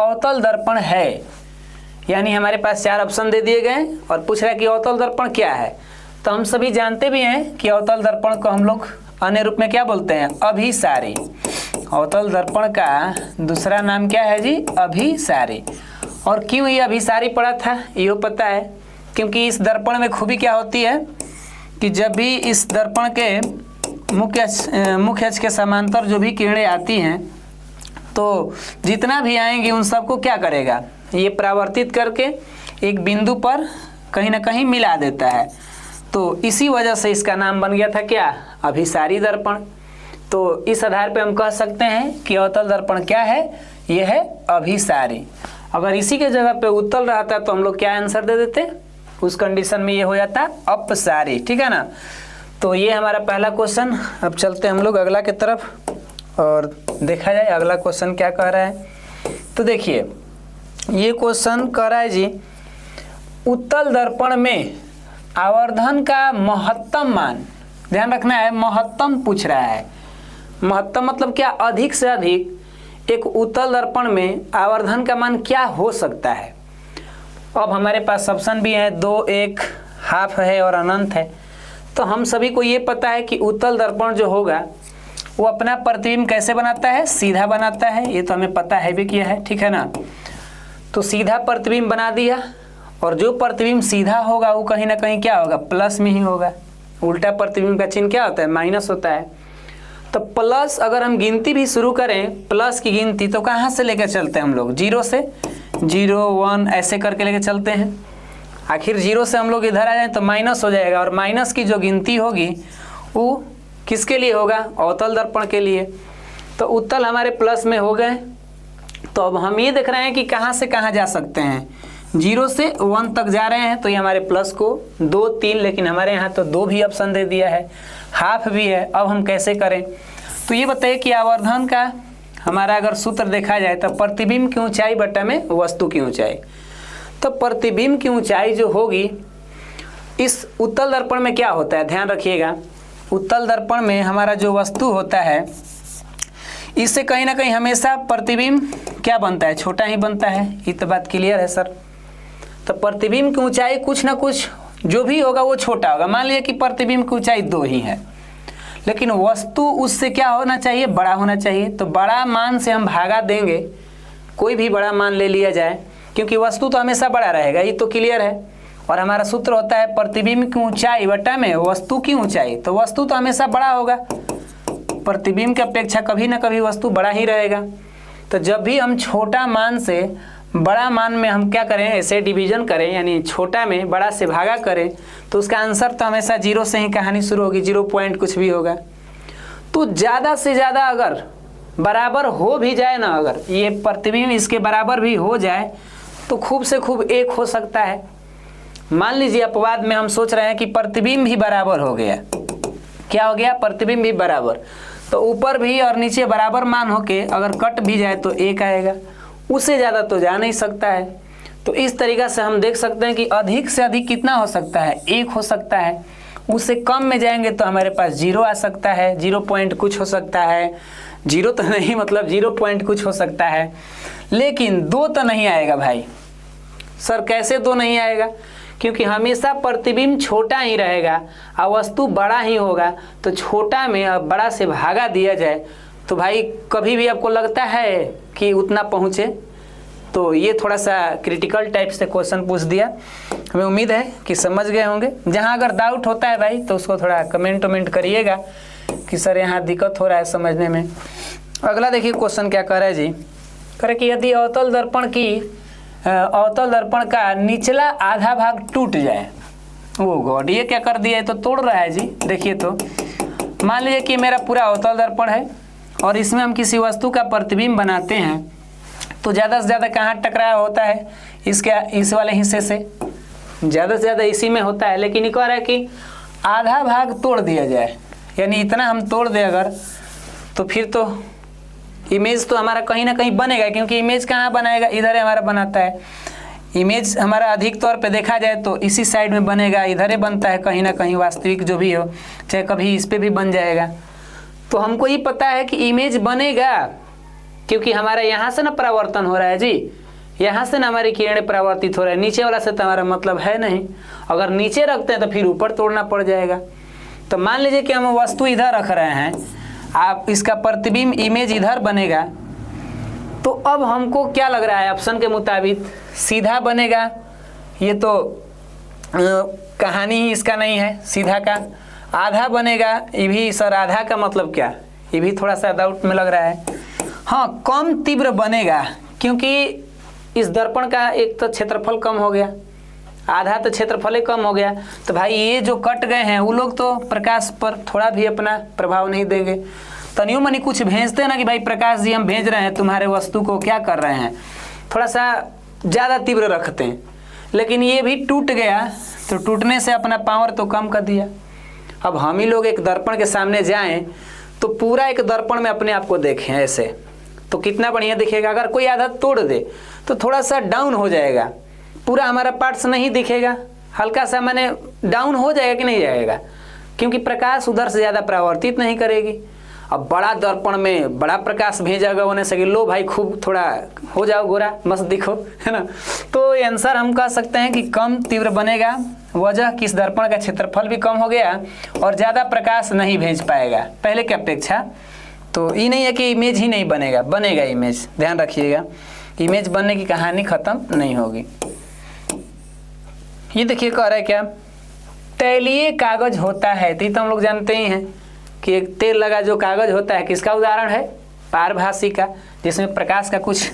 अवतल दर्पण है, यानी हमारे पास 4 ऑप्शन दे दिए गए और पूछ रहा है कि अवतल दर्पण क्या है। तो हम सभी जानते भी हैं कि अवतल दर्पण को हम लोग अन्य रूप में क्या बोलते हैं, अभिसारी। अवतल दर्पण का दूसरा नाम क्या है जी, अभिसारी। और क्यों ये अभिसारी पड़ा था ये पता है, क्योंकि इस दर्पण में खूबी क्या होती है कि जब भी इस दर्पण के मुख्य अक्ष के समांतर जो भी किरणें आती हैं तो जितना भी आएंगी उन सबको क्या करेगा, ये परावर्तित करके एक बिंदु पर कहीं ना कहीं मिला देता है। तो इसी वजह से इसका नाम बन गया था क्या, अभिसारी दर्पण। तो इस आधार पे हम कह सकते हैं कि अवतल दर्पण क्या है, यह है अभिसारी। अगर इसी के जगह पे उत्तल रहता तो हम लोग क्या आंसर दे देते, उस कंडीशन में ये हो जाता अपसारी। ठीक है ना। तो ये हमारा पहला क्वेश्चन। अब चलते हम लोग अगला की तरफ और देखा जाए अगला क्वेश्चन क्या कह रहा है। तो देखिए ये क्वेश्चन कह रहा है जी, उत्तल दर्पण में आवर्धन का महत्तम मान, ध्यान रखना है महत्तम पूछ रहा है। महत्तम मतलब क्या, अधिक से अधिक एक उत्तल दर्पण में आवर्धन का मान क्या हो सकता है। अब हमारे पास ऑप्शन भी है 2, 1, हाफ है और अनंत है। तो हम सभी को ये पता है कि उत्तल दर्पण जो होगा वो अपना प्रतिबिंब कैसे बनाता है, सीधा बनाता है। ये तो हमें पता है भी किया है, ठीक है ना। तो सीधा प्रतिबिंब बना दिया, और जो प्रतिबिंब सीधा होगा वो कहीं ना कहीं क्या होगा, प्लस में ही होगा। उल्टा प्रतिबिंब का चिन्ह क्या होता है, माइनस होता है। तो प्लस अगर हम गिनती भी शुरू करें, प्लस की गिनती, तो कहाँ से लेकर चलते हैं हम लोग, 0 से, 0, 1 ऐसे करके लेकर चलते हैं। आखिर 0 से हम लोग इधर आ जाए तो माइनस हो जाएगा, और माइनस की जो गिनती होगी वो किसके लिए होगा, अवतल दर्पण के लिए। तो उत्तल हमारे प्लस में हो गए। तो अब हम ये देख रहे हैं कि कहाँ से कहाँ जा सकते हैं, 0 से 1 तक जा रहे हैं। तो ये हमारे प्लस को 2, 3, लेकिन हमारे यहाँ तो 2 भी ऑप्शन दे दिया है, हाफ भी है। अब हम कैसे करें, तो ये बताइए कि आवर्धन का हमारा अगर सूत्र देखा जाए तो प्रतिबिंब की ऊंचाई बटा में वस्तु की ऊंचाई। तो प्रतिबिंब की ऊंचाई जो होगी इस उत्तल दर्पण में क्या होता है, ध्यान रखिएगा, उत्तल दर्पण में हमारा जो वस्तु होता है इससे कहीं ना कहीं हमेशा प्रतिबिंब क्या बनता है, छोटा ही बनता है। ये तो बात क्लियर है सर। तो प्रतिबिंब की ऊंचाई कुछ ना कुछ जो भी होगा वो छोटा होगा। मान लिया कि प्रतिबिंब की ऊंचाई 2 ही है, लेकिन वस्तु उससे क्या होना चाहिए, बड़ा होना चाहिए। तो बड़ा मान से हम भागा देंगे, कोई भी बड़ा मान ले लिया जाए, क्योंकि वस्तु तो हमेशा बड़ा रहेगा, ये तो क्लियर है। और हमारा सूत्र होता है प्रतिबिंब की ऊंचाई बटा में वस्तु की ऊंचाई। तो वस्तु तो हमेशा बड़ा होगा, प्रतिबिंब की अपेक्षा कभी ना कभी वस्तु बड़ा ही रहेगा। तो जब भी हम छोटा मान से बड़ा मान में हम क्या करें, ऐसे डिवीजन करें, यानी छोटा में बड़ा से भागा करें, तो उसका आंसर तो हमेशा 0 से ही कहानी शुरू होगी, 0 पॉइंट कुछ भी होगा। तो ज़्यादा से ज़्यादा अगर बराबर हो भी जाए ना, अगर ये प्रतिबिंब इसके बराबर भी हो जाए तो खूब से खूब 1 हो सकता है। मान लीजिए अपवाद में हम सोच रहे हैं कि प्रतिबिंब भी बराबर हो गया, क्या हो गया, प्रतिबिंब भी बराबर। तो ऊपर भी और नीचे बराबर मान होके अगर कट भी जाए तो 1 आएगा, उससे ज़्यादा तो जा नहीं सकता है। तो इस तरीक़ा से हम देख सकते हैं कि अधिक से अधिक कितना हो सकता है, 1 हो सकता है। उससे कम में जाएंगे तो हमारे पास 0 आ सकता है, 0 पॉइंट कुछ हो सकता है, 0 तो नहीं मतलब 0 पॉइंट कुछ हो सकता है, लेकिन 2 तो नहीं आएगा भाई। सर कैसे 2 नहीं आएगा, क्योंकि हमेशा प्रतिबिंब छोटा ही रहेगा और वस्तु बड़ा ही होगा। तो छोटा में अब बड़ा से भागा दिया जाए तो भाई कभी भी आपको लगता है कि उतना पहुँचे। तो ये थोड़ा सा क्रिटिकल टाइप से क्वेश्चन पूछ दिया, हमें उम्मीद है कि समझ गए होंगे। जहाँ अगर डाउट होता है भाई तो उसको थोड़ा कमेंट करिएगा कि सर यहाँ दिक्कत हो रहा है समझने में। अगला देखिए क्वेश्चन क्या कह रहा है जी, कह रहे कि यदि अवतल दर्पण का निचला आधा भाग टूट जाए, वो गॉड ये क्या कर दिया है, तो तोड़ रहा है जी। देखिए तो मान लीजिए कि मेरा पूरा अवतल दर्पण है और इसमें हम किसी वस्तु का प्रतिबिंब बनाते हैं, तो ज़्यादा से ज़्यादा कहाँ टकराव होता है, इस वाले हिस्से से ज़्यादा से ज़्यादा इसी में होता है। लेकिन ये कह रहा है कि आधा भाग तोड़ दिया जाए, यानी इतना हम तोड़ दें अगर, तो फिर तो इमेज तो हमारा कहीं ना कहीं बनेगा, क्योंकि इमेज कहाँ बनाएगा, इधर हमारा बनाता है। इमेज हमारा अधिक तौर पे देखा जाए तो इसी साइड में बनेगा, इधर बनता है कहीं ना कहीं, वास्तविक जो भी हो, चाहे कभी इस पे भी बन जाएगा। तो हमको ये पता है कि इमेज बनेगा क्योंकि हमारा यहाँ से ना परावर्तन हो रहा है जी, यहाँ से ना हमारी किरणें परावर्तित हो रहा है, नीचे वाला से तो हमारा मतलब है नहीं। अगर नीचे रखते हैं तो फिर ऊपर तोड़ना पड़ जाएगा। तो मान लीजिए कि हम वस्तु इधर रख रहे हैं, आप इसका प्रतिबिंब इमेज इधर बनेगा, तो अब हमको क्या लग रहा है ऑप्शन के मुताबिक सीधा बनेगा। ये तो कहानी ही इसका नहीं है सीधा का। आधा बनेगा, ये भी सर आधा का मतलब क्या, ये भी थोड़ा सा डाउट में लग रहा है। हाँ, कम तीव्र बनेगा क्योंकि इस दर्पण का एक तो क्षेत्रफल कम हो गया, आधा तो क्षेत्रफल ही कम हो गया। तो भाई ये जो कट गए हैं वो लोग तो प्रकाश पर थोड़ा भी अपना प्रभाव नहीं देंगे। तनियो मनी कुछ भेजते हैं ना कि भाई प्रकाश जी हम भेज रहे हैं तुम्हारे वस्तु को, क्या कर रहे हैं, थोड़ा सा ज़्यादा तीव्र रखते हैं। लेकिन ये भी टूट गया तो टूटने से अपना पावर तो कम कर दिया। अब हम ही लोग एक दर्पण के सामने जाएं तो पूरा एक दर्पण में अपने आप को देखें ऐसे, तो कितना बढ़िया दिखेगा। अगर कोई आधा तोड़ दे तो थोड़ा सा डाउन हो जाएगा, पूरा हमारा पार्ट्स नहीं दिखेगा, हल्का सा मैंने डाउन हो जाएगा कि नहीं जाएगा, क्योंकि प्रकाश उधर से ज़्यादा परावर्तित नहीं करेगी। अब बड़ा दर्पण में बड़ा प्रकाश भेजा होने से लो भाई खूब थोड़ा हो जाओ गोरा मस्त दिखो, है ना। तो आंसर हम कह सकते हैं कि कम तीव्र बनेगा, वजह किस दर्पण का क्षेत्रफल भी कम हो गया और ज़्यादा प्रकाश नहीं भेज पाएगा पहले की अपेक्षा। तो ये नहीं है कि इमेज ही नहीं बनेगा, बनेगा इमेज, ध्यान रखिएगा, इमेज बनने की कहानी ख़त्म नहीं होगी। ये देखिए कह रहा है क्या, तैलीय कागज होता है, तो हम लोग जानते ही हैं कि एक तेल लगा जो कागज होता है किसका उदाहरण है, पारभासी का, जिसमें प्रकाश का कुछ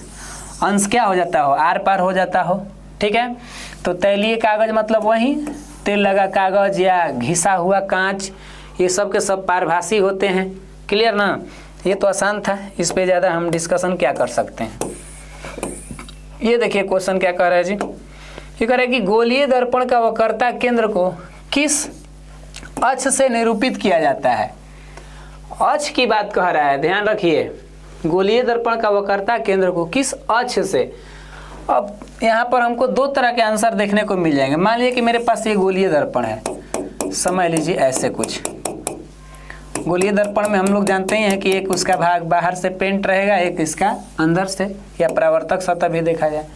अंश क्या हो जाता हो, आर पार हो जाता हो, ठीक है। तो तैलीय कागज मतलब वही तेल लगा कागज या घिसा हुआ कांच, ये सब के सब पारभासी होते हैं। क्लियर ना, ये तो आसान था, इस पे ज़्यादा हम डिस्कशन क्या कर सकते हैं। ये देखिए क्वेश्चन क्या कह रहा है जी, ये कह रहा है कि गोलीय दर्पण का वक्रता केंद्र को किस अक्ष से निरूपित किया जाता है। अक्ष की बात कह रहा है, ध्यान रखिए, गोलीय दर्पण का वक्रता केंद्र को किस अक्ष से। अब यहाँ पर हमको दो तरह के आंसर देखने को मिल जाएंगे। मान लीजिए कि मेरे पास ये गोलीय दर्पण है, समझ लीजिए ऐसे कुछ। गोलीय दर्पण में हम लोग जानते ही हैं कि एक उसका भाग बाहर से पेंट रहेगा, एक इसका अंदर से या परावर्तक सतह भी देखा जाए।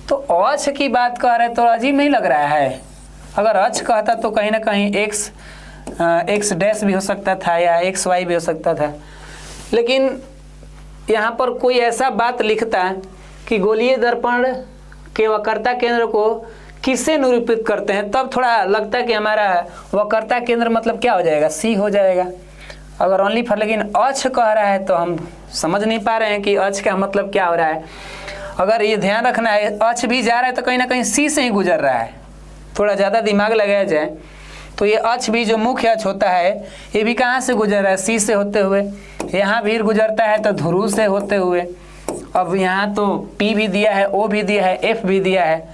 तो अक्ष की बात कर रहे तो अजीब नहीं लग रहा है। अगर अक्ष कहता तो कहीं ना कहीं एक्स डैश भी हो सकता था या एक्स वाई भी हो सकता था, लेकिन यहाँ पर कोई ऐसा बात लिखता है कि गोलीय दर्पण के वक्रता केंद्र को किससे निरूपित करते हैं, तब थोड़ा लगता है कि हमारा वक्रता केंद्र मतलब क्या हो जाएगा, सी हो जाएगा। अगर ओनली फॉर, लेकिन अक्ष कह रहा है तो हम समझ नहीं पा रहे हैं कि अक्ष का मतलब क्या हो रहा है। अगर ये ध्यान रखना है, अक्ष भी जा रहा है तो कहीं ना कहीं सी से ही गुजर रहा है। थोड़ा ज़्यादा दिमाग लगाया जाए तो ये अक्ष भी जो मुख्य अक्ष होता है ये भी कहाँ से गुजर रहा है, सी से होते हुए। यहाँ भी गुजरता है तो ध्रुव से होते हुए। अब यहाँ तो पी भी दिया है, ओ भी दिया है, एफ भी दिया है।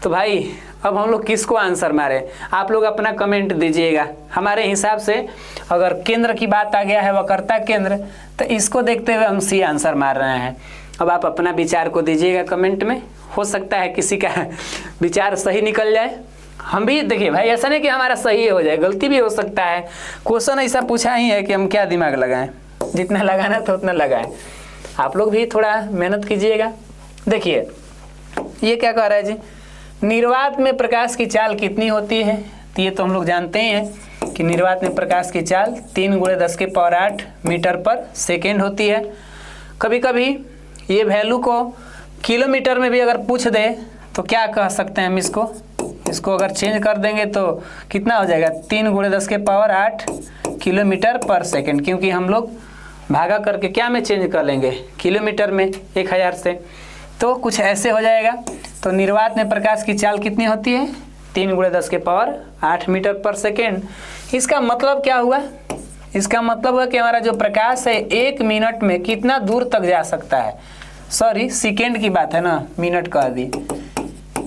तो भाई अब हम लोग किसको आंसर मारे, आप लोग अपना कमेंट दीजिएगा। हमारे हिसाब से अगर केंद्र की बात आ गया है, वक्रता केंद्र, तो इसको देखते हुए हम सी आंसर मार रहे हैं। अब आप अपना विचार को दीजिएगा कमेंट में, हो सकता है किसी का विचार सही निकल जाए। हम भी देखिए भाई, ऐसा नहीं कि हमारा सही हो जाए, गलती भी हो सकता है। क्वेश्चन ऐसा पूछा ही है कि हम क्या दिमाग लगाएं, जितना लगाना था उतना लगाएं। आप लोग भी थोड़ा मेहनत कीजिएगा। देखिए ये क्या कह रहा है जी, निर्वात में प्रकाश की चाल कितनी होती है। तो ये तो हम लोग जानते ही हैं कि निर्वात में प्रकाश की चाल 3 × 10⁸ मीटर पर सेकेंड होती है। कभी कभी ये वैल्यू को किलोमीटर में भी अगर पूछ दे तो क्या कह सकते हैं हम इसको अगर चेंज कर देंगे तो कितना हो जाएगा, 3 × 10⁸ किलोमीटर पर सेकेंड, क्योंकि हम लोग भागा करके क्या में चेंज कर लेंगे, किलोमीटर में 1000 से, तो कुछ ऐसे हो जाएगा। तो निर्वात में प्रकाश की चाल कितनी होती है, 3 × 10⁸ मीटर पर सेकेंड। इसका मतलब क्या हुआ, इसका मतलब हुआ कि हमारा जो प्रकाश है 1 मिनट में कितना दूर तक जा सकता है। सॉरी सेकेंड की बात है ना, मिनट कह दी।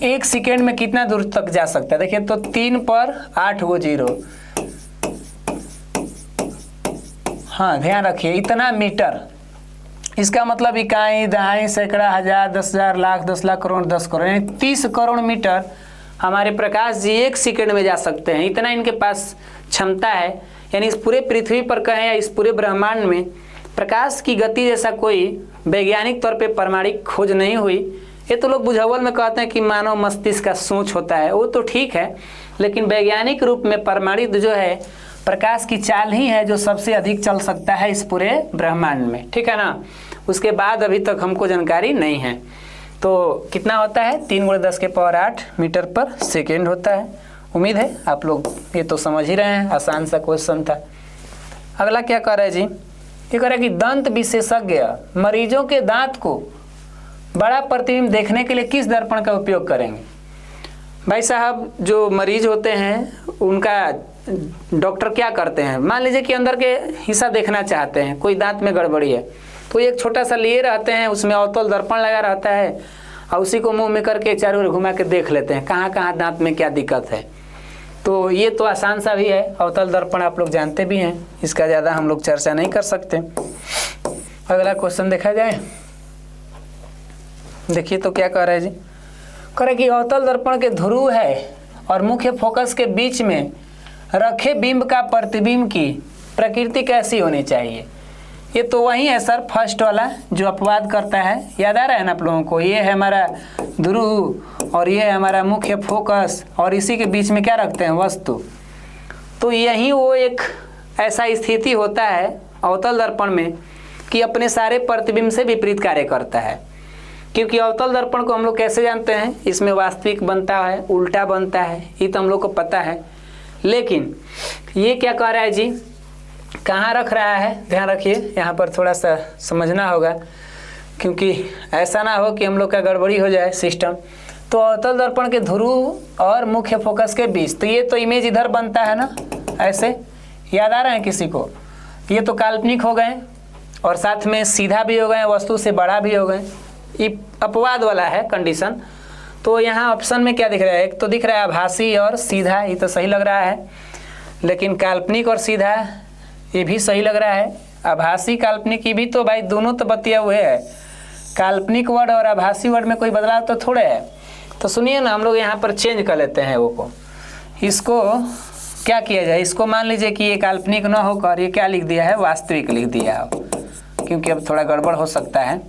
1 सेकेंड में कितना दूर तक जा सकता है, देखिए तो 3 पर 8 गो 0, हाँ ध्यान रखिए, इतना मीटर। इसका मतलब इकाई, दहाई, सैकड़ा, हजार, 10,000, लाख, 10 लाख, करोड़, 10 करोड़, यानी 30 करोड़ मीटर हमारे प्रकाश जी 1 सेकेंड में जा सकते हैं। इतना इनके पास क्षमता है। यानी इस पूरे पृथ्वी पर कहें या इस पूरे ब्रह्मांड में प्रकाश की गति जैसा कोई वैज्ञानिक तौर पे प्रमाणिक खोज नहीं हुई। ये तो लोग बुझावल में कहते हैं कि मानव मस्तिष्क का सोच होता है, वो तो ठीक है, लेकिन वैज्ञानिक रूप में प्रमाणित जो है प्रकाश की चाल ही है जो सबसे अधिक चल सकता है इस पूरे ब्रह्मांड में, ठीक है ना। उसके बाद अभी तक हमको जानकारी नहीं है। तो कितना होता है 3 × 10⁸ मीटर पर सेकेंड होता है। उम्मीद है आप लोग ये तो समझ ही रहे हैं, आसान सा क्वेश्चन था। अगला क्या कर रहा है जी, ये कह रहा है कि दंत विशेषज्ञ मरीजों के दांत को बड़ा प्रतिबिंब देखने के लिए किस दर्पण का उपयोग करेंगे। भाई साहब, जो मरीज होते हैं उनका डॉक्टर क्या करते हैं, मान लीजिए कि अंदर के हिस्सा देखना चाहते हैं, कोई दांत में गड़बड़ी है, तो एक छोटा सा लिए रहते हैं, उसमें अवतल दर्पण लगा रहता है और उसी को मुंह में करके चारों ओर घुमा के देख लेते हैं कहाँ कहाँ दांत में क्या दिक्कत है। तो ये तो आसान सा भी है, अवतल दर्पण आप लोग जानते भी हैं, इसका ज़्यादा हम लोग चर्चा नहीं कर सकते। अगला क्वेश्चन देखा जाए, देखिए तो क्या कह रहा है जी, कह रहा है कि अवतल दर्पण के ध्रुव है और मुख्य फोकस के बीच में रखे बिंब का प्रतिबिंब की प्रकृति कैसी होनी चाहिए। ये तो वही है सर, फर्स्ट वाला जो अपवाद करता है, याद आ रहा है ना आप लोगों को। ये है हमारा ध्रुव और ये है हमारा मुख्य फोकस और इसी के बीच में क्या रखते हैं, वस्तु। तो यही वो एक ऐसा स्थिति होता है अवतल दर्पण में कि अपने सारे प्रतिबिंब से विपरीत कार्य करता है। क्योंकि अवतल दर्पण को हम लोग कैसे जानते हैं, इसमें वास्तविक बनता है, उल्टा बनता है, ये तो हम लोग को पता है। लेकिन ये क्या कह रहा है जी, कहाँ रख रहा है, ध्यान रखिए, यहाँ पर थोड़ा सा समझना होगा, क्योंकि ऐसा ना हो कि हम लोग का गड़बड़ी हो जाए सिस्टम। तो अवतल दर्पण के ध्रुव और मुख्य फोकस के बीच, तो ये तो इमेज इधर बनता है ना, ऐसे याद आ रहे हैं किसी को। ये तो काल्पनिक हो गए और साथ में सीधा भी हो गए, वस्तु से बड़ा भी हो गए, ये अपवाद वाला है कंडीशन। तो यहाँ ऑप्शन में क्या दिख रहा है, एक तो दिख रहा है आभासी और सीधा, ये तो सही लग रहा है, लेकिन काल्पनिक और सीधा ये भी सही लग रहा है। आभासी काल्पनिक ये भी तो भाई दोनों तो बतिया हुए है, काल्पनिक वर्ड और आभासी वर्ड में कोई बदलाव तो थोड़े है। तो सुनिए ना, हम लोग यहाँ पर चेंज कर लेते हैं वो को, इसको क्या किया जाए, इसको मान लीजिए कि ये काल्पनिक न होकर ये क्या लिख दिया है, वास्तविक लिख दिया हो, क्योंकि अब थोड़ा गड़बड़ हो सकता है।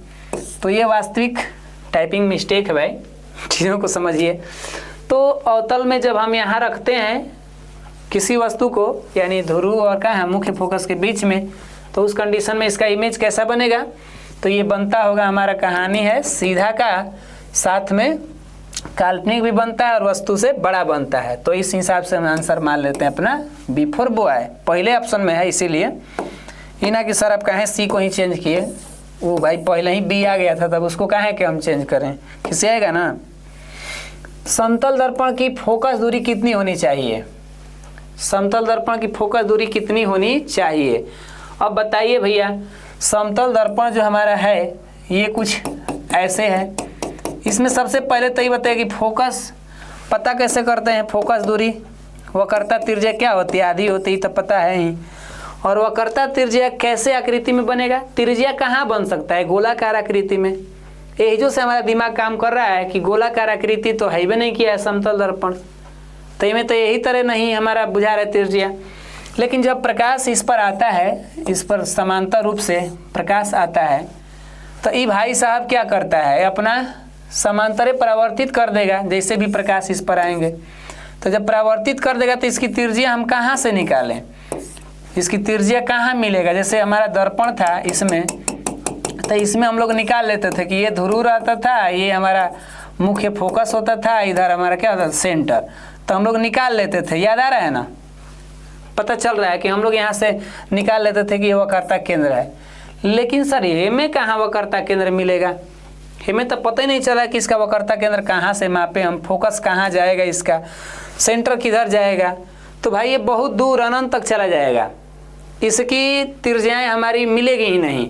तो ये वास्तविक टाइपिंग मिस्टेक है भाई, चीज़ों को समझिए। तो अवतल में जब हम यहाँ रखते हैं किसी वस्तु को, यानी ध्रुव और क्या है मुख्य फोकस के बीच में, तो उस कंडीशन में इसका इमेज कैसा बनेगा, तो ये बनता होगा, हमारा कहानी है सीधा का, साथ में काल्पनिक भी बनता है और वस्तु से बड़ा बनता है। तो इस हिसाब से हम आंसर मान लेते हैं अपना बिफोर बॉय, पहले ऑप्शन में है, इसीलिए ये ना कि सर आप कहें सी को ही चेंज किए, वो भाई पहले ही बी आ गया था, तब उसको कहें कि हम चेंज करें, किसी आएगा ना। समतल दर्पण की फोकस दूरी कितनी होनी चाहिए, समतल दर्पण की फोकस दूरी कितनी होनी चाहिए। अब बताइए भैया, समतल दर्पण जो हमारा है ये कुछ ऐसे है, इसमें सबसे पहले तो ये बताइए कि फोकस पता कैसे करते हैं, फोकस दूरी वक्रता त्रिज्या क्या होती है, आधी होती है, तो पता है ही। और वक्रता त्रिज्या कैसे आकृति में बनेगा, त्रिज्या कहाँ बन सकता है, गोलाकार आकृति में। यही जो से हमारा दिमाग काम कर रहा है कि गोलाकार आकृति तो है भी नहीं किया है समतल दर्पण, तो इनमें तो यही तरह नहीं हमारा बुझा रहा है त्रिज्या। लेकिन जब प्रकाश इस पर आता है, इस पर समांतर रूप से प्रकाश आता है, तो ये भाई साहब क्या करता है, अपना समांतरे परावर्तित कर देगा, जैसे भी प्रकाश इस पर आएंगे। तो जब परावर्तित कर देगा तो इसकी त्रिज्या हम कहाँ से निकालें, इसकी त्रिज्या कहाँ मिलेगा। जैसे हमारा दर्पण था इसमें, तो इसमें हम लोग निकाल लेते थे कि ये ध्रुव रहता था, ये हमारा मुख्य फोकस होता था, इधर हमारा क्या होता था सेंटर, तो हम लोग निकाल लेते थे, याद आ रहा है ना, पता चल रहा है कि हम लोग यहाँ से निकाल लेते थे कि ये वक्रता केंद्र है। लेकिन सर हमें कहाँ वक्रता केंद्र मिलेगा, हमें तो पता ही नहीं चला कि इसका वक्रता केंद्र कहाँ से मापे हम, फोकस कहाँ जाएगा, इसका सेंटर किधर जाएगा। तो भाई ये बहुत दूर अनंत तक चला जाएगा, इसकी त्रिज्याएं हमारी मिलेगी ही नहीं,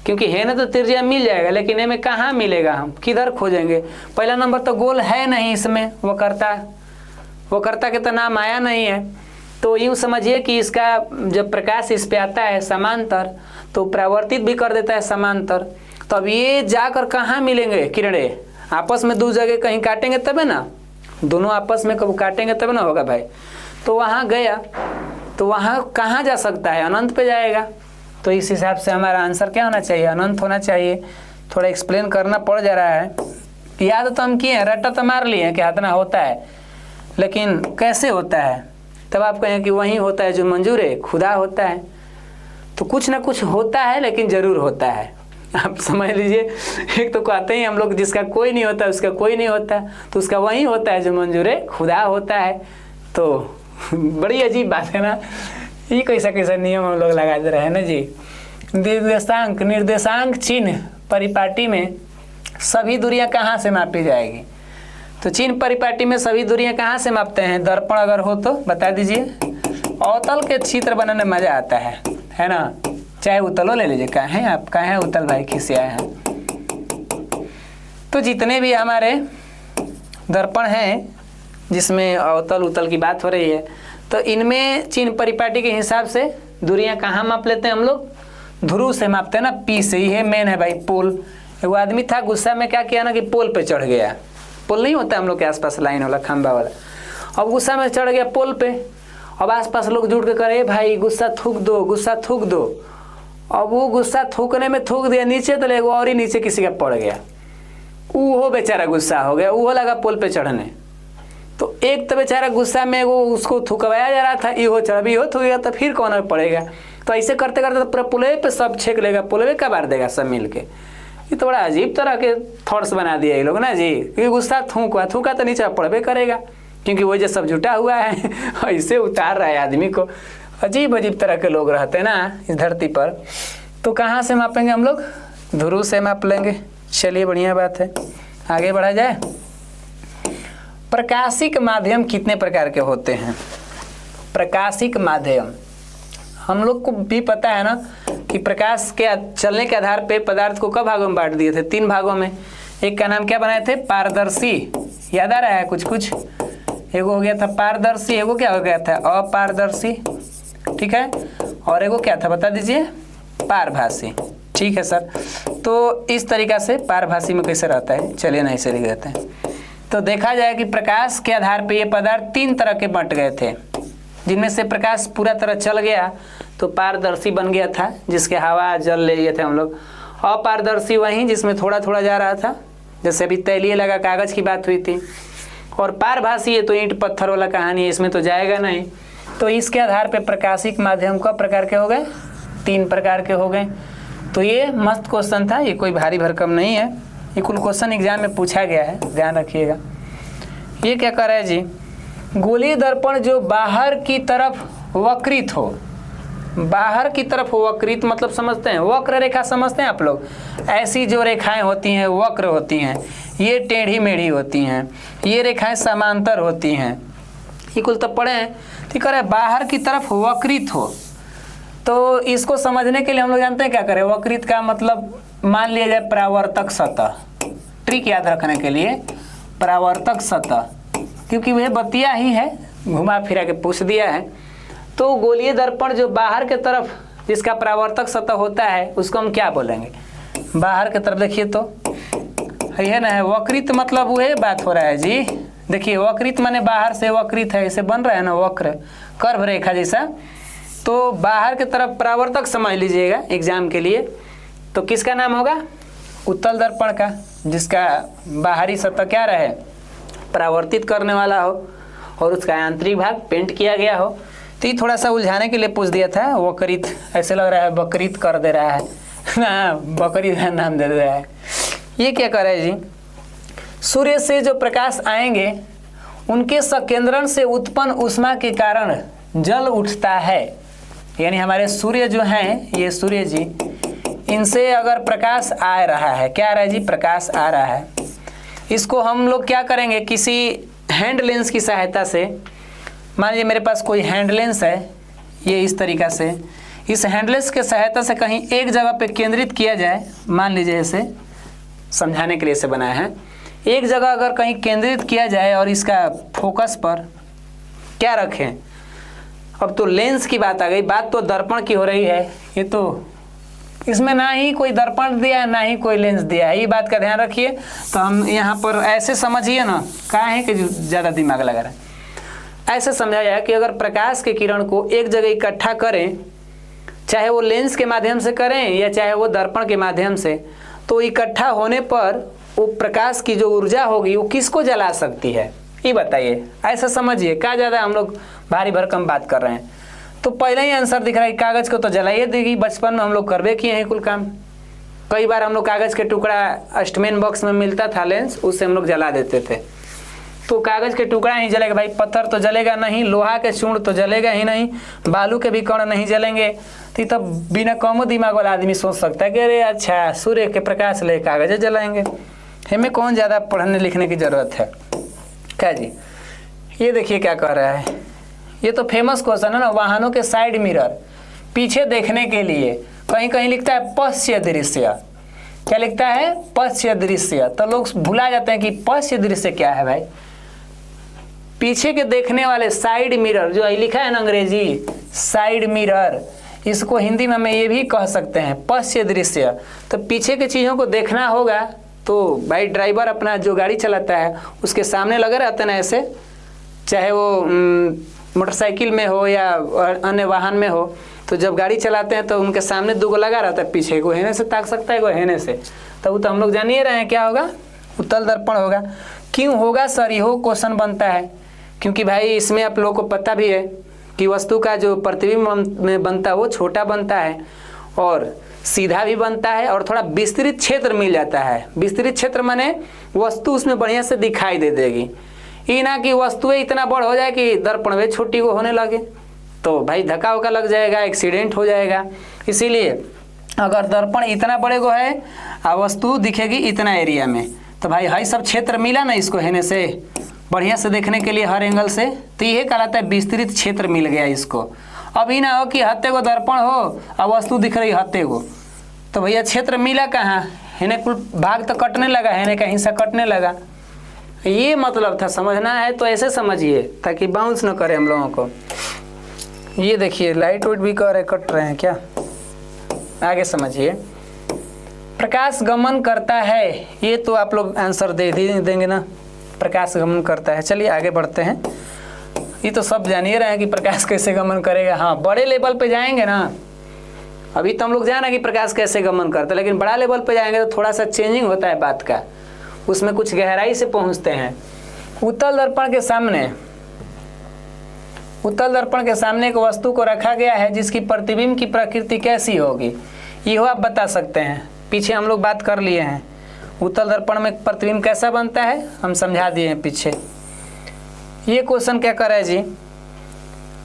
क्योंकि है ना तो त्रिज्या मिल जाएगा, लेकिन हमें कहाँ मिलेगा, हम किधर खोजेंगे। पहला नंबर तो गोल है नहीं इसमें, वक्रता के तो नाम आया नहीं है। तो यूँ समझिए कि इसका जब प्रकाश इस पे आता है समांतर, तो परावर्तित भी कर देता है समांतर, तो अब ये जाकर कहाँ मिलेंगे किरणें, आपस में दो जगह कहीं काटेंगे तबे ना, दोनों आपस में कब काटेंगे तब ना होगा भाई। तो वहाँ गया, तो वहाँ कहाँ जा सकता है, अनंत पे जाएगा, तो इस हिसाब से हमारा आंसर क्या होना चाहिए, अनंत होना चाहिए। थोड़ा एक्सप्लेन करना पड़ जा रहा है, याद तो हम किए हैं, रट्टा तो मार लिए हैं कि इतना होता है, लेकिन कैसे होता है तब आप कहें कि वही होता है जो मंजूर है, खुदा होता है। तो कुछ ना कुछ होता है लेकिन ज़रूर होता है, आप समझ लीजिए। एक तो कहते हैं हम लोग जिसका कोई नहीं होता उसका कोई नहीं होता, तो उसका वही होता है जो मंजूर है, खुदा होता है। तो बड़ी अजीब बात है ना, ये कैसा कैसा नियम हम लोग लगा दे रहे हैं ना जी। निर्देशांक चिन्ह परिपाटी में सभी दूरियां कहाँ से मापी जाएगी, तो चिन्ह परिपाटी में सभी दूरियां कहाँ से मापते हैं, दर्पण अगर हो तो बता दीजिए। अवतल के चित्र बनाने में मज़ा आता है ना, चाहे उतलो ले लीजिए। कहाँ हैं आप, कहाँ हैं उतल भाई, खिसियाए हैं। तो जितने भी हमारे दर्पण हैं जिसमें अवतल उतल की बात हो रही है, तो इनमें चिन्ह परिपाटी के हिसाब से दूरियां कहाँ माप लेते हैं हम लोग, ध्रुव से मापते हैं ना, पी से। ये मेन है भाई, पोल। वो आदमी था गुस्सा में, क्या किया ना कि पोल पे चढ़ गया। पोल नहीं होता हम लोग के आसपास लाइन वाला खंबा वाला, अब गुस्सा में चढ़ गया पोल पे। अब आसपास लोग जुट के करे भाई गुस्सा थूक दो, गुस्सा थूक दो। अब वो गुस्सा थूकने में थूक दिया नीचे, तो लेगो और ही नीचे किसी का पड़ गया, वो बेचारा गुस्सा हो गया, वो लगा पोल पे चढ़ने। तो एक तो बेचारा गुस्सा में वो उसको थूकवाया जा रहा था, इहो चढ़ भी हो थूक गया, तो फिर कौन पड़ेगा। तो ऐसे करते करते तो पूरा पुलवे पे सब छेक लेगा, पुलवे का बार देगा सब मिल के। ये तो बड़ा अजीब तरह के थॉट्स बना दिए ये लोग ना जी, क्योंकि गुस्सा थूका तो नीचे पड़वे करेगा, क्योंकि वो जो सब जुटा हुआ है ऐसे उतार रहा है आदमी को। अजीब अजीब तरह के लोग रहते हैं ना इस धरती पर। तो कहाँ से मापेंगे हम लोग, ध्रुव से माप लेंगे। चलिए बढ़िया बात है, आगे बढ़ा जाए। प्रकाशिक माध्यम कितने प्रकार के होते हैं, प्रकाशिक माध्यम हम लोग को भी पता है ना कि प्रकाश के चलने के आधार पे पदार्थ को कब भागों में बांट दिए थे, 3 भागों में। एक का नाम क्या बनाए थे, पारदर्शी, याद आ रहा है कुछ कुछ। एगो हो गया था पारदर्शी, एगो क्या हो गया था अपारदर्शी, ठीक है। और एगो क्या था बता दीजिए, पारभासी, ठीक है सर। तो इस तरीका से पारभासी में कैसे रहता है, चलिए ना ऐसे लिख देते हैं। तो देखा जाए कि प्रकाश के आधार पे ये पदार्थ 3 तरह के बंट गए थे, जिनमें से प्रकाश पूरा तरह चल गया तो पारदर्शी बन गया था, जिसके हवा जल ले लिए थे हम लोग। अपारदर्शी वहीं जिसमें थोड़ा थोड़ा जा रहा था, जैसे अभी तैलीय लगा कागज़ की बात हुई थी। और पारभासी ये तो ईंट पत्थर वाला कहानी है, इसमें तो जाएगा नहीं। तो इसके आधार पे प्रकाशिक माध्यम कब प्रकार के हो गए, 3 प्रकार के हो गए। तो ये मस्त क्वेश्चन था, ये कोई भारी भरकम नहीं है, ये कुल क्वेश्चन एग्जाम में पूछा गया है, ध्यान रखिएगा। ये क्या कर रहा है जी, गोलीय दर्पण जो बाहर की तरफ वक्रित हो, बाहर की तरफ वक्रित मतलब समझते हैं, वक्र रेखा समझते हैं आप लोग। ऐसी जो रेखाएं होती हैं वक्र होती हैं, ये टेढ़ी मेढ़ी होती हैं, ये रेखाएं समांतर होती हैं, ये कुल तो पढ़े हैं। ठीक है, बाहर की तरफ वक्रित हो, तो इसको समझने के लिए हम लोग जानते हैं क्या करें, वक्रित का मतलब मान लिया जाए परावर्तक सतह। ट्रिक याद रखने के लिए परावर्तक सतह, क्योंकि वह बतिया ही है, घुमा फिरा के पूछ दिया है। तो गोलीय दर्पण जो बाहर के तरफ जिसका परावर्तक सतह होता है उसको हम क्या बोलेंगे, बाहर के तरफ। देखिए तो है ना, है वक्रित मतलब वह बात हो रहा है जी। देखिए वक्रित माने बाहर से वक्रित है, इसे बन रहा है ना वक्र, कर्व रेखा जैसा। तो बाहर की तरफ परावर्तक समझ लीजिएगा एग्जाम के लिए। तो किसका नाम होगा, उत्तल दर्पण का, जिसका बाहरी सतह क्या रहे, परावर्तित करने वाला हो और उसका आंतरिक भाग पेंट किया गया हो। तो ये थोड़ा सा उलझाने के लिए पूछ दिया था, वक्रित ऐसे लग रहा है बकरीत कर दे रहा है ना, बकरीत नाम दे रहा है। ये क्या कर रहा है जी, सूर्य से जो प्रकाश आएंगे उनके संकेंद्रण से उत्पन्न ऊष्मा के कारण जल उठता है। यानी हमारे सूर्य जो हैं, ये सूर्य जी, इनसे अगर प्रकाश आ रहा है, क्या आ रहा है जी, प्रकाश आ रहा है, इसको हम लोग क्या करेंगे, किसी हैंड लेंस की सहायता से, मान लीजिए मेरे पास कोई हैंड लेंस है, ये इस तरीक़ा से, इस हैंड लेंस के सहायता से कहीं एक जगह पे केंद्रित किया जाए, मान लीजिए इसे समझाने के लिए इसे बनाया है, एक जगह अगर कहीं केंद्रित किया जाए और इसका फोकस पर क्या रखें। अब तो लेंस की बात आ गई, बात तो दर्पण की हो रही है। ये तो इसमें ना ही कोई दर्पण दिया है ना ही कोई लेंस दिया है, ये बात का ध्यान रखिए। तो हम यहाँ पर ऐसे समझिए ना, कहाँ है कि ज़्यादा दिमाग लगा रहा है। ऐसे समझा जाए कि अगर प्रकाश के किरण को एक जगह इकट्ठा करें चाहे वो लेंस के माध्यम से करें या चाहे वो दर्पण के माध्यम से, तो इकट्ठा होने पर वो प्रकाश की जो ऊर्जा होगी वो किसको जला सकती है, ये बताइए। ऐसा समझिए, क्या ज़्यादा हम लोग भारी भरकम बात कर रहे हैं। तो पहले ही आंसर दिख रहा है, कागज़ को तो जलाइए देगी। बचपन में हम लोग करवे किए हैं कुल काम। कई बार हम लोग कागज़ के टुकड़ा अष्टमेन बॉक्स में मिलता था लेंस, उससे हम लोग जला देते थे। तो कागज़ के टुकड़ा ही जलेगा भाई, पत्थर तो जलेगा नहीं, लोहा के चूर्ण तो जलेगा ही नहीं, बालू के भी कण नहीं जलेंगे। तो तब बिना कमो दिमाग वाला आदमी सोच सकता है कि अरे अच्छा सूर्य के प्रकाश ले कागज़ जलाएंगे, हमें कौन ज़्यादा पढ़ने लिखने की ज़रूरत है। क्या जी, ये देखिए क्या कह रहा है, ये तो फेमस क्वेश्चन है ना। वाहनों के साइड मिरर पीछे देखने के लिए कहीं कहीं लिखता है पश्य दृश्य। क्या लिखता है? पश्य दृश्य। तो लोग भुला जाते हैं कि पश्य दृश्य क्या है भाई। पीछे के देखने वाले साइड मिरर, जो लिखा है ना अंग्रेजी साइड मिरर, इसको हिंदी में हम ये भी कह सकते हैं पश्य दृश्य। तो पीछे की चीज़ों को देखना होगा तो भाई ड्राइवर अपना जो गाड़ी चलाता है उसके सामने लगे रहते हैं ना ऐसे, चाहे वो मोटरसाइकिल में हो या अन्य वाहन में हो। तो जब गाड़ी चलाते हैं तो उनके सामने दो लगा रहता है, पीछे को हेने से ताक सकता है, को हेने से। तो हम लोग जान ही रहे हैं क्या होगा, उत्तल दर्पण होगा। क्यों होगा सर, यहो क्वेश्चन बनता है। क्योंकि भाई इसमें आप लोगों को पता भी है कि वस्तु का जो प्रतिबिंब में बनता है वो छोटा बनता है और सीधा भी बनता है और थोड़ा विस्तृत क्षेत्र मिल जाता है। विस्तृत क्षेत्र माने वस्तु उसमें बढ़िया से दिखाई दे देगी, ये ना कि वस्तुएं इतना बड़ हो जाए कि दर्पण वे छोटी को होने लगे, तो भाई धक्का वक्का लग जाएगा, एक्सीडेंट हो जाएगा। इसीलिए अगर दर्पण इतना बड़े को है और वस्तु दिखेगी इतना एरिया में, तो भाई हाई सब क्षेत्र मिला ना इसको हेने से बढ़िया से देखने के लिए हर एंगल से, तो ये कहलाता है विस्तृत क्षेत्र मिल गया इसको। अब ही ना हो कि हत्ते को दर्पण हो और वस्तु दिख रही हत्ते को, तो भैया क्षेत्र मिला कहाँ, हेने कुल भाग तो कटने लगा, हेने का हिस्सा कटने लगा। ये मतलब था, समझना है तो ऐसे समझिए ताकि बाउंस न करे हम लोगों को। ये देखिए लाइट वाइट भी कर रहे, कट रहे हैं क्या, आगे समझिए। प्रकाश गमन करता है, ये तो आप लोग आंसर दे देंगे ना, प्रकाश गमन करता है। चलिए आगे बढ़ते हैं। ये तो सब जान ही रहे हैं कि प्रकाश कैसे गमन करेगा। हाँ, बड़े लेवल पे जाएंगे ना, अभी तो हम लोग जाना कि प्रकाश कैसे गमन करता है, लेकिन बड़ा लेवल पे जाएंगे तो थोड़ा सा चेंजिंग होता है बात का, उसमें कुछ गहराई से पहुंचते हैं। उत्तल दर्पण के सामने एक वस्तु को रखा गया है जिसकी प्रतिबिंब की प्रकृति कैसी होगी, यह आप बता सकते हैं। पीछे हम लोग बात कर लिए हैं, उत्तल दर्पण में प्रतिबिंब कैसा बनता है हम समझा दिए हैं पीछे। ये क्वेश्चन क्या कर रहा है जी,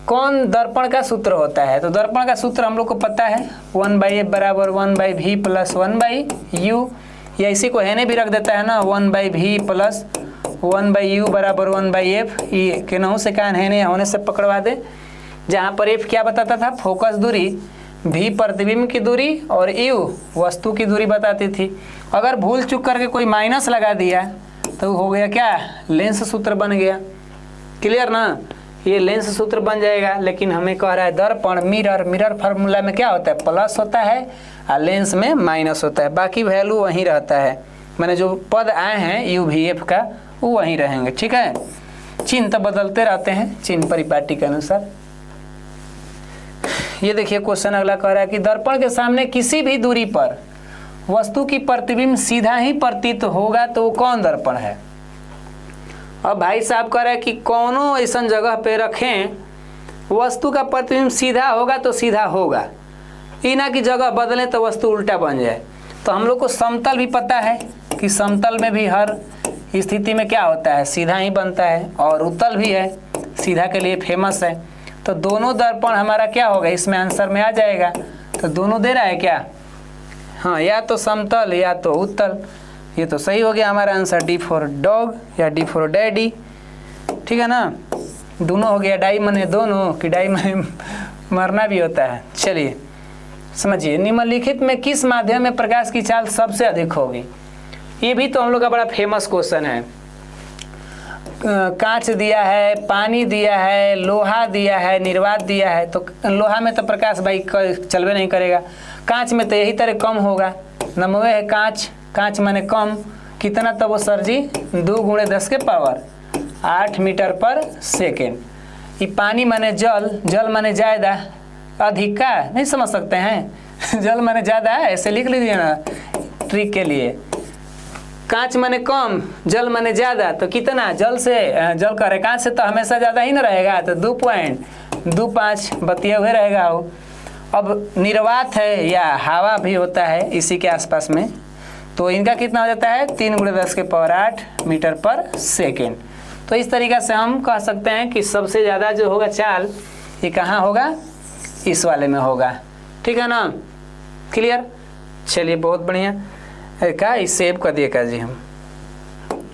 कौन दर्पण का सूत्र होता है। तो दर्पण का सूत्र हम लोग को पता है 1/f बराबर 1/v प्लस 1/u, या इसी को हेने भी रख देता है ना 1/v प्लस 1/u बराबर 1/f। ये केनहू से कान हेने होने से पकड़वा दे, जहाँ पर f क्या बताता था, फोकस दूरी, v प्रतिबिंब की दूरी और u वस्तु की दूरी बताती थी। अगर भूल चूक करके कोई माइनस लगा दिया तो हो गया क्या, लेंस सूत्र बन गया। क्लियर ना, ये लेंस सूत्र बन जाएगा। लेकिन हमें कह रहा है दर्पण मिरर फार्मूला में क्या होता है, प्लस होता है और लेंस में माइनस होता है, बाकी वैल्यू वहीं रहता है। मैंने जो पद आए हैं UVF का वो वहीं रहेंगे, ठीक है। चिन्ह तो बदलते रहते हैं चिन्ह परिपाटी के अनुसार। ये देखिए क्वेश्चन अगला कह रहा है कि दर्पण के सामने किसी भी दूरी पर वस्तु की प्रतिबिंब सीधा ही प्रतीत होगा तो वो कौन दर्पण है। अब भाई साहब कह रहे हैं कि कौनों ऐसा जगह पे रखें वस्तु का प्रतिबिंब सीधा होगा तो सीधा होगा, ये ना कि जगह बदले तो वस्तु उल्टा बन जाए। तो हम लोग को समतल भी पता है कि समतल में भी हर स्थिति में क्या होता है, सीधा ही बनता है, और उत्तल भी है, सीधा के लिए फेमस है। तो दोनों दर्पण हमारा क्या होगा, इसमें आंसर में आ जाएगा। तो दोनों दे रहा है क्या, हाँ, या तो समतल या तो उत्तल। ये तो सही हो गया हमारा आंसर, D फॉर डॉग या D फॉर डैडी, ठीक है ना। दोनों हो गया, डाई मने दोनों, कि डाई मने मरना भी होता है। चलिए समझिए, निम्नलिखित में किस माध्यम में प्रकाश की चाल सबसे अधिक होगी। ये भी तो हम लोग का बड़ा फेमस क्वेश्चन है। कांच दिया है, पानी दिया है, लोहा दिया है, निर्वात दिया है। तो लोहा में तो प्रकाश भाई चलवे नहीं करेगा, कांच में तो यही तरह कम होगा। नमवे है कांच माने कम, कितना तब वो सर जी 2 × 10 के पावर 8 मीटर पर सेकेंड। ये पानी माने जल माने ज़्यादा, अधिका नहीं समझ सकते हैं? जल माने ज़्यादा है, ऐसे लिख लीजिए ना ट्रिक के लिए। कांच माने कम, जल माने ज़्यादा, तो कितना जल से जल करे कांच से तो हमेशा ज़्यादा ही ना रहेगा, तो 2.25 बतिया हुए रहेगा वो। अब निर्वात है या हवा भी होता है इसी के आसपास में, तो इनका कितना हो जाता है 3 × 10⁸ मीटर पर सेकेंड। तो इस तरीक़ा से हम कह सकते हैं कि सबसे ज़्यादा जो होगा चाल ये कहाँ होगा, इस वाले में होगा। ठीक है ना, क्लियर? चलिए बहुत बढ़िया। का इस सेव कर दिए का जी हम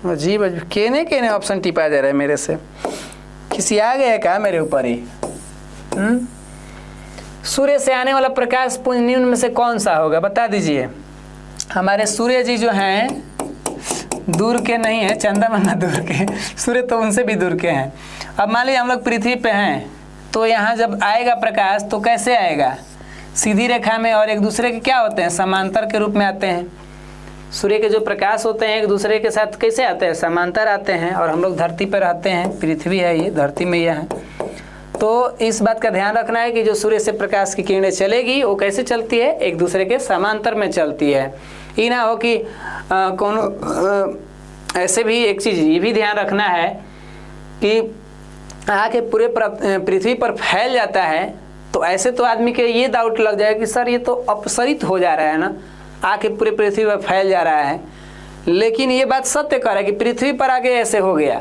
अजीब अजीब केने ऑप्शन टिपा जा रहा है मेरे से, किसी आ गया क्या मेरे ऊपर ही? सूर्य से आने वाला प्रकाश पुंज निम्न में से कौन सा होगा, बता दीजिए। हमारे सूर्य जी जो हैं दूर के नहीं हैं, चंदा मामा दूर के, सूर्य तो उनसे भी दूर के हैं। अब मान लीजिए हम लोग पृथ्वी पे हैं, तो यहाँ जब आएगा प्रकाश तो कैसे आएगा, सीधी रेखा में, और एक दूसरे के क्या होते हैं, समांतर के रूप में आते हैं। सूर्य के जो प्रकाश होते हैं एक दूसरे के साथ कैसे आते हैं, समांतर आते हैं। और हम लोग धरती पर रहते हैं, पृथ्वी है ये, धरती में यह है। तो इस बात का ध्यान रखना है कि जो सूर्य से प्रकाश की किरणें चलेगी वो कैसे चलती है, एक दूसरे के समांतर में चलती है। ये ना हो कि ऐसे भी एक चीज़ ये भी ध्यान रखना है कि आके पूरे पृथ्वी पर फैल जाता है, तो ऐसे तो आदमी के ये डाउट लग जाए कि सर ये तो अपसरित हो जा रहा है ना, आके पूरे पृथ्वी पर फैल जा रहा है। लेकिन ये बात सत्य कह रहा है कि पृथ्वी पर आके ऐसे हो गया,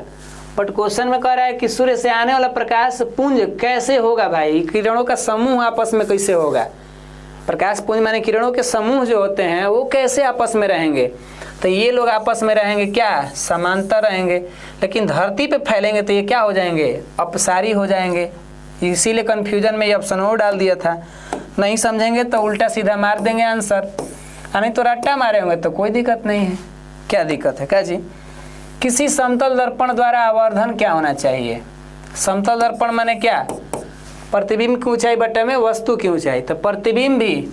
बट क्वेश्चन में कह रहा है कि सूर्य से आने वाला प्रकाश पुंज कैसे होगा भाई, किरणों का समूह आपस में कैसे होगा। प्रकाश पुंज माने किरणों के समूह जो होते हैं वो कैसे आपस में रहेंगे, तो ये लोग आपस में रहेंगे क्या, समांतर रहेंगे। लेकिन धरती पे फैलेंगे तो ये क्या हो जाएंगे, अपसारी हो जाएंगे। इसीलिए कन्फ्यूजन में ये ऑप्शन और डाल दिया था। नहीं समझेंगे तो उल्टा सीधा मार देंगे आंसर, नहीं तो रट्टा मारे होंगे तो कोई दिक्कत नहीं है। क्या दिक्कत है क्या जी? किसी समतल दर्पण द्वारा आवर्धन क्या होना चाहिए? समतल दर्पण माने क्या, प्रतिबिंब की ऊंचाई बटे में वस्तु की ऊंचाई। तो प्रतिबिंब भी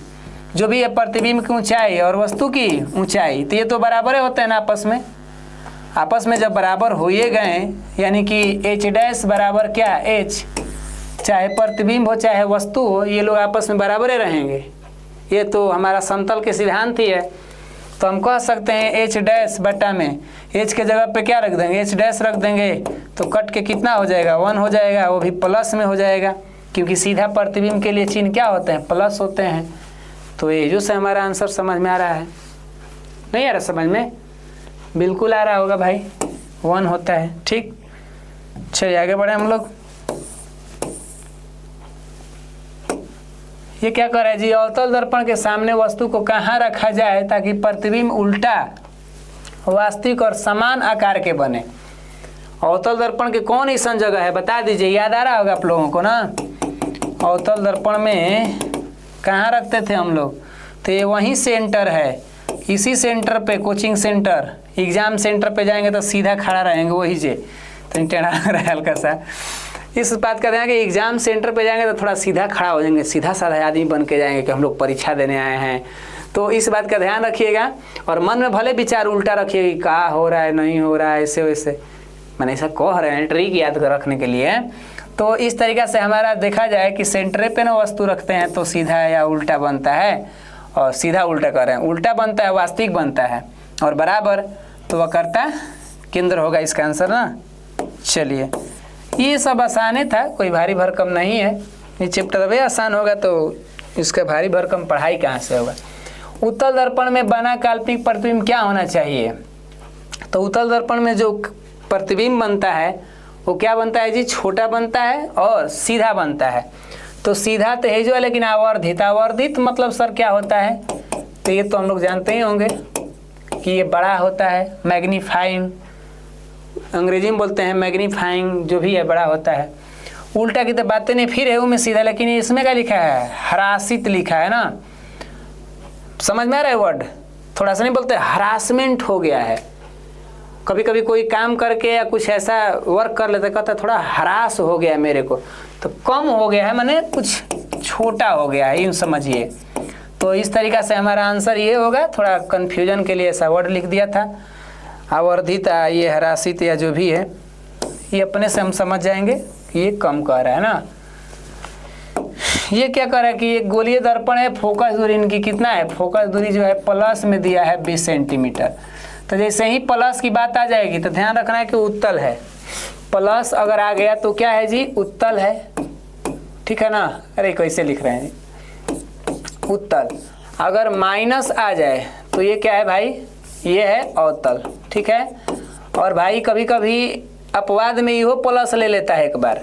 जो भी है, प्रतिबिंब की ऊंचाई और वस्तु की ऊंचाई, तो ये तो बराबर होते हैं ना आपस में। आपस में जब बराबर हो ये गए, यानी कि H' बराबर क्या, H, चाहे प्रतिबिंब हो चाहे वस्तु हो, ये लोग आपस में बराबर रहेंगे। ये तो हमारा समतल के सिद्धांत ही है। तो हम कह सकते हैं H' बटा में H के जगह पे क्या रख देंगे, H' रख देंगे, तो कट के कितना हो जाएगा, 1 हो जाएगा, वो भी प्लस में हो जाएगा, क्योंकि सीधा प्रतिबिंब के लिए चिन्ह क्या होते हैं, प्लस होते हैं। तो ये जो से हमारा आंसर समझ में आ रहा है, नहीं आ रहा समझ में? बिल्कुल आ रहा होगा भाई, 1 होता है। ठीक, चलिए आगे बढ़े हम लोग। ये क्या कर रहा है जी, अवतल दर्पण के सामने वस्तु को कहाँ रखा जाए ताकि प्रतिबिंब उल्टा, वास्तविक और समान आकार के बने। अवतल दर्पण के कौन ऐसा जगह है बता दीजिए, याद आ रहा होगा आप लोगों को ना। अवतल दर्पण में कहाँ रखते थे हम लोग, तो ये वहीं सेंटर है, इसी सेंटर पे, कोचिंग सेंटर, एग्जाम सेंटर पे जाएंगे तो सीधा खड़ा रहेंगे वही जे, तो टेढ़ा लग रहा है हल्का सा। इस बात का ध्यान कि एग्जाम सेंटर पे जाएंगे तो थोड़ा सीधा खड़ा हो जाएंगे, सीधा साधा आदमी बन के जाएंगे कि हम लोग परीक्षा देने आए हैं। तो इस बात का ध्यान रखिएगा, और मन में भले विचार उल्टा रखिएगा कि क्या हो रहा है, नहीं हो रहा है, ऐसे वैसे, मैंने ऐसा कह रहे हैं ट्रिक याद कर रखने के लिए। तो इस तरीक़ा से हमारा देखा जाए कि सेंटर पे ना वस्तु रखते हैं तो सीधा या उल्टा बनता है, और सीधा उल्टा कर रहे हैं, उल्टा बनता है, वास्तविक बनता है, और बराबर तो वक्रता केंद्र होगा इसका आंसर ना। चलिए, ये सब आसान था, कोई भारी भरकम नहीं है। ये चैप्टर भी आसान होगा तो इसका भारी भरकम पढ़ाई कहाँ से होगा। उत्तल दर्पण में बना काल्पनिक प्रतिबिंब क्या होना चाहिए? तो उत्तल दर्पण में जो प्रतिबिंब बनता है वो क्या बनता है जी, छोटा बनता है और सीधा बनता है। तो सीधा तो है जो है, लेकिन आवर्धित, आवर्धित मतलब सर क्या होता है, तो ये तो हम लोग जानते ही होंगे कि ये बड़ा होता है, मैग्नीफाइंग, अंग्रेजी में बोलते हैं मैग्नीफाइंग, जो भी है बड़ा होता है। उल्टा की तो बातें नहीं, फिर है वो में सीधा, लेकिन इसमें क्या लिखा है, हरासित लिखा है ना। समझ में आ रहा है वर्ड, थोड़ा सा नहीं बोलते, हरासमेंट हो गया है। कभी कभी कोई काम करके या कुछ ऐसा वर्क कर लेता, कहता थोड़ा हरास हो गया है मेरे को, तो कम हो गया है माने कुछ छोटा हो गया है, यूँ समझिए। तो इस तरीक़ा से हमारा आंसर ये होगा। थोड़ा कन्फ्यूजन के लिए ऐसा वर्ड लिख दिया था, आवर्धित, ये हरासित या जो भी है, ये अपने से हम समझ जाएंगे कि ये कम कह रहा है ना। ये क्या कर रहा है कि एक गोलीय दर्पण है, फोकस दूरी इनकी कितना है, फोकस दूरी जो है प्लस में दिया है 20 सेंटीमीटर। तो जैसे ही प्लस की बात आ जाएगी तो ध्यान रखना है कि उत्तल है, प्लस अगर आ गया तो क्या है जी, उत्तल है, ठीक है ना। अरे कैसे लिख रहे हैं, उत्तल। अगर माइनस आ जाए तो ये क्या है भाई, ये है अवतल, ठीक है। और भाई कभी कभी अपवाद में इहो प्लस ले लेता है एक बार,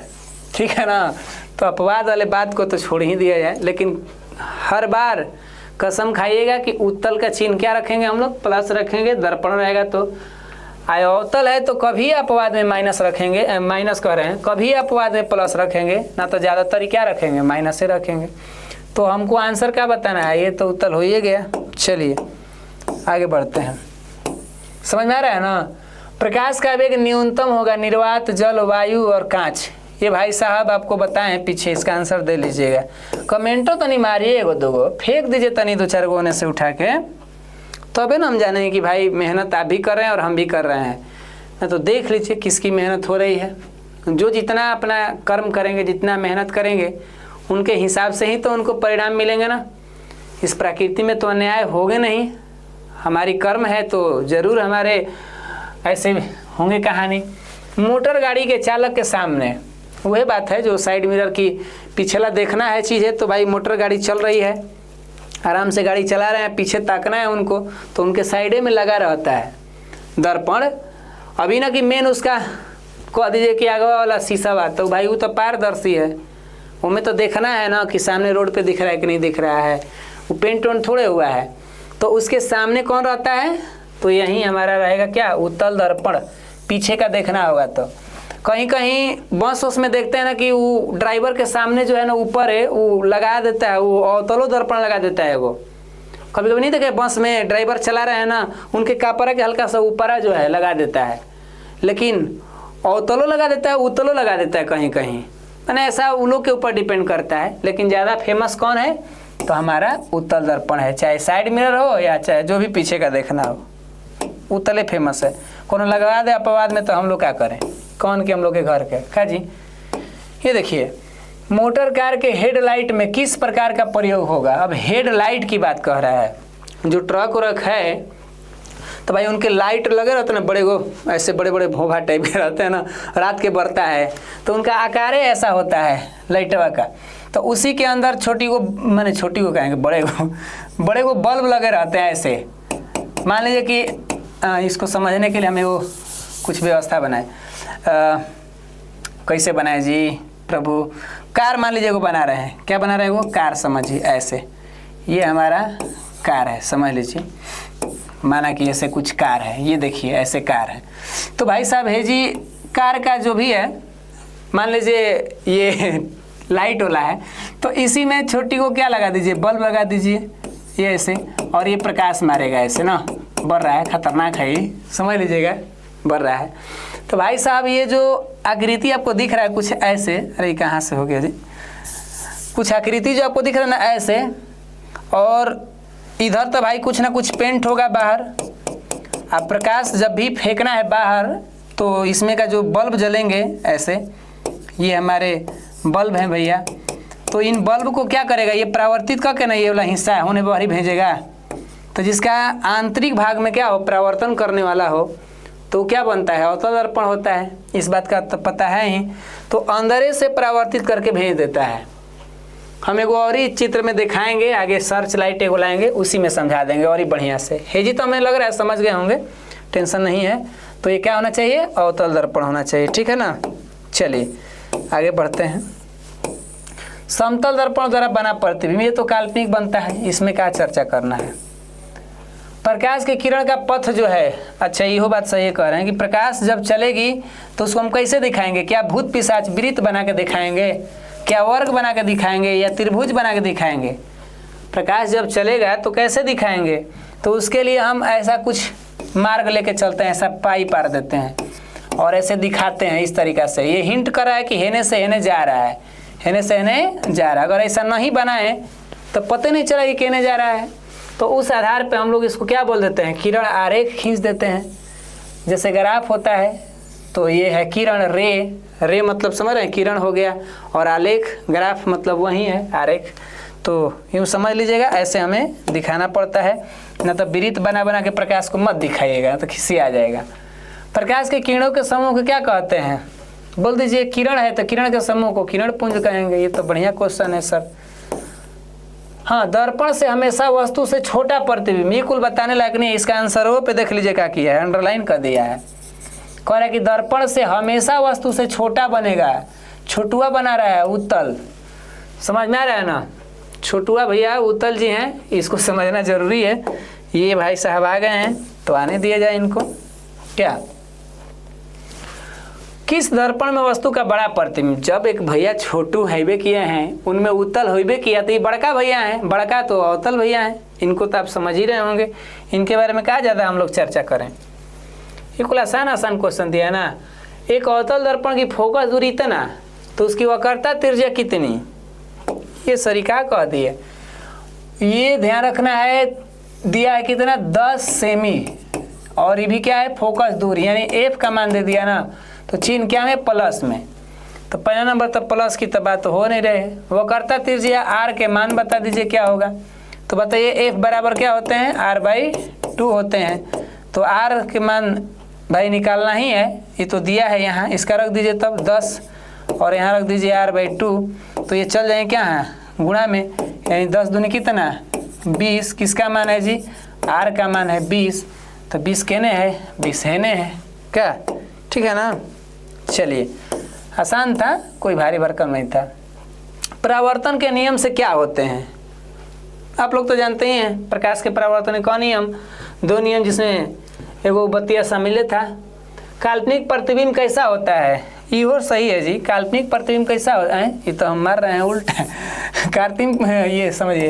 ठीक है ना। तो अपवाद वाले बात को तो छोड़ ही दिया जाए, लेकिन हर बार कसम खाइएगा कि उत्तल का चिन्ह क्या रखेंगे हम लोग, प्लस रखेंगे। दर्पण रहेगा तो अवतल है तो कभी अपवाद में माइनस रखेंगे, माइनस कह रहे हैं, कभी अपवाद में प्लस रखेंगे ना, तो ज़्यादातर क्या रखेंगे, माइनस से रखेंगे। तो हमको आंसर क्या बताना है, ये तो उत्तल हो ही गया। चलिए आगे बढ़ते हैं, समझ में आ रहा है ना। प्रकाश का वेग न्यूनतम होगा निर्वात, जल, वायु और कांच। ये भाई साहब आपको बताएं पीछे, इसका आंसर दे लीजिएगा। कमेंटो तो नहीं मारिए, एगो दोगो फेंक दीजिए तनी, 2-4 गोने से उठा के, तबे ना हम जानेंगे कि भाई मेहनत आप भी कर रहे हैं और हम भी कर रहे हैं। ना तो देख लीजिए किसकी मेहनत हो रही है। जो जितना अपना कर्म करेंगे, जितना मेहनत करेंगे, उनके हिसाब से ही तो उनको परिणाम मिलेंगे ना। इस प्रकृति में तो अन्याय होगे नहीं, हमारी कर्म है तो ज़रूर हमारे ऐसे होंगे कहानी। मोटर गाड़ी के चालक के सामने वही बात है, जो साइड मिरर की पिछला देखना है चीज़ें, तो भाई मोटर गाड़ी चल रही है, आराम से गाड़ी चला रहे हैं, पीछे ताकना है उनको, तो उनके साइडे में लगा रहता है दर्पण। अभी ना कि मेन उसका कह दीजिए कि आगे वाला शीशा बात, तो भाई वो तो पारदर्शी है, उनमें तो देखना है ना कि सामने रोड पे दिख रहा है कि नहीं दिख रहा है, वो पेंट वेंट थोड़े हुआ है। तो उसके सामने कौन रहता है, तो यही हमारा रहेगा क्या, उत्तल दर्पण। पीछे का देखना होगा तो कहीं कहीं बस उसमें देखते हैं ना कि वो ड्राइवर के सामने जो है ना ऊपर है, वो लगा देता है, वो अवतलो दर्पण लगा देता है। वो कभी कभी नहीं देखे बस में ड्राइवर चला रहे हैं ना, उनके कापरा के हल्का सा ऊपरा जो है लगा देता है, लेकिन अवतलो लगा देता है, उत्तलो लगा देता है कहीं कहीं, मैंने ऐसा उन लोग के ऊपर डिपेंड करता है। लेकिन ज़्यादा फेमस कौन है, तो हमारा उत्तल दर्पण है, चाहे साइड मिरर हो या चाहे जो भी पीछे का देखना हो, उत्तले फेमस है। कौन लगवा दे अपवाद में तो हम लोग क्या करें, कौन के हम लोग के घर के खा जी। ये देखिए मोटर कार के हेडलाइट में किस प्रकार का प्रयोग होगा। अब हेडलाइट की बात कह रहा है, जो ट्रक व्रक है तो भाई उनके लाइट लगे रहते हैं ना, बड़े गो ऐसे बड़े बड़े भोभा टाइप के रहते हैं ना, रात के बढ़ता है तो उनका आकार ऐसा होता है लाइटवा का। तो उसी के अंदर छोटी को, मैंने छोटी को कहेंगे, बड़े को बल्ब लगे रहते हैं ऐसे। मान लीजिए कि इसको समझने के लिए हमें वो कुछ व्यवस्था बनाए, कैसे बनाए जी प्रभु। कार मान लीजिए वो बना रहे हैं, क्या बना रहे हैं वो, कार समझिए ऐसे, ये हमारा कार है समझ लीजिए, माना कि ऐसे कुछ कार है, ये देखिए ऐसे कार है। तो भाई साहब है जी, कार का जो भी है, मान लीजिए ये लाइट वाला है, तो इसी में छोटी को क्या लगा दीजिए, बल्ब लगा दीजिए ये ऐसे, और ये प्रकाश मारेगा ऐसे ना, बढ़ रहा है, खतरनाक है ये, समझ लीजिएगा बढ़ रहा है। तो भाई साहब ये जो आकृति आपको दिख रहा है कुछ ऐसे, अरे कहाँ से हो गया जी, कुछ आकृति जो आपको दिख रहा है ना ऐसे, और इधर तो भाई कुछ ना कुछ पेंट होगा बाहर। अब प्रकाश जब भी फेंकना है बाहर तो इसमें का जो बल्ब जलेंगे ऐसे, ये हमारे बल्ब हैं भैया, तो इन बल्ब को क्या करेगा, ये परावर्तित करके ना ये वाला हिस्सा होने बाहर ही भेजेगा। तो जिसका आंतरिक भाग में क्या हो, परावर्तन करने वाला हो, तो क्या बनता है, अवतल दर्पण होता है। इस बात का तो पता है ही, तो अंदर से परावर्तित करके भेज देता है। हम एगो और ही चित्र में दिखाएंगे, आगे सर्च लाइट एगो लाएंगे, उसी में समझा देंगे और ही बढ़िया से। है जी, तो हमें लग रहा है समझ गए होंगे, टेंशन नहीं है। तो ये क्या होना चाहिए, अवतल दर्पण होना चाहिए, ठीक है ना। चलिए आगे बढ़ते हैं। समतल दर्पण द्वारा बना प्रतिबिंब, ये तो काल्पनिक बनता है, इसमें क्या चर्चा करना है। प्रकाश के किरण का पथ जो है, अच्छा इहो बात सही कह रहे हैं कि प्रकाश जब चलेगी तो उसको हम कैसे दिखाएंगे, क्या भूत पिशाच वृत्त बना के दिखाएंगे, क्या वर्ग बना के दिखाएंगे, या त्रिभुज बना के दिखाएंगे। प्रकाश जब चलेगा तो कैसे दिखाएंगे, तो उसके लिए हम ऐसा कुछ मार्ग लेके चलते हैं, ऐसा पाई पार देते हैं और ऐसे दिखाते हैं इस तरीक़ा से। ये हिंट कर रहा है कि हेने से हेने जा रहा है, हेने से हेने जा रहा है। अगर ऐसा नहीं बनाए तो पता नहीं चला कि कहने जा रहा है, तो उस आधार पे हम लोग इसको क्या बोल देते हैं, किरण आरेख खींच देते हैं। जैसे ग्राफ होता है तो ये है किरण, रे मतलब समझ रहे हैं, किरण हो गया, और आलेख ग्राफ मतलब वही है आरेख। तो यूँ समझ लीजिएगा, ऐसे हमें दिखाना पड़ता है, न तो वृत्त बना बना के प्रकाश को मत दिखाइएगा तो खिसी आ जाएगा। प्रकाश के किरणों के समूह को क्या कहते हैं? बोल दीजिए। किरण है तो किरण के समूह को किरण पुंज कहेंगे। ये तो बढ़िया क्वेश्चन है सर। हाँ, दर्पण से हमेशा वस्तु से छोटा प्रतिबिंब, ये कुल बताने लायक नहीं है। इसका आंसर वो पे देख लीजिए क्या किया है, अंडरलाइन कर दिया है। कह रहा है कि दर्पण से हमेशा वस्तु से छोटा बनेगा, छोटुआ बना रहा है उत्तल। समझ में आ रहा है ना? छोटुआ भैया उत्तल जी हैं, इसको समझना जरूरी है। ये भाई साहब आ गए हैं तो आने दिया जाए इनको। क्या किस दर्पण में वस्तु का बड़ा प्रतिबिंब? जब एक भैया छोटू हैबे किए हैं, उनमें उत्तल होइबे किया, तो ये बड़का भैया हैं, बड़का तो अवतल भैया हैं। इनको तो आप समझ ही रहे होंगे, इनके बारे में क्या ज़्यादा हम लोग चर्चा करें। ये कुल आसान क्वेश्चन दिया ना। एक अवतल दर्पण की फोकस दूरी इतना, तो उसकी वक्रता त्रिज्या कितनी? ये सरीका कह दिए। ये ध्यान रखना है, दिया है कितना, 10 सेमी, और ये भी क्या है, फोकस दूरी, यानी एफ का मान दे दिया ना, तो चिन्ह क्या है, प्लस में। तो पहला नंबर तो प्लस की तो बात हो नहीं रहे। वक्रता त्रिज्या आर के मान बता दीजिए क्या होगा। तो बताइए एफ बराबर क्या होते हैं, r/2 होते हैं। तो आर के मान भाई निकालना ही है, ये तो दिया है यहाँ, इसका रख दीजिए तब 10, और यहाँ रख दीजिए r/2। तो ये चल जाए क्या है, गुणा में, यानी 10 दूनी कितना, 20। किसका मान है जी, आर का मान है 20। तो 20 कहने है, 20 हेने है क्या, ठीक है ना। चलिए, आसान था, कोई भारी भरकम नहीं था। परावर्तन के नियम से क्या होते हैं? आप लोग तो जानते ही हैं, प्रकाश के परावर्तन का नियम, 2 नियम जिसमें एगो बत्तियाँ शामिल था। काल्पनिक प्रतिबिंब कैसा होता है? ये सही है जी। काल्पनिक प्रतिबिंब कैसा होता है? ये तो हम मार रहे हैं उल्टा। काल्पनिक, ये समझिए,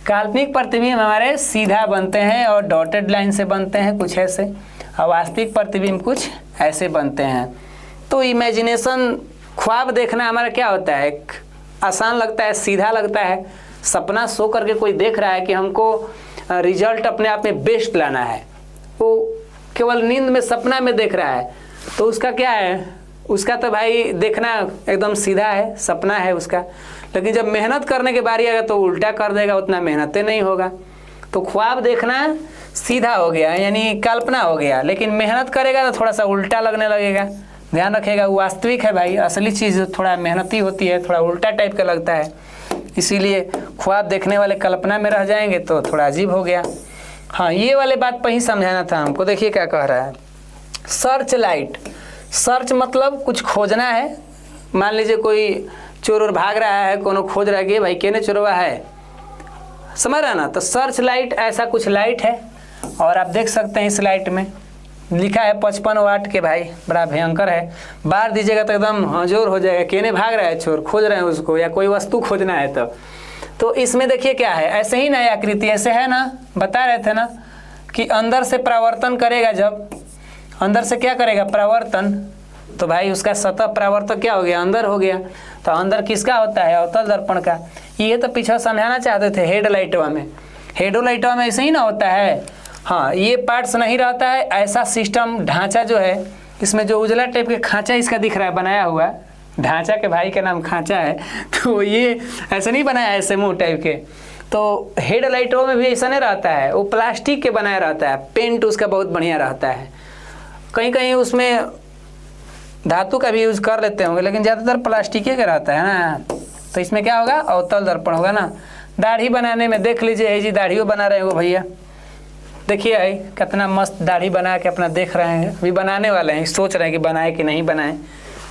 काल्पनिक प्रतिबिंब हमारे सीधा बनते हैं और डॉटेड लाइन से बनते हैं कुछ ऐसे, और वास्तविक प्रतिबिंब कुछ ऐसे बनते हैं। तो इमेजिनेशन, ख्वाब देखना हमारा क्या होता है, आसान लगता है, सीधा लगता है। सपना सो करके कोई देख रहा है कि हमको रिजल्ट अपने आप में बेस्ट लाना है, वो केवल नींद में सपना में देख रहा है, तो उसका क्या है, उसका तो भाई देखना एकदम सीधा है, सपना है उसका। लेकिन जब मेहनत करने के बारी आएगा तो उल्टा कर देगा, उतना मेहनतें नहीं होगा। तो ख्वाब देखना सीधा हो गया, यानी कल्पना हो गया, लेकिन मेहनत करेगा तो थोड़ा सा उल्टा लगने लगेगा। ध्यान रखेगा, वो वास्तविक है भाई, असली चीज़ थोड़ा मेहनती होती है, थोड़ा उल्टा टाइप का लगता है। इसीलिए ख्वाब देखने वाले कल्पना में रह जाएंगे तो थोड़ा अजीब हो गया। हाँ, ये वाले बात पर ही समझाना था हमको। देखिए क्या कह रहा है, सर्च लाइट। सर्च मतलब कुछ खोजना है। मान लीजिए कोई चोर भाग रहा है, कोनो खोज रहा है कि भाई केने चोरवा है, समझ रहा ना। तो सर्च लाइट ऐसा कुछ लाइट है, और आप देख सकते हैं इस लाइट में लिखा है 55 वाट के, भाई बड़ा भयंकर है। बाहर दीजिएगा तो एकदम हजोर हो जाएगा, केने भाग रहा है चोर, खोज रहे हैं उसको, या कोई वस्तु खोजना है। तो इसमें देखिए क्या है, ऐसे ही नई आकृति ऐसे है ना, बता रहे थे ना कि अंदर से परावर्तन करेगा। जब अंदर से क्या करेगा, परावर्तन, तो भाई उसका सतह परावर्तक क्या हो गया, अंदर हो गया। तो अंदर किसका होता है, अवतल दर्पण का। ये तो पीछे समझाना चाहते थे हेडलाइटवा में। हेडोलाइटवा में ऐसे ही ना होता है। हाँ, ये पार्ट्स नहीं रहता है, ऐसा सिस्टम ढांचा जो है, इसमें जो उजला टाइप के खांचा इसका दिख रहा है बनाया हुआ, ढांचा के भाई के नाम खांचा है, तो ये ऐसे नहीं बनाया है, ऐसे मुँह टाइप के। तो हेडलाइटों में भी ऐसा नहीं रहता है, वो प्लास्टिक के बनाया रहता है, पेंट उसका बहुत बढ़िया रहता है। कहीं कहीं उसमें धातु का भी यूज़ कर लेते होंगे, लेकिन ज़्यादातर प्लास्टिक का रहता है ना। तो इसमें क्या होगा, अवतल दर्पण होगा ना। दाढ़ी बनाने में देख लीजिए, जी दाढ़ियों बना रहे हैं वो भैया, देखिए भाई कितना मस्त दाढ़ी बना के अपना देख रहे हैं। अभी बनाने वाले हैं, सोच रहे हैं कि बनाए कि नहीं बनाए,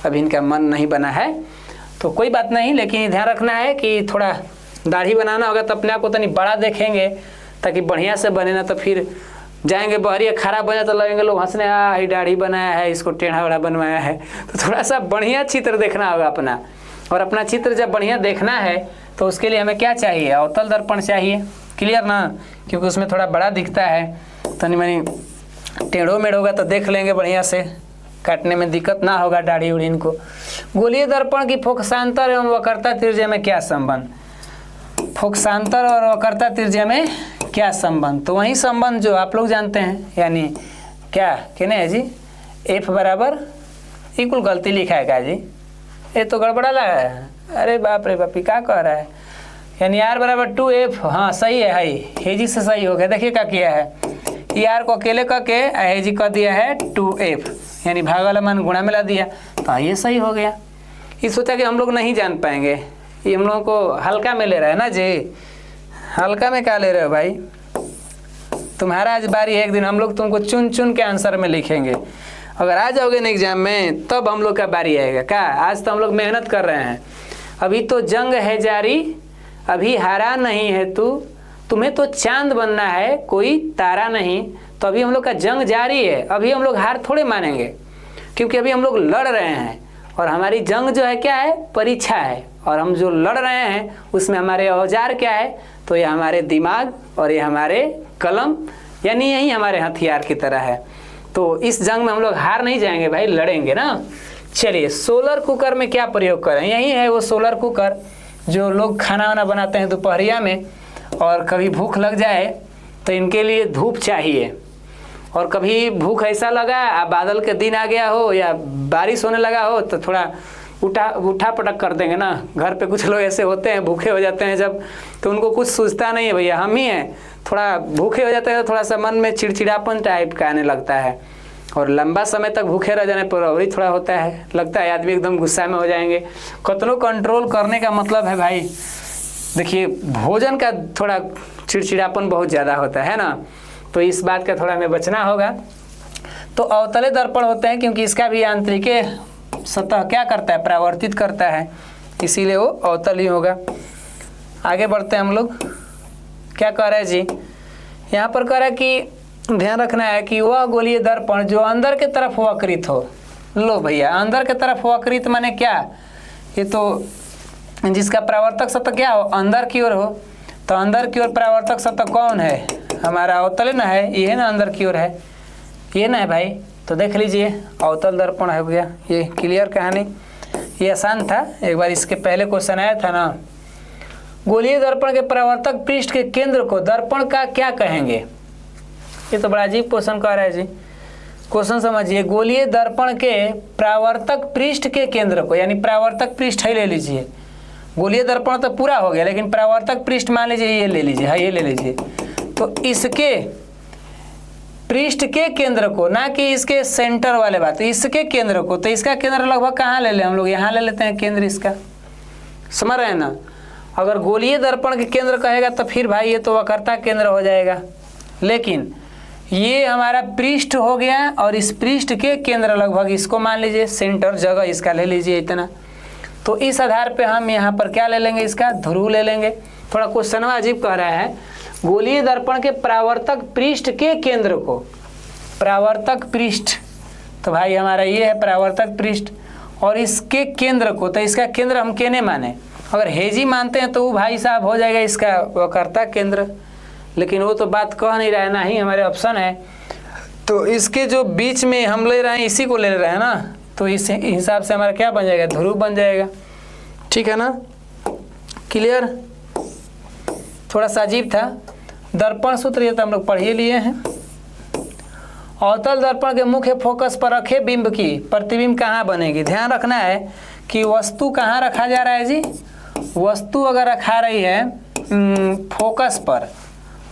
अभी इनका मन नहीं बना है तो कोई बात नहीं, लेकिन ध्यान रखना है कि थोड़ा दाढ़ी बनाना होगा तो अपने आप को तो नहीं बड़ा देखेंगे, ताकि बढ़िया से बने ना। तो फिर जाएंगे बहरी खराब बने तो लगेंगे लोग हंसने, ही दाढ़ी बनाया है, इसको टेढ़ा वेढ़ा बनवाया है। तो थोड़ा सा बढ़िया चित्र देखना होगा अपना, और अपना चित्र जब बढ़िया देखना है तो उसके लिए हमें क्या चाहिए, अवतल दर्पण चाहिए। क्लियर ना, क्योंकि उसमें थोड़ा बड़ा दिखता है, तनी मनी टेढ़ो मेढ़ होगा तो देख लेंगे बढ़िया से, काटने में दिक्कत ना होगा दाढ़ी उड़ी इनको। गोलीय दर्पण की फोकसांतर एवं वक्रता त्रिज्या में क्या संबंध? फोकसांतर और वक्रता त्रिज्या में क्या संबंध? तो वही संबंध जो आप लोग जानते हैं, यानी क्या कहने है जी, एफ बराबर ये कुल गलती लिखा है का जी, ये तो गड़बड़ा लगा है। अरे बाप रे बाप, क्या कह रहा है, यानी r बराबर 2f, हाँ सही है, हाई हेजी से सही हो गया। देखिए क्या किया है, ये r को अकेले करके हेजी कर दिया है 2f, यानी भाग वाला मान गुणा में ला दिया, तो ये सही हो गया। ये सोचा कि हम लोग नहीं जान पाएंगे, ये हम लोगों को हल्का में ले रहा है ना जी। हल्का में क्या ले रहे हो भाई, तुम्हारा आज बारी है, एक दिन हम लोग तुमको चुन चुन के आंसर में लिखेंगे। अगर आ जाओगे ना एग्जाम में तब हम लोग का बारी आएगा। क्या आज तो हम लोग मेहनत कर रहे हैं, अभी तो जंग है जारी, अभी हारा नहीं है तू, तुम्हें तो चांद बनना है कोई तारा नहीं। तो अभी हम लोग का जंग जारी है, अभी हम लोग हार थोड़े मानेंगे, क्योंकि अभी हम लोग लड़ रहे हैं और हमारी जंग जो है क्या है, परीक्षा है। और हम जो लड़ रहे हैं उसमें हमारे औजार क्या है, तो ये हमारे दिमाग और ये हमारे कलम, यानी यही हमारे हथियार की तरह है। तो इस जंग में हम लोग हार नहीं जाएंगे भाई, लड़ेंगे ना। चलिए, सोलर कुकर में क्या प्रयोग करें, यही है वो सोलर कुकर जो लोग खाना वाना बनाते हैं दोपहरिया में, और कभी भूख लग जाए तो इनके लिए धूप चाहिए, और कभी भूख ऐसा लगा बादल के दिन आ गया हो या बारिश होने लगा हो तो थोड़ा उठा पटक कर देंगे ना। घर पे कुछ लोग ऐसे होते हैं, भूखे हो जाते हैं जब, तो उनको कुछ सूझता नहीं है, भैया हम ही हैं, थोड़ा भूखे हो जाते हैं तो थोड़ा सा मन में चिड़चिड़ापन टाइप का आने लगता है, और लंबा समय तक भूखे रह जाने पर और ही थोड़ा होता है, लगता है आदमी एकदम गुस्सा में हो जाएंगे। कतनो कंट्रोल करने का मतलब है भाई, देखिए भोजन का थोड़ा चिड़चिड़ापन बहुत ज़्यादा होता है ना, तो इस बात का थोड़ा हमें बचना होगा। तो अवतले दर्पण होते हैं क्योंकि इसका भी आंतरिक सतह क्या करता है, परावर्तित करता है, इसीलिए वो अवतल ही होगा। आगे बढ़ते हैं हम लोग, क्या कह रहे हैं जी, यहाँ पर कह रहा है कि ध्यान रखना है कि वह गोलीय दर्पण जो अंदर के तरफ वक्रित हो। लो भैया, अंदर के तरफ वक्रित माने क्या, ये तो जिसका परावर्तक सतह क्या हो, अंदर की ओर हो। तो अंदर की ओर परावर्तक सतह कौन है, हमारा अवतल ना है, ये ना अंदर की ओर है, ये ना है भाई। तो देख लीजिए अवतल दर्पण हो गया, ये क्लियर कहानी, ये आसान था, एक बार इसके पहले क्वेश्चन आया था ना। गोलीय दर्पण के परावर्तक पृष्ठ के केंद्र को दर्पण का क्या कहेंगे, ये तो बड़ा अजीब क्वेश्चन कह रहा है जी। क्वेश्चन समझिए, गोलीय दर्पण के परावर्तक पृष्ठ के केंद्र को, यानी परावर्तक पृष्ठ है ले लीजिए, गोलीय दर्पण तो पूरा हो गया, लेकिन परावर्तक पृष्ठ मान लीजिए ये ले लीजिए, हाँ ये ले लीजिए। तो इसके पृष्ठ के केंद्र को, ना कि इसके सेंटर वाले बात, इसके केंद्र को, तो इसका केंद्र लगभग कहाँ ले लें हम लोग, यहाँ ले लेते हैं केंद्र इसका, समझ रहे हैं ना। अगर गोलीय दर्पण के केंद्र कहेगा तो फिर भाई ये तो वक्रता केंद्र हो जाएगा, लेकिन ये हमारा पृष्ठ हो गया और इस पृष्ठ के केंद्र लगभग इसको मान लीजिए सेंटर, जगह इसका ले लीजिए इतना। तो इस आधार पे हम यहाँ पर क्या ले लेंगे, इसका ध्रुव ले लेंगे। थोड़ा क्वेश्चन अजीब कह रहा है, गोलीय दर्पण के परावर्तक पृष्ठ के केंद्र को, परावर्तक पृष्ठ, तो भाई हमारा ये है परावर्तक पृष्ठ, और इसके केंद्र को, तो इसका केंद्र हम केने माने, अगर हेजी मानते हैं तो वो भाई साहब हो जाएगा इसका वक्रता केंद्र, लेकिन वो तो बात कह नहीं रहा है, ना ही हमारे ऑप्शन है। तो इसके जो बीच में हम ले रहे हैं इसी को ले रहे हैं ना, तो इस हिसाब से हमारा क्या बन जाएगा, ध्रुव बन जाएगा, ठीक है ना, क्लियर। थोड़ा सा अजीब था, दर्पण सूत्र ये तो हम लोग पढ़ ही लिए हैं। अवतल दर्पण के मुख्य फोकस पर रखे बिंब की प्रतिबिंब कहाँ बनेगी, ध्यान रखना है कि वस्तु कहाँ रखा जा रहा है जी, वस्तु अगर रखा रही है फोकस पर,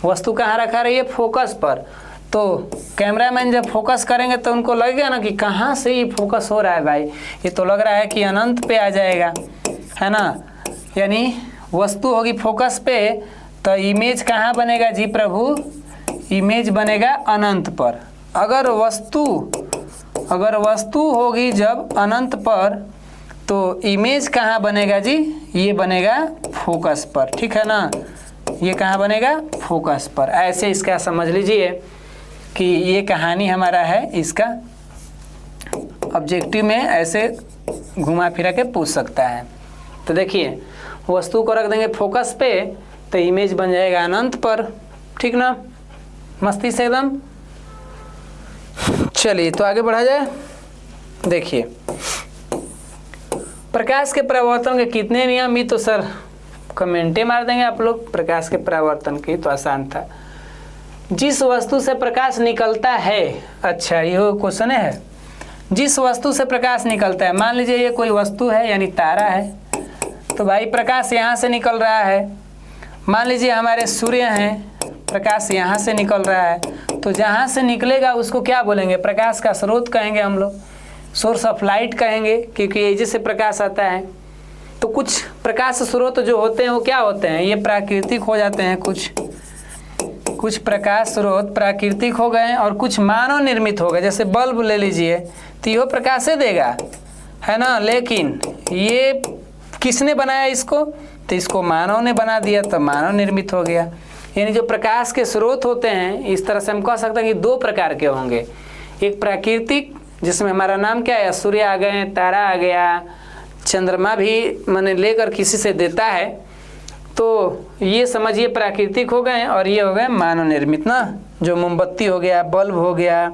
वस्तु कहाँ रखा रही है, फोकस पर, तो कैमरामैन जब फोकस करेंगे तो उनको लगेगा ना कि कहाँ से ये फोकस हो रहा है भाई, ये तो लग रहा है कि अनंत पे आ जाएगा, है ना। यानी वस्तु होगी फोकस पे, तो इमेज कहाँ बनेगा जी प्रभु, इमेज बनेगा अनंत पर। अगर वस्तु होगी जब अनंत पर, तो इमेज कहाँ बनेगा जी, ये बनेगा फोकस पर, ठीक है ना, ये कहाँ बनेगा, फोकस पर। ऐसे इसका समझ लीजिए कि ये कहानी हमारा है, इसका ऑब्जेक्टिव में ऐसे घुमा फिरा के पूछ सकता है। तो देखिए वस्तु को रख देंगे फोकस पे, तो इमेज बन जाएगा अनंत पर, ठीक ना, मस्ती से एकदम। चलिए तो आगे बढ़ा जाए। देखिए प्रकाश के परावर्तन के कितने नियम, ये तो सर कमेंटे मार देंगे आप लोग, प्रकाश के परावर्तन की तो आसान था। जिस वस्तु से प्रकाश निकलता है, अच्छा ये क्वेश्चन है, जिस वस्तु से प्रकाश निकलता है, मान लीजिए ये कोई वस्तु है यानी तारा है, तो भाई प्रकाश यहाँ से निकल रहा है। मान लीजिए हमारे सूर्य हैं, प्रकाश यहाँ से निकल रहा है, तो जहाँ से निकलेगा उसको क्या बोलेंगे? प्रकाश का स्रोत कहेंगे हम लोग, सोर्स ऑफ लाइट कहेंगे, क्योंकि ये से प्रकाश आता है। तो कुछ प्रकाश स्रोत जो होते हैं वो क्या होते हैं? ये प्राकृतिक हो जाते हैं। कुछ प्रकाश स्रोत प्राकृतिक हो गए और कुछ मानव निर्मित हो गए। जैसे बल्ब ले लीजिए तो यह प्रकाश से देगा, है ना, लेकिन ये किसने बनाया इसको? तो इसको मानव ने बना दिया, तो मानव निर्मित हो गया। यानी जो प्रकाश के स्रोत होते हैं, इस तरह से हम कह सकते हैं कि दो प्रकार के होंगे। एक प्राकृतिक, जिसमें हमारा नाम क्या है? सूर्य आ गए, तारा आ गया, चंद्रमा भी मैंने लेकर किसी से देता है, तो ये समझिए प्राकृतिक हो गए, और ये हो गए मानव निर्मित ना, जो मोमबत्ती हो गया, बल्ब हो गया,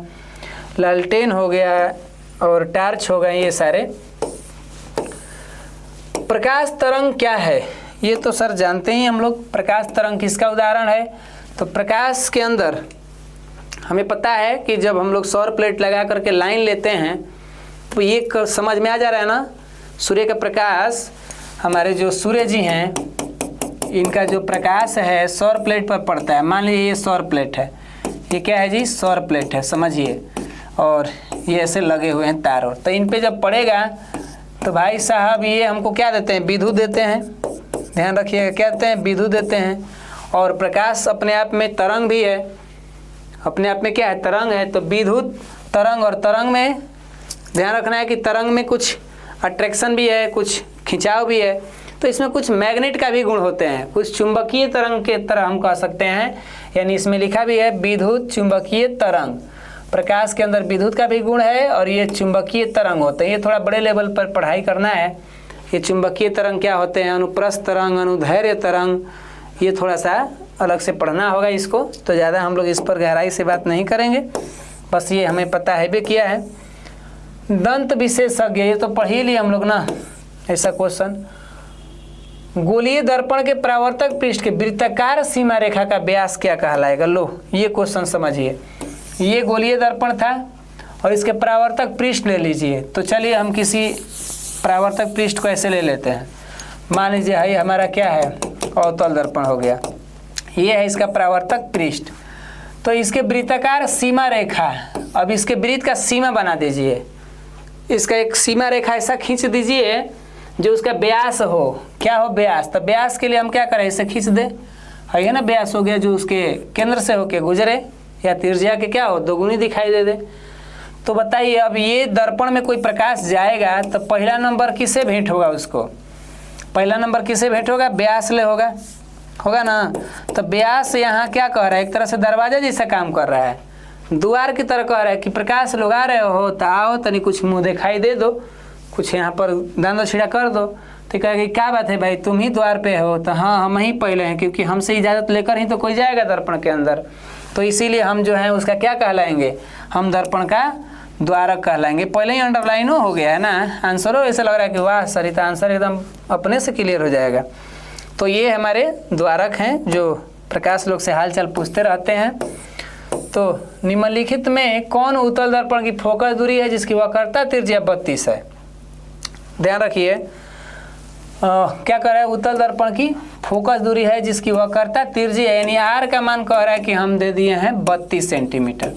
लालटेन हो गया और टार्च हो गए, ये सारे। प्रकाश तरंग क्या है? ये तो सर जानते ही हम लोग। प्रकाश तरंग किसका उदाहरण है? तो प्रकाश के अंदर हमें पता है कि जब हम लोग सौर प्लेट लगा करके लाइन लेते हैं तो ये समझ में आ जा रहा है ना, सूर्य का प्रकाश, हमारे जो सूर्य जी हैं, इनका जो प्रकाश है सौर प्लेट पर पड़ता है। मान लीजिए ये सौर प्लेट है, ये क्या है जी? सौर प्लेट है, समझिए, और ये ऐसे लगे हुए हैं तार। तो इन पे जब पड़ेगा तो भाई साहब ये हमको क्या देते हैं? विद्युत देते हैं। ध्यान रखिएगा, क्या देते हैं? विद्युत देते हैं। और प्रकाश अपने आप में तरंग भी है, अपने आप में क्या है? तरंग है। तो विद्युत तरंग, और तरंग में ध्यान रखना है कि तरंग में कुछ अट्रैक्शन भी है, कुछ खिंचाव भी है। तो इसमें कुछ मैग्नेट का भी गुण होते हैं, कुछ चुंबकीय तरंग के तरह हम कह सकते हैं। यानी इसमें लिखा भी है विद्युत चुंबकीय तरंग। प्रकाश के अंदर विद्युत का भी गुण है और ये चुंबकीय तरंग होते हैं। ये थोड़ा बड़े लेवल पर पढ़ाई करना है। ये चुंबकीय तरंग क्या होते हैं? अनुप्रस्थ तरंग, अनुदैर्घ्य तरंग, ये थोड़ा सा अलग से पढ़ना होगा इसको। तो ज़्यादा हम लोग इस पर गहराई से बात नहीं करेंगे, बस ये हमें पता है भी किया है। दंत विशेषज्ञ, ये तो पढ़ ही लिए हम लोग ना, ऐसा क्वेश्चन। गोलीय दर्पण के परावर्तक पृष्ठ के वृत्ताकार सीमा रेखा का व्यास क्या कहलाएगा? लो ये क्वेश्चन समझिए। ये गोलीय दर्पण था और इसके परावर्तक पृष्ठ ले लीजिए। तो चलिए हम किसी परावर्तक पृष्ठ को ऐसे ले लेते हैं। मान लीजिए भाई हमारा क्या है? अवतल दर्पण हो गया। ये है इसका परावर्तक पृष्ठ। तो इसके वृत्ताकार सीमा रेखा, अब इसके वृत्त का सीमा बना दीजिए। इसका एक सीमा रेखा ऐसा खींच दीजिए जो उसका व्यास हो। क्या हो? व्यास। तो व्यास के लिए हम क्या करें? इसे खींच दे, है ना, व्यास हो गया जो उसके केंद्र से होके गुजरे, या त्रिज्या के क्या हो? दोगुनी दिखाई दे दे। तो बताइए अब ये दर्पण में कोई प्रकाश जाएगा तो पहला नंबर किससे भेंट होगा? उसको पहला नंबर किससे भेंट होगा? व्यास ले होगा ना। तो व्यास यहाँ क्या कह रहा है? एक तरह से दरवाजा जैसा काम कर रहा है, द्वार की तरह कह रहा है कि प्रकाश लोग आ रहे हो तो आओ, तनी कुछ मुंह दिखाई दे दो, कुछ यहाँ पर दांदो छिड़ा कर दो। तो कहेगा कि क्या बात है भाई, तुम ही द्वार पे हो? तो हाँ, हम ही पहले हैं, क्योंकि हमसे इजाज़त लेकर ही तो कोई जाएगा दर्पण के अंदर। तो इसीलिए हम जो है उसका क्या कहलाएंगे? हम दर्पण का द्वारक कहलाएंगे। पहले ही अंडरलाइन हो गया है ना आंसर। हो ऐसा लग रहा है कि वाह सर, तो आंसर एकदम अपने से क्लियर हो जाएगा। तो ये हमारे द्वारक हैं जो प्रकाश लोग से हालचाल पूछते रहते हैं। तो निम्नलिखित में कौन उत्तल दर्पण की फोकस दूरी है जिसकी वक्रता त्रिज्या 32 है? ध्यान रखिए, क्या कर रहा है? उत्तल दर्पण की फोकस दूरी है जिसकी वक्रता त्रिज्या, यानी आर का मान कह रहा है कि हम दे दिए हैं 32 सेंटीमीटर,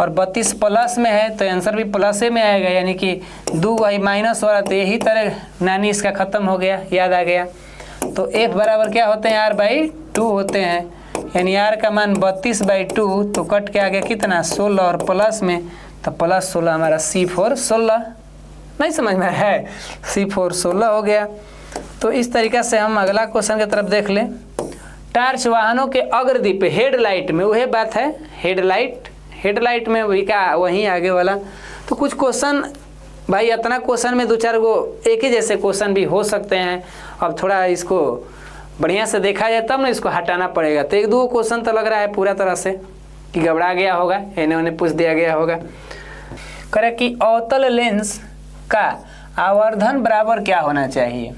और 32 प्लस में है तो आंसर भी प्लस में आएगा। यानी कि 2 वही माइनस हो रहा, तो यही तरह नानी इसका खत्म हो गया, याद आ गया। तो F बराबर क्या होते हैं? R/2 होते हैं। यानी R का मान 32/2, तो कट के आ गया कितना? 16, और प्लस में तो प्लस 16 हमारा C4 16। नहीं समझ में है? C4 16 हो गया। तो इस तरीक़ा से हम अगला क्वेश्चन की तरफ देख लें। टार्च वाहनों के अग्रदीप हेडलाइट में, वही बात है, हेडलाइट में वही का वहीं आगे वाला। तो कुछ क्वेश्चन भाई, इतना क्वेश्चन में 2-4 गो एक ही जैसे क्वेश्चन भी हो सकते हैं। अब थोड़ा इसको बढ़िया से देखा जाए तब ना इसको हटाना पड़ेगा। तो 1-2 क्वेश्चन तो लग रहा है पूरा तरह से कि गड़बड़ा गया होगा, इन्हें उन्हें पूछ दिया गया होगा। करे कि अवतल लेंस का आवर्धन बराबर क्या होना चाहिए?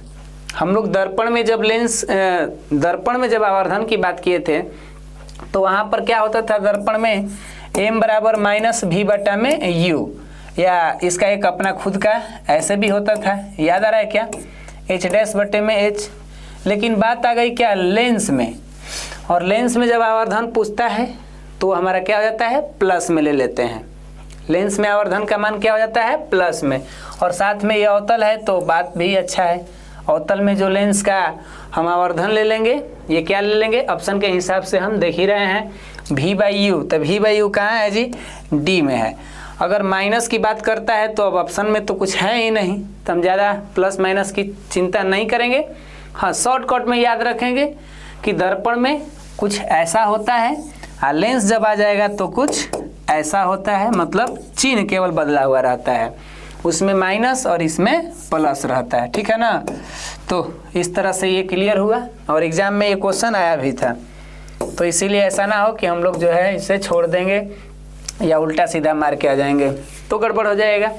हम लोग दर्पण में जब आवर्धन की बात किए थे तो वहाँ पर क्या होता था? दर्पण में m बराबर -v/u, या इसका एक अपना खुद का ऐसे भी होता था, याद आ रहा है क्या, एच डैश बटे में एच। लेकिन बात आ गई क्या, लेंस में, और लेंस में जब आवर्धन पूछता है तो हमारा क्या हो जाता है, प्लस में ले लेते हैं। लेंस में आवर्धन का मान क्या हो जाता है, प्लस में, और साथ में ये अवतल है तो बात भी अच्छा है। अवतल में जो लेंस का हम आवर्धन ले लेंगे, ये क्या ले लेंगे, ऑप्शन के हिसाब से हम देख ही रहे हैं v बाई यू, तो v बाई यू कहाँ है जी, d में है। अगर माइनस की बात करता है तो अब ऑप्शन में तो कुछ है ही नहीं, तो हम ज़्यादा प्लस माइनस की चिंता नहीं करेंगे। हाँ, शॉर्टकट में याद रखेंगे कि दर्पण में कुछ ऐसा होता है और लेंस जब आ जाएगा तो कुछ ऐसा होता है, मतलब चिन्ह केवल बदला हुआ रहता है, उसमें माइनस और इसमें प्लस रहता है, ठीक है ना। तो इस तरह से ये क्लियर हुआ, और एग्जाम में ये क्वेश्चन आया भी था, तो इसीलिए ऐसा ना हो कि हम लोग जो है इसे छोड़ देंगे या उल्टा सीधा मार के आ जाएंगे तो गड़बड़ हो जाएगा।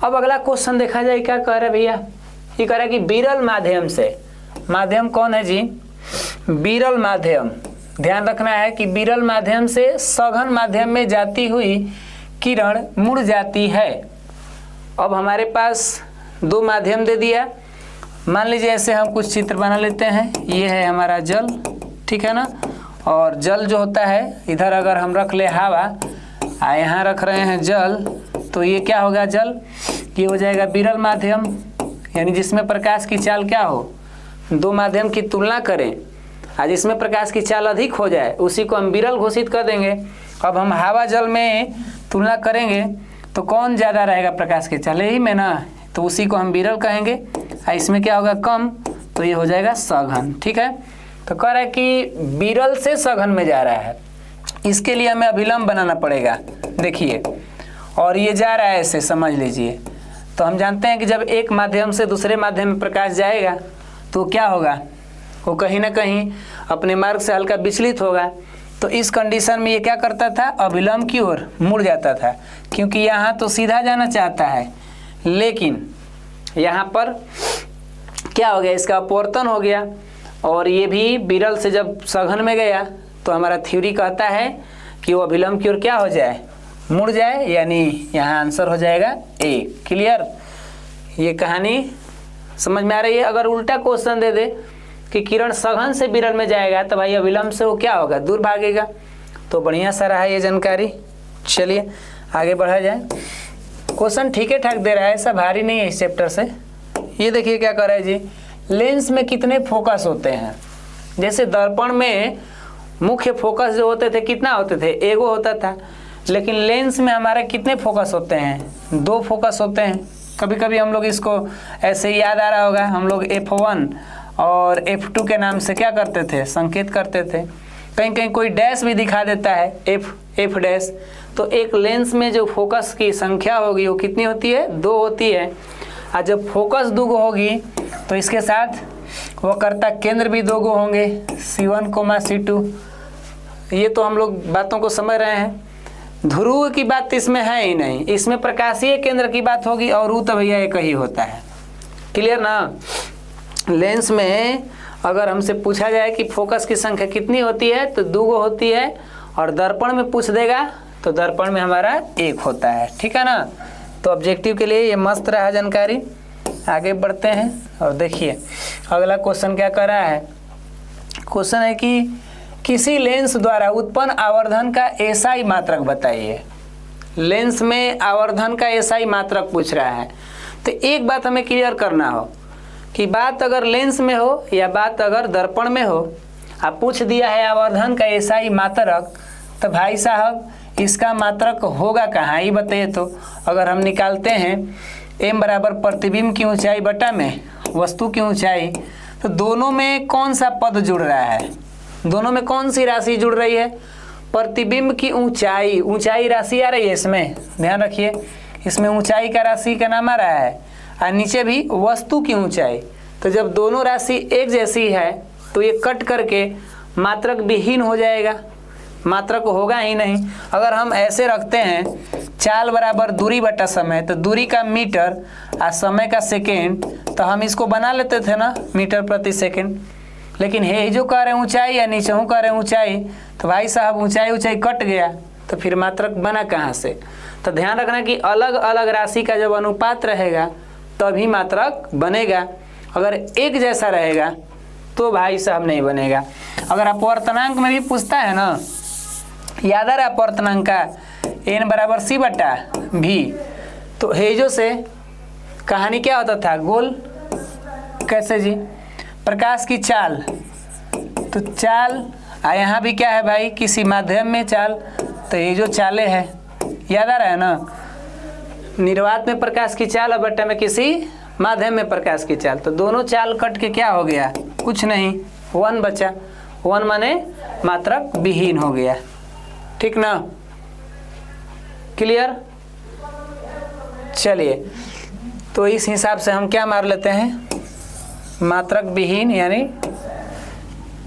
अब अगला क्वेश्चन देखा जाए, क्या कह रहे भैया, ये कह रहा है कि विरल माध्यम से, माध्यम कौन है जी, विरल माध्यम, ध्यान रखना है कि विरल माध्यम से सघन माध्यम में जाती हुई किरण मुड़ जाती है। अब हमारे पास दो माध्यम दे दिया, मान लीजिए ऐसे हम कुछ चित्र बना लेते हैं, ये है हमारा जल, ठीक है ना, और जल जो होता है इधर अगर हम रख ले हवा, यहाँ रख रहे हैं जल, तो ये क्या होगा, जल, ये हो जाएगा विरल माध्यम, यानी जिसमें प्रकाश की चाल क्या हो, दो माध्यम की तुलना करें और जिसमें प्रकाश की चाल अधिक हो जाए उसी को हम विरल घोषित कर देंगे। अब हम हवा जल में तुलना करेंगे तो कौन ज़्यादा रहेगा प्रकाश की चाल, यही में ना, तो उसी को हम विरल कहेंगे, और इसमें क्या होगा, कम, तो ये हो जाएगा सघन, ठीक है। तो कह रहा है कि विरल से सघन में जा रहा है, इसके लिए हमें अभिलंब बनाना पड़ेगा, देखिए, और ये जा रहा है ऐसे, समझ लीजिए। तो हम जानते हैं कि जब एक माध्यम से दूसरे माध्यम में प्रकाश जाएगा तो क्या होगा, वो कहीं ना कहीं अपने मार्ग से हल्का विचलित होगा। तो इस कंडीशन में ये क्या करता था, अभिलंब की ओर मुड़ जाता था, क्योंकि यहाँ तो सीधा जाना चाहता है, लेकिन यहाँ पर क्या हो गया, इसका अपवर्तन हो गया, और ये भी विरल से जब सघन में गया तो हमारा थ्योरी कहता है कि वो अभिलंब की ओर क्या हो जाए, मुड़ जाए, यानी यहाँ आंसर हो जाएगा ए। क्लियर, ये कहानी समझ में आ रही है। अगर उल्टा क्वेश्चन दे दे कि किरण सघन से विरल में जाएगा तो भाई अभिलंब से वो क्या होगा, दूर भागेगा। तो बढ़िया सा रहा ये जानकारी। चलिए आगे बढ़ा जाए। क्वेश्चन ठीक है ठाक दे रहा है, ऐसा भारी नहीं है इस चैप्टर से। ये देखिए क्या कर रहा है जी, लेंस में कितने फोकस होते हैं। जैसे दर्पण में मुख्य फोकस जो होते थे कितना होते थे, एगो होता था, लेकिन लेंस में हमारे कितने फोकस होते हैं, दो फोकस होते हैं। कभी कभी हम लोग इसको ऐसे ही याद आ रहा होगा, हम लोग F1 और F2 के नाम से क्या करते थे, संकेत करते थे। कहीं कहीं कोई डैश भी दिखा देता है, F डैश। तो एक लेंस में जो फोकस की संख्या होगी वो कितनी होती है, दो होती है। और जब फोकस दो होगी तो इसके साथ वो कर्ता केंद्र भी दो होंगे, C1, C2। ये तो हम लोग बातों को समझ रहे हैं। ध्रुव की बात इसमें है ही नहीं, इसमें प्रकाशीय केंद्र की बात होगी, और वो तो भैया एक ही होता है। क्लियर ना। लेंस में अगर हमसे पूछा जाए कि फोकस की संख्या कितनी होती है तो दो होती है, और दर्पण में पूछ देगा तो दर्पण में हमारा एक होता है। ठीक है ना। तो ऑब्जेक्टिव के लिए ये मस्त रहा जानकारी। आगे बढ़ते हैं और देखिए अगला क्वेश्चन क्या कर रहा है। क्वेश्चन है कि किसी लेंस द्वारा उत्पन्न आवर्धन का एसआई मात्रक बताइए। लेंस में आवर्धन का एसआई मात्रक पूछ रहा है। तो एक बात हमें क्लियर करना हो कि बात अगर लेंस में हो या बात अगर दर्पण में हो, आप पूछ दिया है आवर्धन का एसआई मात्रक, तो भाई साहब इसका मात्रक होगा कहाँ, ये बताइए। तो अगर हम निकालते हैं m बराबर प्रतिबिंब की ऊंचाई बटा में वस्तु की ऊंचाई, तो दोनों में कौन सा पद जुड़ रहा है, दोनों में कौन सी राशि जुड़ रही है, प्रतिबिंब की ऊंचाई। ऊंचाई राशि आ रही है इसमें, ध्यान रखिए, इसमें ऊंचाई का राशि का नाम आ रहा है, और नीचे भी वस्तु की ऊंचाई। तो जब दोनों राशि एक जैसी है तो ये कट करके मात्रक विहीन हो जाएगा, मात्रक होगा ही नहीं। अगर हम ऐसे रखते हैं चाल बराबर दूरी बटा समय, तो दूरी का मीटर और समय का सेकेंड, तो हम इसको बना लेते थे ना मीटर प्रति सेकेंड। लेकिन हे जो कह रहे हैं ऊंचाई या नीचे हूँ कह रहे हैं ऊंचाई, तो भाई साहब ऊंचाई कट गया, तो फिर मात्रक बना कहाँ से। तो ध्यान रखना कि अलग अलग राशि का जब अनुपात रहेगा तभी मात्रक बनेगा। अगर एक जैसा रहेगा तो भाई साहब नहीं बनेगा। अगर अपवर्तनांक में भी पूछता है ना, याद आ रहा है अपवर्तनांक का n बराबर c बटा v, तो हेजो से कहानी क्या होता था, गोल। कैसे जी, प्रकाश की चाल, तो चाल यहाँ भी क्या है भाई, किसी माध्यम में चाल, तो ये जो चालें है याद आ रहा है ना, निर्वात में प्रकाश की चाल और बट्टा में किसी माध्यम में प्रकाश की चाल, तो दोनों चाल कट के क्या हो गया, कुछ नहीं, 1 बचा। 1 माने मात्रक विहीन हो गया, ठीक ना, क्लियर। चलिए तो इस हिसाब से हम क्या मार लेते हैं, मात्रक विहीन, यानी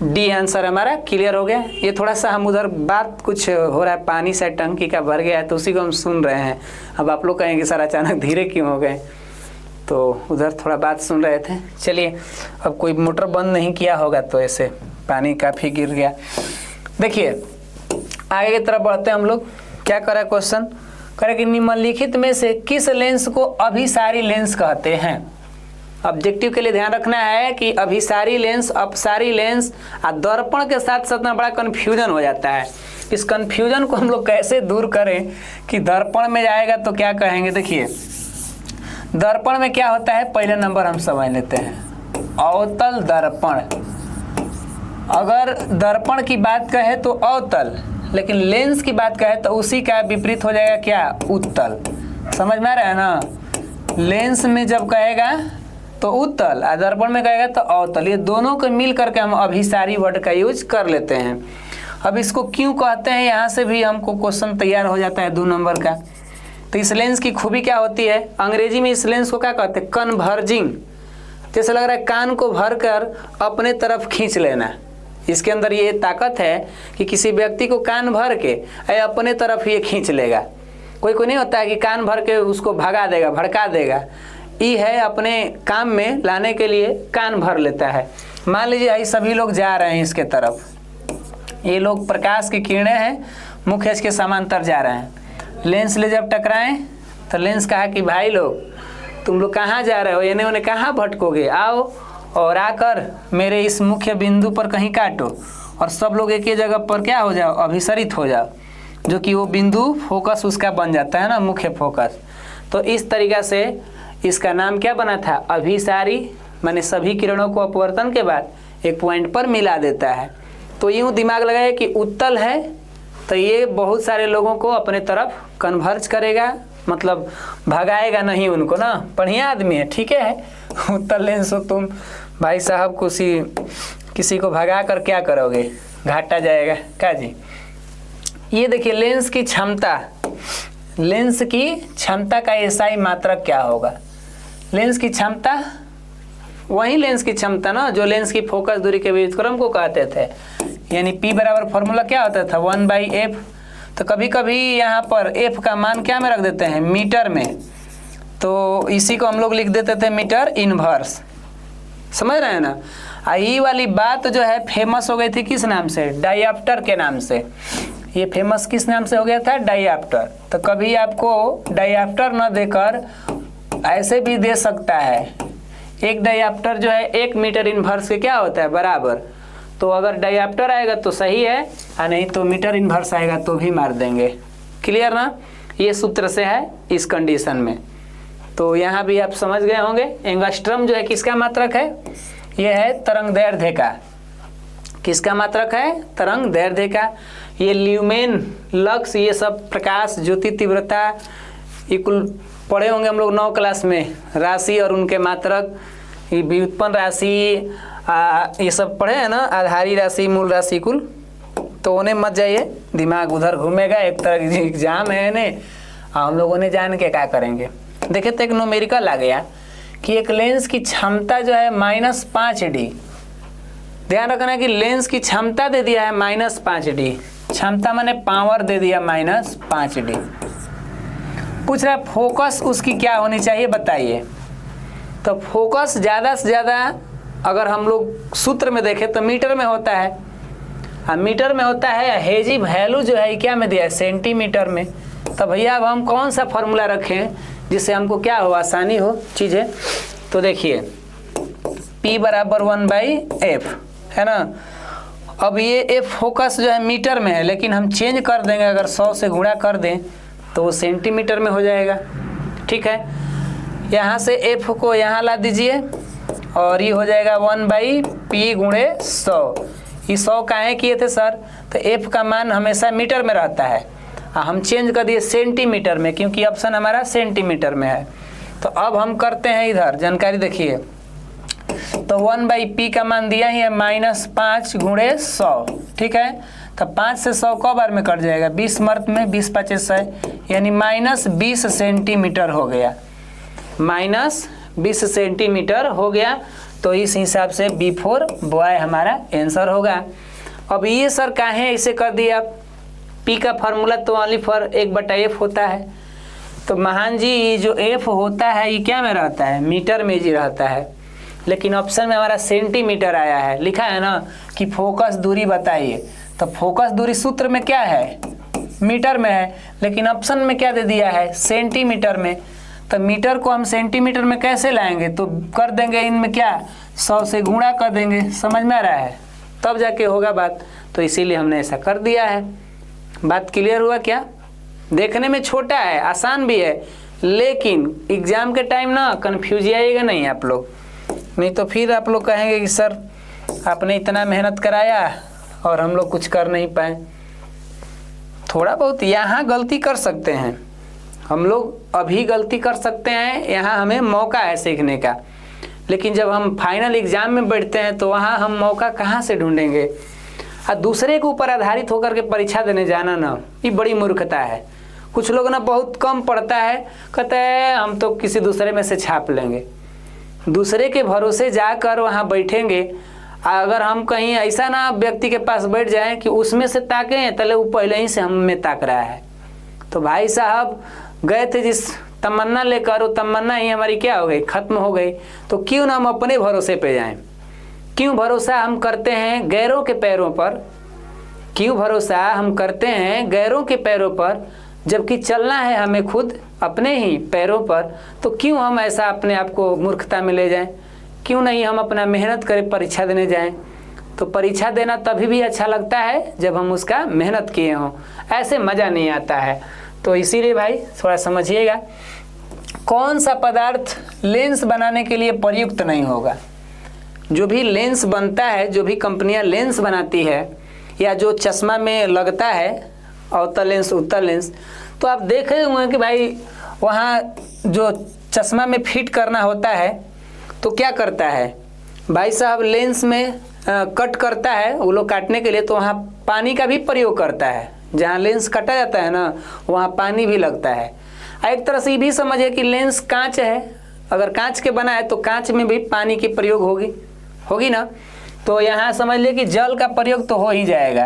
डी आंसर हमारा क्लियर हो गया। ये थोड़ा सा हम उधर बात कुछ हो रहा है, पानी से टंकी का भर गया है तो उसी को हम सुन रहे हैं। अब आप लोग कहेंगे सर अचानक धीरे क्यों हो गए, तो उधर थोड़ा बात सुन रहे थे। चलिए, अब कोई मोटर बंद नहीं किया होगा तो ऐसे पानी काफ़ी गिर गया। देखिए आगे की तरफ बढ़ते हैं हम लोग। क्या करा क्वेश्चन, करे कि निम्नलिखित में से किस लेंस को अभिसारी लेंस कहते हैं। ऑब्जेक्टिव के लिए ध्यान रखना है कि अभिसारी लेंस, अपसारी लेंस और दर्पण के साथ साथ में बड़ा कन्फ्यूजन हो जाता है। इस कन्फ्यूजन को हम लोग कैसे दूर करें कि दर्पण में जाएगा तो क्या कहेंगे। देखिए दर्पण में क्या होता है, पहले नंबर हम समझ लेते हैं, अवतल दर्पण। अगर दर्पण की बात कहे तो अवतल, लेकिन लेंस की बात कहे तो उसी का विपरीत हो जाएगा क्या, उत्तल। समझ में आ रहा है ना, लेंस में जब कहेगा तो उत्तल और दर्पण में कहेगा तो अवतल, ये दोनों को मिल करके हम अभिसारी वर्ड का यूज कर लेते हैं। अब इसको क्यों कहते हैं, यहाँ से भी हमको क्वेश्चन तैयार हो जाता है 2 नंबर का। तो इस लेंस की खूबी क्या होती है, अंग्रेजी में इस लेंस को क्या कहते हैं, कन्वर्जिंग। जैसे लग रहा है कान को भर कर अपने तरफ खींच लेना, इसके अंदर ये ताकत है कि किसी व्यक्ति को कान भर के अपने तरफ ये खींच लेगा। कोई नहीं होता है कि कान भर के उसको भगा देगा, भड़का देगा, ये है अपने काम में लाने के लिए कान भर लेता है। मान लीजिए ये सभी लोग जा रहे हैं इसके तरफ, ये लोग प्रकाश की किरणें हैं, मुख्य इसके समांतर जा रहे हैं। लेंस ले जब टकराएं तो लेंस कहा कि भाई लोग तुम लोग कहाँ जा रहे हो, इन्हें उन्हें कहाँ भटकोगे, आओ और आकर मेरे इस मुख्य बिंदु पर कहीं काटो, और सब लोग एक ही जगह पर क्या हो जाओ, अभिसरित हो जाओ, जो कि वो बिंदु फोकस उसका बन जाता है ना, मुख्य फोकस। तो इस तरीक़ा से इसका नाम क्या बना था, अभिसारी, माने सभी किरणों को अपवर्तन के बाद एक पॉइंट पर मिला देता है। तो यूँ दिमाग लगाए कि उत्तल है तो ये बहुत सारे लोगों को अपने तरफ कन्वर्ज करेगा, मतलब भगाएगा नहीं उनको ना, बढ़िया आदमी है, ठीक है। उत्तल लेंस हो तुम भाई साहब, किसी को भगा कर क्या करोगे, घाटा जाएगा क्या जी। ये देखिए लेंस की क्षमता, लेंस की क्षमता का एसआई मात्रक क्या होगा। लेंस की क्षमता वही लेंस की क्षमता ना जो लेंस की फोकस दूरी के व्युत्क्रम को कहते थे, यानी P बराबर फॉर्मूला क्या होता था, 1/f। तो कभी कभी यहाँ पर f का मान क्या में रख देते हैं, मीटर में, तो इसी को हम लोग लिख देते थे मीटर इनवर्स। समझ रहे हैं ना। ये वाली बात जो है फेमस हो गई थी किस नाम से, डायप्टर के नाम से। ये फेमस किस नाम से हो गया था, डायप्टर। तो कभी आपको डायप्टर न देकर ऐसे भी दे सकता है, एक डायप्टर जो है 1 मीटर इनवर्स के क्या होता है, बराबर। तो अगर डायप्टर आएगा तो सही है, और नहीं तो मीटर इनवर्स आएगा तो भी मार देंगे। क्लियर ना, ये सूत्र से है इस कंडीशन में। तो यहाँ भी आप समझ गए होंगे। एंगस्ट्रम जो है किसका मात्रक है, ये है तरंग दैर्ध्य का। किसका मात्रक है, तरंग दैर्ध्य का। ये ल्यूमेन, लक्स, ये सब प्रकाश, ज्योति तीव्रता, ये कुल पढ़े होंगे हम लोग 9 क्लास में। राशि और उनके मात्रक, ये व्युत्पन्न राशि, ये सब पढ़े हैं ना, आधारी राशि, मूल राशि, कुल। तो उन्हें मत जाइए, दिमाग उधर घूमेगा, एक तरह की एग्जाम है इन्हें, हम लोगों ने जान के क्या करेंगे। देखिए तो एक न्यूमेरिकल आ गया कि एक लेंस की क्षमता जो है -5D। ध्यान रखना कि लेंस की क्षमता दे दिया है -5D, क्षमता मैंने पावर दे दिया -5D। पूछ रहा है फोकस उसकी क्या होनी चाहिए बताइए। तो फोकस ज़्यादा से ज़्यादा अगर हम लोग सूत्र में देखें तो मीटर में होता है, मीटर में होता है। हेजी वैल्यू जो है क्या में दिया है, सेंटीमीटर में। तो भैया अब हम कौन सा फॉर्मूला रखें जिससे हमको क्या हो, आसानी हो चीज़ें। तो देखिए P बराबर 1/f है ना। अब ये F फोकस जो है मीटर में है, लेकिन हम चेंज कर देंगे, अगर 100 से गुणा कर दें तो वो सेंटीमीटर में हो जाएगा। ठीक है, यहाँ से F को यहाँ ला दीजिए और ये हो जाएगा 1/P गुणे 100। ये 100 काहे किए थे सर, तो F का मान हमेशा मीटर में रहता है, हम चेंज कर दिए सेंटीमीटर में क्योंकि ऑप्शन हमारा सेंटीमीटर में है। तो अब हम करते हैं इधर जानकारी देखिए, तो 1/P का मान दिया ही है -5 गुणे 100। ठीक है, तो 5 से 100 कौ बार में कट जाएगा, 20 मर्द में 20 × 5 = 100, यानी -20 सेंटीमीटर हो गया, -20 सेंटीमीटर हो गया। तो इस हिसाब से B4 बॉय हमारा आंसर होगा। अब ये सर काहे ऐसे कर दिया, P का फार्मूला तो ओनली फॉर 1/f होता है। तो महान जी ये जो F होता है ये क्या में रहता है, मीटर में जी रहता है, लेकिन ऑप्शन में हमारा सेंटीमीटर आया है। लिखा है ना कि फोकस दूरी बताइए, तो फोकस दूरी सूत्र में क्या है, मीटर में है, लेकिन ऑप्शन में क्या दे दिया है, सेंटीमीटर में। तो मीटर को हम सेंटीमीटर में कैसे लाएंगे, तो कर देंगे इनमें क्या, 100 से गुणा कर देंगे, समझ में आ रहा है, तब जाके होगा बात। तो इसीलिए हमने ऐसा कर दिया है। बात क्लियर हुआ क्या। देखने में छोटा है, आसान भी है, लेकिन एग्जाम के टाइम ना कन्फ्यूज आइएगा नहीं आप लोग, नहीं तो फिर आप लोग कहेंगे कि सर आपने इतना मेहनत कराया और हम लोग कुछ कर नहीं पाए। थोड़ा बहुत यहाँ गलती कर सकते हैं हम लोग, अभी गलती कर सकते हैं, यहाँ हमें मौका है सीखने का, लेकिन जब हम फाइनल एग्जाम में बैठते हैं तो वहाँ हम मौका कहाँ से ढूंढेंगे। और दूसरे के ऊपर आधारित होकर के परीक्षा देने जाना ना, ये बड़ी मूर्खता है। कुछ लोग ना बहुत कम पढ़ता है, कहते हैं हम तो किसी दूसरे में से छाप लेंगे। दूसरे के भरोसे जाकर वहाँ बैठेंगे, अगर हम कहीं ऐसा ना व्यक्ति के पास बैठ जाएं कि उसमें से ताकें, तले वो पहले ही से हम में ताक रहा है। तो भाई साहब गए थे जिस तमन्ना लेकर, वो तमन्ना ही हमारी क्या हो गई, खत्म हो गई। तो क्यों ना हम अपने भरोसे पे जाएं, क्यों भरोसा हम करते हैं गैरों के पैरों पर, क्यों भरोसा हम करते हैं गैरों के पैरों पर, जबकि चलना है हमें खुद अपने ही पैरों पर। तो क्यों हम ऐसा अपने आप को मूर्खता में ले जाएं, क्यों नहीं हम अपना मेहनत करें, परीक्षा देने जाएं। तो परीक्षा देना तभी भी अच्छा लगता है जब हम उसका मेहनत किए हों, ऐसे मज़ा नहीं आता है। तो इसीलिए भाई थोड़ा समझिएगा, कौन सा पदार्थ लेंस बनाने के लिए प्रयुक्त नहीं होगा। जो भी लेंस बनता है, जो भी कंपनियां लेंस बनाती है, या जो चश्मा में लगता है अवतल लेंस उत्तल लेंस, तो आप देखे हुए कि भाई वहाँ जो चश्मा में फिट करना होता है तो क्या करता है भाई साहब, लेंस में कट करता है वो लोग काटने के लिए, तो वहाँ पानी का भी प्रयोग करता है। जहाँ लेंस काटा जाता है ना वहाँ पानी भी लगता है। एक तरह से ये भी समझिए कि लेंस कांच है, अगर कांच के बना है तो कांच में भी पानी की प्रयोग होगी ना। तो यहाँ समझ लिए कि जल का प्रयोग तो हो ही जाएगा,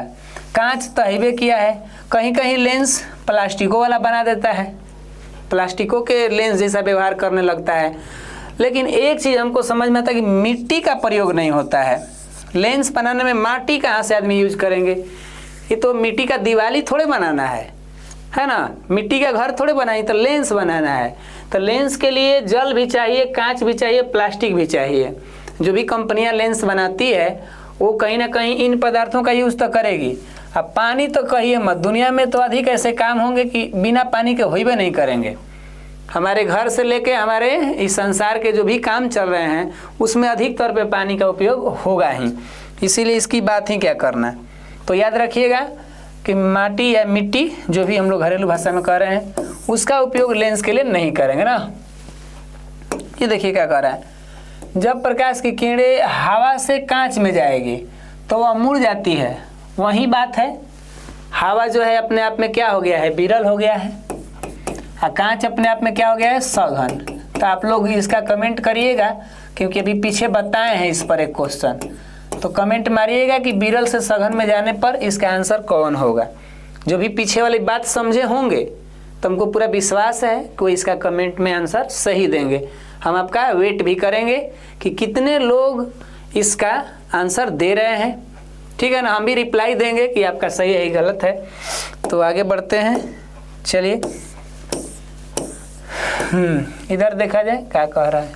कांच तो हैबे किया है। कहीं कहीं लेंस प्लास्टिकों वाला बना देता है, प्लास्टिकों के लेंस जैसा व्यवहार करने लगता है। लेकिन एक चीज़ हमको समझ में आता है कि मिट्टी का प्रयोग नहीं होता है। लेंस बनाने में माटी कहाँ से आदमी यूज करेंगे, ये तो मिट्टी का दिवाली थोड़े बनाना है ना, मिट्टी का घर थोड़े बनाए, तो लेंस बनाना है। तो लेंस के लिए जल भी चाहिए, कांच भी चाहिए, प्लास्टिक भी चाहिए। जो भी कंपनियां लेंस बनाती है वो कहीं ना कहीं इन पदार्थों का यूज़ तो करेगी। अब पानी तो कहिए मत, दुनिया में तो अधिक ऐसे काम होंगे कि बिना पानी के होइबे नहीं करेंगे। हमारे घर से लेके हमारे इस संसार के जो भी काम चल रहे हैं उसमें अधिक तौर पे पानी का उपयोग होगा ही, इसीलिए इसकी बात ही क्या करना। तो याद रखिएगा कि माटी या मिट्टी जो भी हम लोग घरेलू भाषा में कह रहे हैं उसका उपयोग लेंस के लिए नहीं करेंगे ना। ये देखिए क्या कह रहा है, जब प्रकाश की किरणें हवा से कांच में जाएगी तो वह मुड़ जाती है। वही बात है, हवा जो है अपने आप में क्या हो गया है, विरल हो गया है, और कांच अपने आप में क्या हो गया है, सघन। तो आप लोग इसका कमेंट करिएगा, क्योंकि अभी पीछे बताए हैं इस पर एक क्वेश्चन, तो कमेंट मारिएगा कि विरल से सघन में जाने पर इसका आंसर कौन होगा। जो भी पीछे वाली बात समझे होंगे तो हमको पूरा विश्वास है कि वो इसका कमेंट में आंसर सही देंगे। हम आपका वेट भी करेंगे कि कितने लोग इसका आंसर दे रहे हैं, ठीक है ना। हम भी रिप्लाई देंगे कि आपका सही है गलत है। तो आगे बढ़ते हैं। चलिए इधर देखा जाए क्या कह रहा है।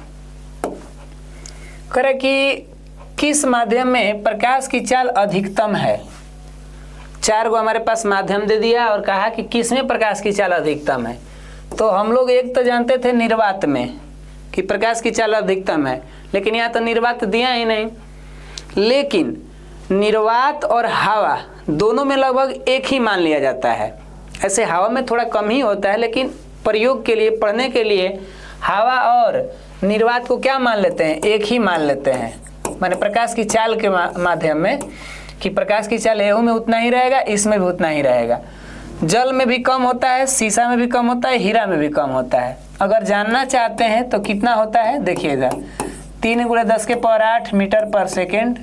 कह रहा है कि किस माध्यम में प्रकाश की चाल अधिकतम है। 4 गो हमारे पास माध्यम दे दिया और कहा कि किस में प्रकाश की चाल अधिकतम है। तो हम लोग एक तो जानते थे निर्वात में कि प्रकाश की चाल अधिकतम है, लेकिन यहाँ तो निर्वात दिया ही नहीं। लेकिन निर्वात और हवा दोनों में लगभग एक ही मान लिया जाता है। ऐसे हवा में थोड़ा कम ही होता है, लेकिन प्रयोग के लिए, पढ़ने के लिए हवा और निर्वात को क्या मान लेते हैं, एक ही मान लेते हैं। माने प्रकाश की चाल के माध्यम में कि प्रकाश की चाल एहू में उतना ही रहेगा, इसमें भी उतना ही रहेगा। जल में भी कम होता है, शीशा में भी कम होता है, हीरा में भी कम होता है। अगर जानना चाहते हैं तो कितना होता है देखिएगा, 3 × 10⁸ मीटर पर सेकेंड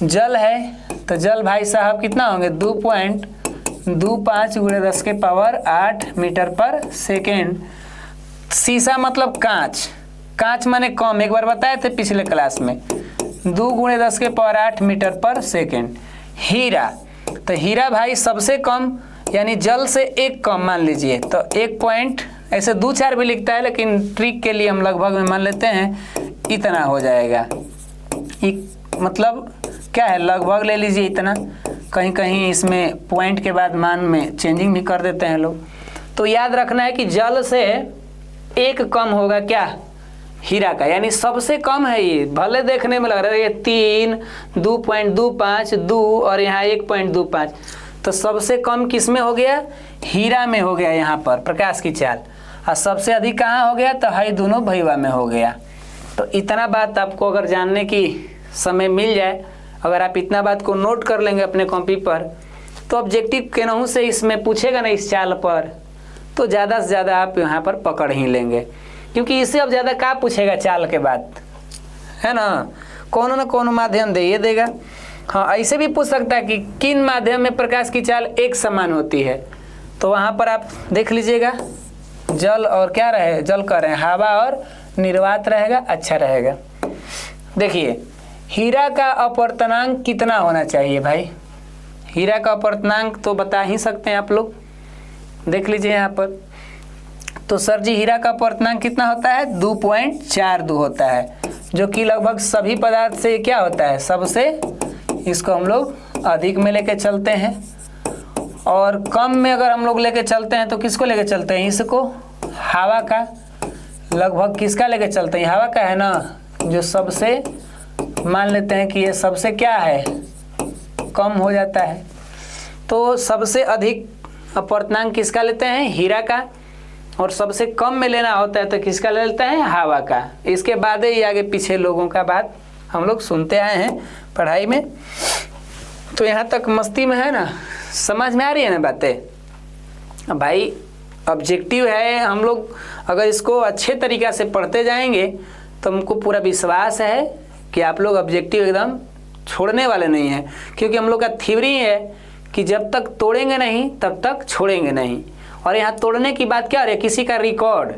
जल है। तो जल भाई साहब कितना होंगे 2.25 × 10⁸ मीटर पर सेकेंड। शीशा मतलब कांच, कांच माने कम, एक बार बताए थे पिछले क्लास में, 2 × 10⁸ मीटर पर सेकेंड। हीरा, तो हीरा भाई सबसे कम यानी जल से एक कम मान लीजिए, तो 1 पॉइंट, ऐसे 2-4 भी लिखता है लेकिन ट्रिक के लिए हम लगभग में मान लेते हैं इतना हो जाएगा। मतलब क्या है, लगभग ले लीजिए इतना, कहीं कहीं इसमें पॉइंट के बाद मान में चेंजिंग भी कर देते हैं लोग। तो याद रखना है कि जल से एक कम होगा क्या, हीरा का, यानी सबसे कम है ये। भले देखने में लग रहा है ये 3, 2.25, 2 और यहाँ 1.25, तो सबसे कम किस में हो गया, हीरा में हो गया यहाँ पर प्रकाश की चाल। और सबसे अधिक कहाँ हो गया, तो हाई दोनों भैया में हो गया। तो इतना बात आपको अगर जानने की समय मिल जाए, अगर आप इतना बात को नोट कर लेंगे अपने कॉपी पर, तो ऑब्जेक्टिव के नहू से इसमें पूछेगा ना इस चाल पर, तो ज़्यादा से ज़्यादा आप यहाँ पर पकड़ ही लेंगे, क्योंकि इससे अब ज़्यादा क्या पूछेगा चाल के बाद, है ना, कौन न कौन माध्यम दे ये देगा। हाँ, ऐसे भी पूछ सकता है कि किन माध्यम में प्रकाश की चाल एक समान होती है। तो वहाँ पर आप देख लीजिएगा, जल और क्या रहे, जल कर रहे हैं, हवा और निर्वात रहेगा, अच्छा रहेगा। देखिए हीरा का अपवर्तनांक कितना होना चाहिए भाई, हीरा का अपवर्तनांक तो बता ही सकते हैं आप लोग, देख लीजिए यहाँ पर। तो सर जी हीरा का अपवर्तनांक कितना होता है, 2.42 होता है, जो कि लगभग सभी पदार्थ से क्या होता है, सबसे, इसको हम लोग अधिक में लेके चलते हैं। और कम में अगर हम लोग लेके चलते हैं तो किसको लेके चलते हैं, इसको, हवा का। लगभग किसका लेके चलते हैं, हवा का है ना, जो सबसे मान लेते हैं कि ये सबसे क्या है, कम हो जाता है। तो सबसे अधिक अपवर्तनांक किसका लेते हैं, हीरा का, और सबसे कम में लेना होता है तो किसका ले लेते हैं, हवा का। इसके बाद ही आगे पीछे लोगों का बात हम लोग सुनते आए हैं पढ़ाई में। तो यहाँ तक मस्ती में है ना, समझ में आ रही है ना बातें। भाई ऑब्जेक्टिव है, हम लोग अगर इसको अच्छे तरीक़ा से पढ़ते जाएंगे तो हमको पूरा विश्वास है कि आप लोग ऑब्जेक्टिव एकदम छोड़ने वाले नहीं हैं, क्योंकि हम लोग का थ्योरी है कि जब तक तोड़ेंगे नहीं तब तक छोड़ेंगे नहीं। और यहाँ तोड़ने की बात क्या हो रही है, किसी का रिकॉर्ड,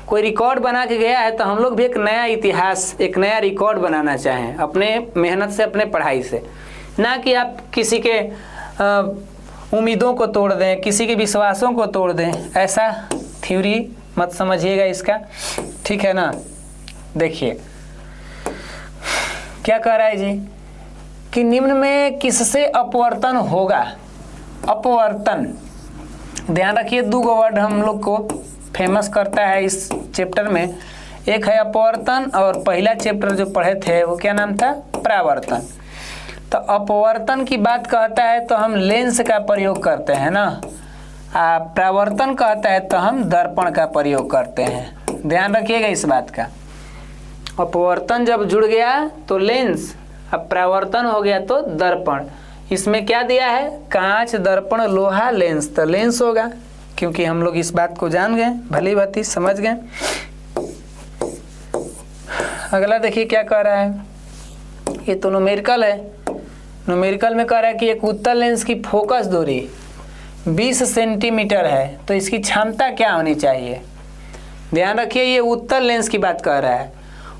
कोई रिकॉर्ड बना के गया है तो हम लोग भी एक नया इतिहास, एक नया रिकॉर्ड बनाना चाहें अपने मेहनत से, अपने पढ़ाई से, ना कि आप किसी के उम्मीदों को तोड़ दें, किसी के विश्वासों को तोड़ दें। ऐसा थ्योरी मत समझिएगा इसका, ठीक है ना। देखिए क्या कह रहा है जी कि निम्न में किससे अपवर्तन होगा, अपवर्तन, ध्यान रखिए 2 वर्ड हम लोग को फेमस करता है इस चैप्टर में, एक है अपवर्तन और पहला चैप्टर जो पढ़े थे वो क्या नाम था, परावर्तन। तो अपवर्तन की बात कहता है तो हम लेंस का प्रयोग करते हैं ना, परावर्तन कहता है तो हम दर्पण का प्रयोग करते हैं, ध्यान रखिएगा इस बात का। अपवर्तन जब जुड़ गया तो लेंस, अब परावर्तन हो गया तो दर्पण। इसमें क्या दिया है, कांच, दर्पण, लोहा, लेंस, तो लेंस होगा, क्योंकि हम लोग इस बात को जान गए, भली भांति समझ गए। अगला देखिए क्या कह रहा है, ये तो न्यूमेरिकल है। न्यूमेरिकल में कह रहा है कि एक उत्तल लेंस की फोकस दूरी 20 सेंटीमीटर है, तो इसकी क्षमता क्या होनी चाहिए। ध्यान रखिए ये उत्तल लेंस की बात कर रहा है,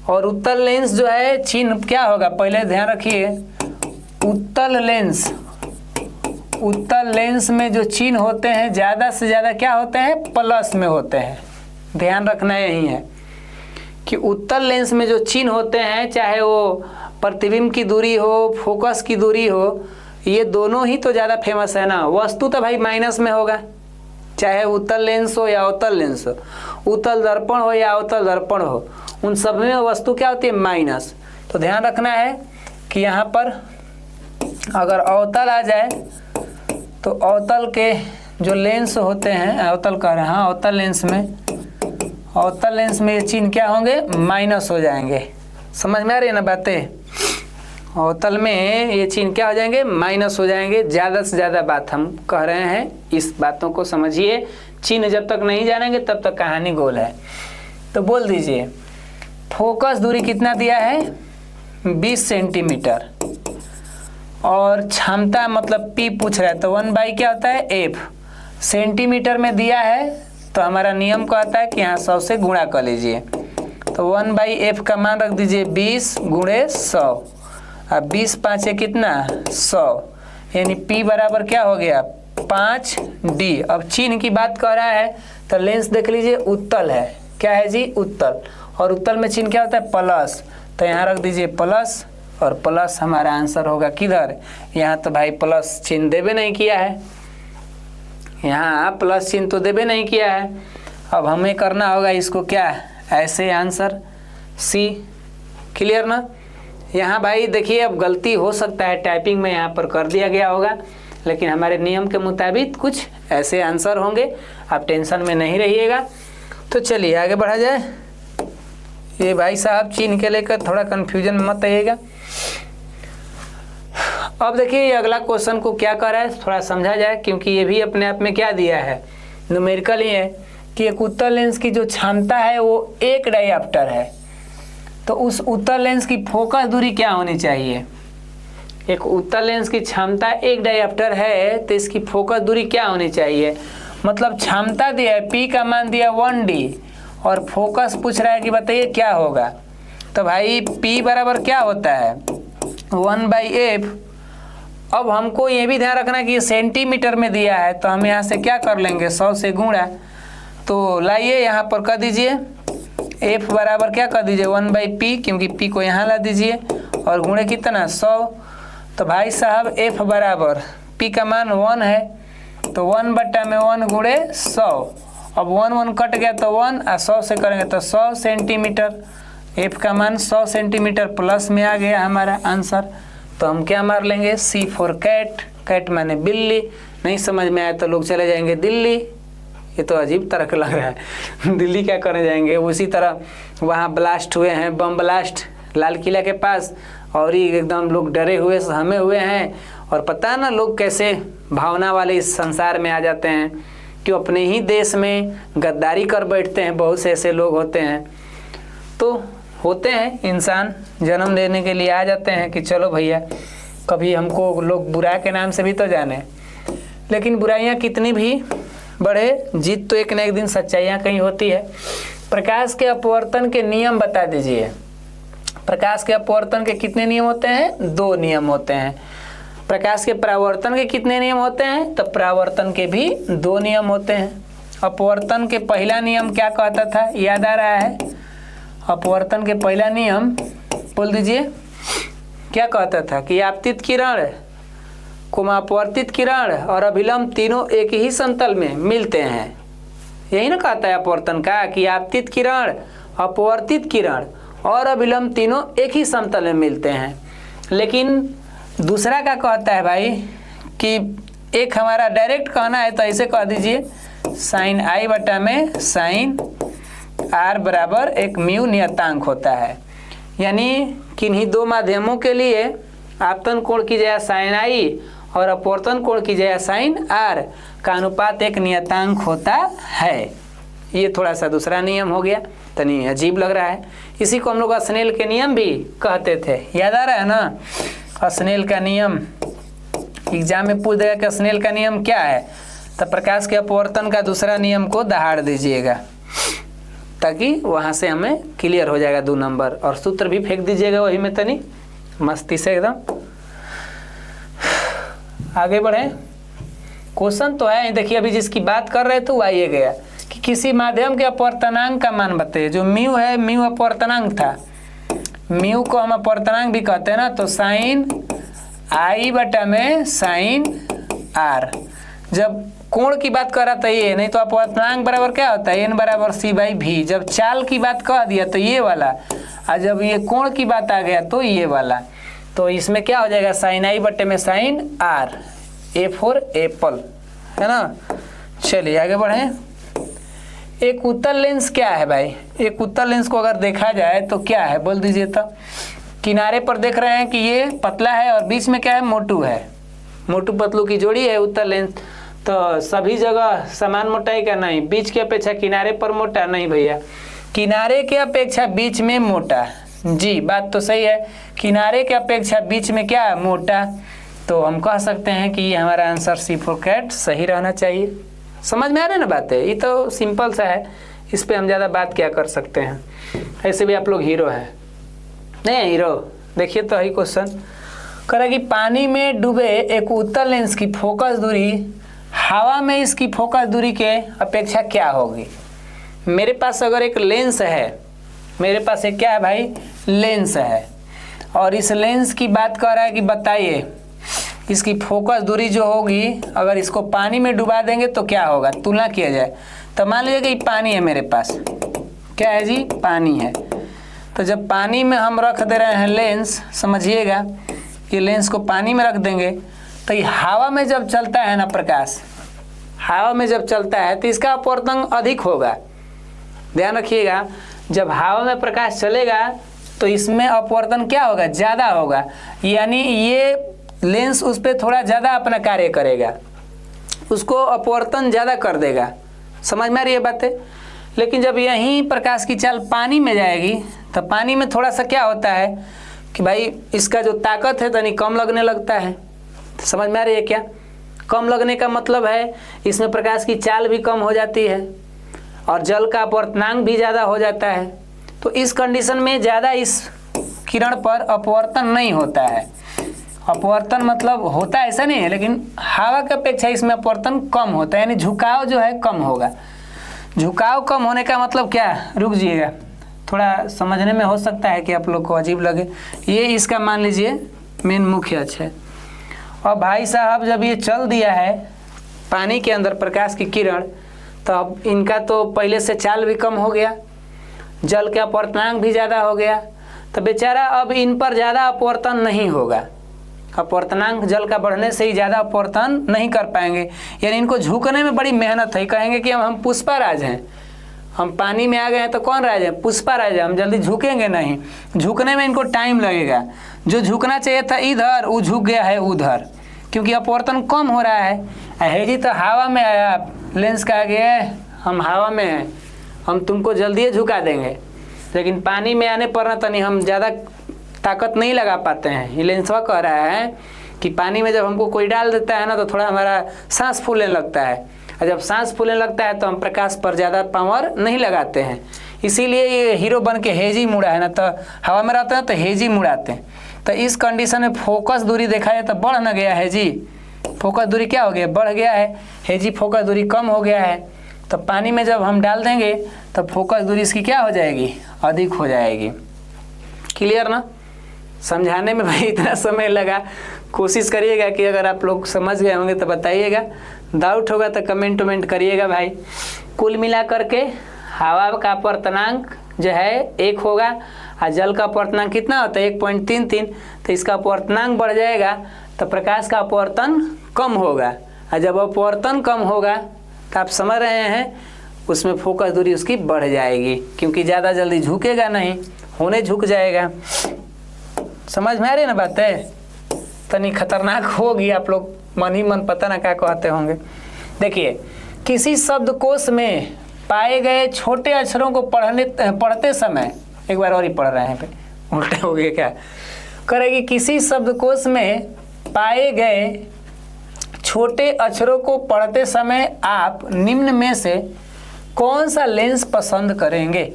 और उत्तल लेंस जो है चिन्ह क्या होगा, पहले ध्यान रखिए, उत्तल लेंस, उत्तल लेंस में जो चिन्ह होते हैं ज़्यादा से ज़्यादा क्या होते हैं, प्लस में होते हैं। ध्यान रखना यही है कि उत्तल लेंस में जो चिन्ह होते हैं, चाहे वो प्रतिबिंब की दूरी हो, फोकस की दूरी हो, ये दोनों ही तो ज़्यादा फेमस है ना। वस्तु तो भाई माइनस में होगा, चाहे उत्तल लेंस हो या अवतल लेंस हो, उत्तल दर्पण हो या अवतल दर्पण हो, उन सब में वस्तु क्या होती है, माइनस। तो ध्यान रखना है कि यहाँ पर अगर अवतल आ जाए तो अवतल के जो लेंस होते हैं, अवतल कह रहे हैं, हाँ अवतल लेंस में ये चिन्ह क्या होंगे, माइनस हो जाएंगे। समझ में आ रही है ना बातें। अवतल में ये चिन्ह क्या हो जाएंगे, माइनस हो जाएंगे। ज़्यादा से ज़्यादा बात हम कह रहे हैं, इस बातों को समझिए। चिन्ह जब तक नहीं जानेंगे तब तक कहानी गोल है। तो बोल दीजिए फोकस दूरी कितना दिया है, 20 सेंटीमीटर, और क्षमता मतलब P पूछ रहा है, तो 1 क्या होता है, F। सेंटीमीटर में दिया है तो हमारा नियम कहता है कि यहाँ 100 से गुणा कर लीजिए। तो 1/F का मान रख दीजिए 20 × 100। अब 20 5 कितना, 100, यानी P बराबर क्या हो गया, 5D। अब चिन्ह की बात कर रहा है तो लेंस देख लीजिए, उत्तल है, क्या है जी, उत्तल, और उत्तल में चिन्ह क्या होता है, प्लस। तो यहाँ रख दीजिए प्लस, और प्लस हमारा आंसर होगा किधर, यहाँ तो भाई प्लस चिन्ह देवे नहीं किया है, यहाँ प्लस चिन्ह तो देवे नहीं किया है। अब हमें करना होगा इसको क्या, ऐसे आंसर सी। क्लियर ना। यहाँ भाई देखिए अब गलती हो सकता है, टाइपिंग में यहाँ पर कर दिया गया होगा, लेकिन हमारे नियम के मुताबिक कुछ ऐसे आंसर होंगे। आप टेंशन में नहीं रहिएगा। तो चलिए आगे बढ़ा जाए। ये भाई साहब चिन्ह के लेकर थोड़ा कन्फ्यूजन में मत आइएगा। अब देखिए ये अगला क्वेश्चन को क्या कर रहा है, थोड़ा समझा जाए, क्योंकि ये भी अपने आप में क्या दिया है, न्यूमेरिकल ही है कि एक उत्तल लेंस की जो क्षमता है वो 1 डायऑप्टर है। तो उस उत्तल लेंस की फोकस दूरी क्या होनी चाहिए। एक उत्तल लेंस की क्षमता 1 डायऑप्टर है तो इसकी फोकस दूरी क्या होनी चाहिए। मतलब क्षमता दिया है, P का मान दिया 1D, और फोकस पूछ रहा है कि बताइए क्या होगा। तो भाई P बराबर क्या होता है, 1/F। अब हमको ये भी ध्यान रखना कि ये सेंटीमीटर में दिया है, तो हम यहाँ से क्या कर लेंगे, 100 से गुणा। तो लाइए यहाँ पर कर दीजिए F बराबर क्या कर दीजिए, 1/P, क्योंकि P को यहाँ ला दीजिए, और गुणे कितना, 100। तो भाई साहब F बराबर P का मान 1 है, तो 1/1 गुणे 100। अब 1 कट गया तो 1, और 100 से करेंगे तो 100 सेंटीमीटर। F का मान 100 सेंटीमीटर प्लस में आ गया हमारा आंसर। तो हम क्या मार लेंगे, C फॉर कैट। कैट माने बिल्ली। नहीं समझ में आया तो लोग चले जाएंगे दिल्ली। ये तो अजीब तरह का लग रहा है दिल्ली क्या करने जाएंगे। उसी तरह वहाँ ब्लास्ट हुए हैं, बम ब्लास्ट लाल किला के पास, और ही एकदम लोग डरे हुए सहमे हुए हैं। और पता है ना लोग कैसे भावना वाले इस संसार में आ जाते हैं, क्यों अपने ही देश में गद्दारी कर बैठते हैं। बहुत से ऐसे लोग होते हैं, तो होते हैं इंसान जन्म लेने के लिए आ जाते हैं कि चलो भैया कभी हमको लोग बुरा के नाम से भी तो जाने, लेकिन बुराइयां कितनी भी बढ़े, जीत तो एक न एक दिन सच्चाइयां कहीं होती है। प्रकाश के अपवर्तन के नियम बता दीजिए। प्रकाश के अपवर्तन के कितने नियम होते हैं, 2 नियम होते हैं। प्रकाश के परावर्तन के कितने नियम होते हैं, तो परावर्तन के भी 2 नियम होते हैं। अपवर्तन के पहला नियम क्या कहता था, याद आ रहा है। अपवर्तन के पहला नियम बोल दीजिए, क्या कहता था कि आपतित किरण, अपवर्तित किरण और अभिलंब तीनों एक ही समतल में मिलते हैं। यही ना कहता है अपवर्तन का, कि आपतित किरण, अपवर्तित किरण और अभिलंब तीनों एक ही समतल में मिलते हैं। लेकिन दूसरा क्या कहता है भाई कि एक हमारा डायरेक्ट कहना है तो ऐसे कह दीजिए, साइन I बटा में साइन R बराबर एक म्यू नियतांक होता है। यानी किन्हीं 2 माध्यमों के लिए आपतन कोण की जगह साइन I और अपवर्तन कोण की जगह साइन R का अनुपात एक नियतांक होता है। ये थोड़ा सा दूसरा नियम हो गया, तनी अजीब लग रहा है। इसी को हम लोग स्नेल के नियम भी कहते थे, याद आ रहा है ना। स्नेल का नियम एग्जाम में पूछ देगा कि स्नेल का नियम क्या है, तो प्रकाश के अपवर्तन का दूसरा नियम को दहाड़ दीजिएगा, ताकि वहाँ से हमें क्लियर हो जाएगा 2 नंबर। और सूत्र भी फेंक दीजिएगा वही में, तनी मस्ती से एकदम। आगे बढ़ें। क्वेश्चन तो है, देखिए अभी जिसकी बात कर रहे थे वो आइए गया कि किसी माध्यम के अपवर्तनांक का मान बताइए। जो म्यू है, म्यू अपवर्तनांक था, म्यू को हम अपवर्तनांक भी कहते हैं ना, तो साइन आई बटा में साइन आर। जब कोण की बात कर रहा था ये, नहीं तो अपवर्तनांक बराबर क्या होता है, एन बराबर सी बाई भी। जब चाल की बात कह दिया तो ये वाला, और जब ये कोण की बात आ गया तो ये वाला। तो इसमें क्या हो जाएगा, साइन आई बटे में sine r, A for apple, है ना। चलिए आगे बढ़े। एक उत्तल लेंस क्या है भाई, एक उत्तल लेंस को अगर देखा जाए तो क्या है, बोल दीजिए तो। किनारे पर देख रहे हैं कि ये पतला है और बीच में क्या है, मोटू है, मोटू पतलू की जोड़ी है उत्तल लेंस। तो सभी जगह समान मोटाई का नहीं, बीच की अपेक्षा किनारे पर मोटा नहीं भैया, किनारे के अपेक्षा बीच में मोटा। जी बात तो सही है, किनारे के अपेक्षा बीच में क्या है, मोटा। तो हम कह सकते हैं कि ये हमारा आंसर सी फॉर कैट सही रहना चाहिए। समझ में आ रहा है ना बातें, ये तो सिंपल सा है, इस पे हम ज़्यादा बात क्या कर सकते हैं। ऐसे भी आप लोग हीरो हैं, नहीं हीरो। देखिए तो ही क्वेश्चन करें कि पानी में डूबे एक उत्तल लेंस की फोकस दूरी हवा में इसकी फोकस दूरी के अपेक्षा क्या होगी। मेरे पास अगर एक लेंस है, मेरे पास एक क्या है भाई, लेंस है, और इस लेंस की बात कर रहा है कि बताइए इसकी फोकस दूरी जो होगी, अगर इसको पानी में डुबा देंगे तो क्या होगा, तुलना किया जाए तो मान लीजिए कि पानी है मेरे पास, क्या है जी, पानी है। तो जब पानी में हम रख दे रहे हैं लेंस, समझिएगा ये लेंस को पानी में रख देंगे तो ये हवा में जब चलता है ना प्रकाश, हवा में जब चलता है तो इसका अपवर्तन अधिक होगा। ध्यान रखिएगा, जब हवा में प्रकाश चलेगा तो इसमें अपवर्तन क्या होगा, ज़्यादा होगा, यानी ये लेंस उस पर थोड़ा ज़्यादा अपना कार्य करेगा, उसको अपवर्तन ज़्यादा कर देगा। समझ में आ रही है बातें। लेकिन जब यहीं प्रकाश की चाल पानी में जाएगी तो पानी में थोड़ा सा क्या होता है कि भाई इसका जो ताकत है तनी कम लगने लगता है। समझ में आ रही है क्या, कम लगने का मतलब है इसमें प्रकाश की चाल भी कम हो जाती है और जल का अपवर्तनांक भी ज़्यादा हो जाता है। तो इस कंडीशन में ज़्यादा इस किरण पर अपवर्तन नहीं होता है। अपवर्तन मतलब होता है ऐसा नहीं है, लेकिन हवा की अपेक्षा इसमें अपवर्तन कम होता है, यानी झुकाव जो है कम होगा। झुकाव कम होने का मतलब क्या, रुक जाइएगा, थोड़ा समझने में हो सकता है कि आप लोग को अजीब लगे। ये इसका मान लीजिए मेन मुख्य अक्ष है, और भाई साहब जब ये चल दिया है पानी के अंदर प्रकाश की किरण, तो अब इनका तो पहले से चाल भी कम हो गया, जल का अपवर्तनांक भी ज़्यादा हो गया, तो बेचारा अब इन पर ज़्यादा अपवर्तन नहीं होगा। अपवर्तनांक जल का बढ़ने से ही ज़्यादा अपवर्तन नहीं कर पाएंगे, यानी इनको झुकने में बड़ी मेहनत है। कहेंगे कि हम पुष्पाराज हैं, हम पानी में आ गए हैं तो कौन राज है, पुष्पाराज है, हम जल्दी झुकेंगे नहीं, झुकने में इनको टाइम लगेगा। जो झुकना चाहिए था इधर, वो झुक गया है उधर, क्योंकि अपवर्तन कम हो रहा है। हेजी तो हवा में आया, लेंस का गया हम हवा में हैं, हम तुमको जल्दी झुका देंगे, लेकिन पानी में आने पर ना तनी हम ज़्यादा ताकत नहीं लगा पाते हैं। ये लेंसवा कह रहा है कि पानी में जब हमको कोई डाल देता है ना तो थोड़ा हमारा सांस फूलने लगता है, और जब सांस फूलने लगता है तो हम प्रकाश पर ज़्यादा पावर नहीं लगाते हैं। इसीलिए ये हीरो बन के हेजी मुड़ा है ना, तो हवा में रहते हैं तो हेजी मुड़ाते हैं। तो इस कंडीशन में फोकस दूरी देखा जाए तो बढ़ न गया है जी, फोकस दूरी क्या हो गया, बढ़ गया है। हेजी फोकस दूरी कम हो गया है, तो पानी में जब हम डाल देंगे तो फोकस दूरी इसकी क्या हो जाएगी, अधिक हो जाएगी। क्लियर ना, समझाने में भाई इतना समय लगा। कोशिश करिएगा कि अगर आप लोग समझ गए होंगे तो बताइएगा, डाउट होगा तो कमेंट करिएगा भाई। कुल मिला करके हवा का अपवर्तनांक जो है 1 होगा, और जल का अपवर्तनांक कितना होता है 1.33, तो इसका अपवर्तनांक बढ़ जाएगा तो प्रकाश का अपवर्तन कम होगा, और जब अपवर्तन कम होगा तो आप समझ रहे हैं उसमें फोकस दूरी उसकी बढ़ जाएगी, क्योंकि ज़्यादा जल्दी झुकेगा नहीं, होने झुक जाएगा। समझ में आ रही है ना बातें, तनी खतरनाक होगी, आप लोग मन ही मन पता ना क्या कहते होंगे। देखिए, किसी शब्दकोश में पाए गए छोटे अक्षरों को पढ़ते समय, एक बार और ही पढ़ रहे हैं पे उल्टे हो गए क्या, करेगी किसी शब्दकोश में पाए गए छोटे अक्षरों को पढ़ते समय आप निम्न में से कौन सा लेंस पसंद करेंगे।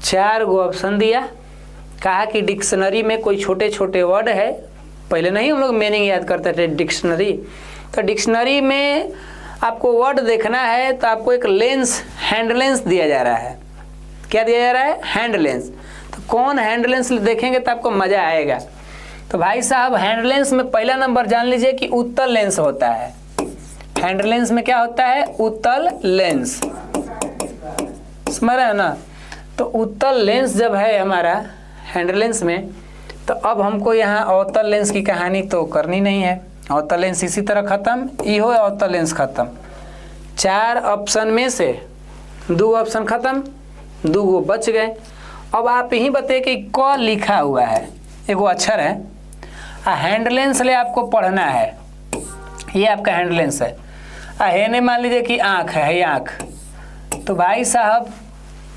4 गो ऑप्शन दिया, कहा कि डिक्शनरी में कोई छोटे छोटे वर्ड है, पहले नहीं हम लोग मीनिंग याद करते थे डिक्शनरी, तो डिक्शनरी में आपको वर्ड देखना है तो आपको एक लेंस, हैंड लेंस दिया जा रहा है। क्या दिया जा रहा है? Hand lens. तो कौन हैंड लेंस देखेंगे तो आपको मज़ा आएगा। तो भाई साहब हैंड लेंस में पहला नंबर जान लीजिए कि उत्तल लेंस होता है। हैंड लेंस में क्या होता है? उत्तल लेंस। समझ रहे हो ना? तो उत्तल लेंस जब है हमारा हैंड लेंस में, तो अब हमको यहाँ अवतल लेंस की कहानी तो करनी नहीं है। अवतल लेंस इसी तरह ख़त्म, इहो अवतल लेंस ख़त्म। 4 ऑप्शन में से 2 ऑप्शन ख़त्म, 2 गो बच गए। अब आप यही बताइए कि क लिखा हुआ है, एगो अक्षर है, हैंड लेंस ले आपको पढ़ना है। ये आपका हैंड लेंस है। हेने मान लीजिए कि आँख है, ये आँख। तो भाई साहब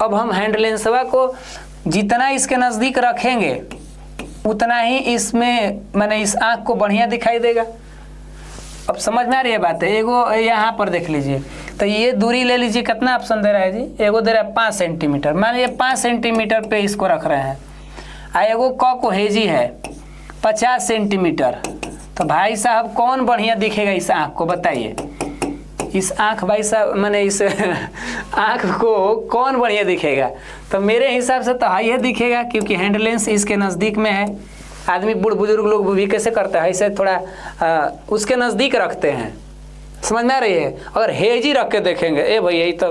अब हम हैंड लेंसवा को जितना इसके नज़दीक रखेंगे उतना ही इसमें माने इस आँख को बढ़िया दिखाई देगा। अब समझ में आ रही है बात है? एगो यहाँ पर देख लीजिए, तो ये दूरी ले लीजिए, कितना ऑप्शन दे रहा है जी? एगो दे रहा है 5 सेंटीमीटर, मान लीजिए 5 सेंटीमीटर पे इसको रख रहे हैं। एगो क को हेजी है 50 सेंटीमीटर। तो भाई साहब कौन बढ़िया दिखेगा इस आँख को? बताइए। इस आँख भाई साहब मैंने इस आँख को कौन बढ़िया दिखेगा? तो मेरे हिसाब से तो हाई दिखेगा, क्योंकि हैंड लेंस इसके नज़दीक में है। आदमी बूढ़ बुजुर्ग लोग भी कैसे करता है, ऐसे थोड़ा उसके नज़दीक रखते हैं। समझ में आ रही है? अगर हेजी रख के देखेंगे, ए भैया ये तो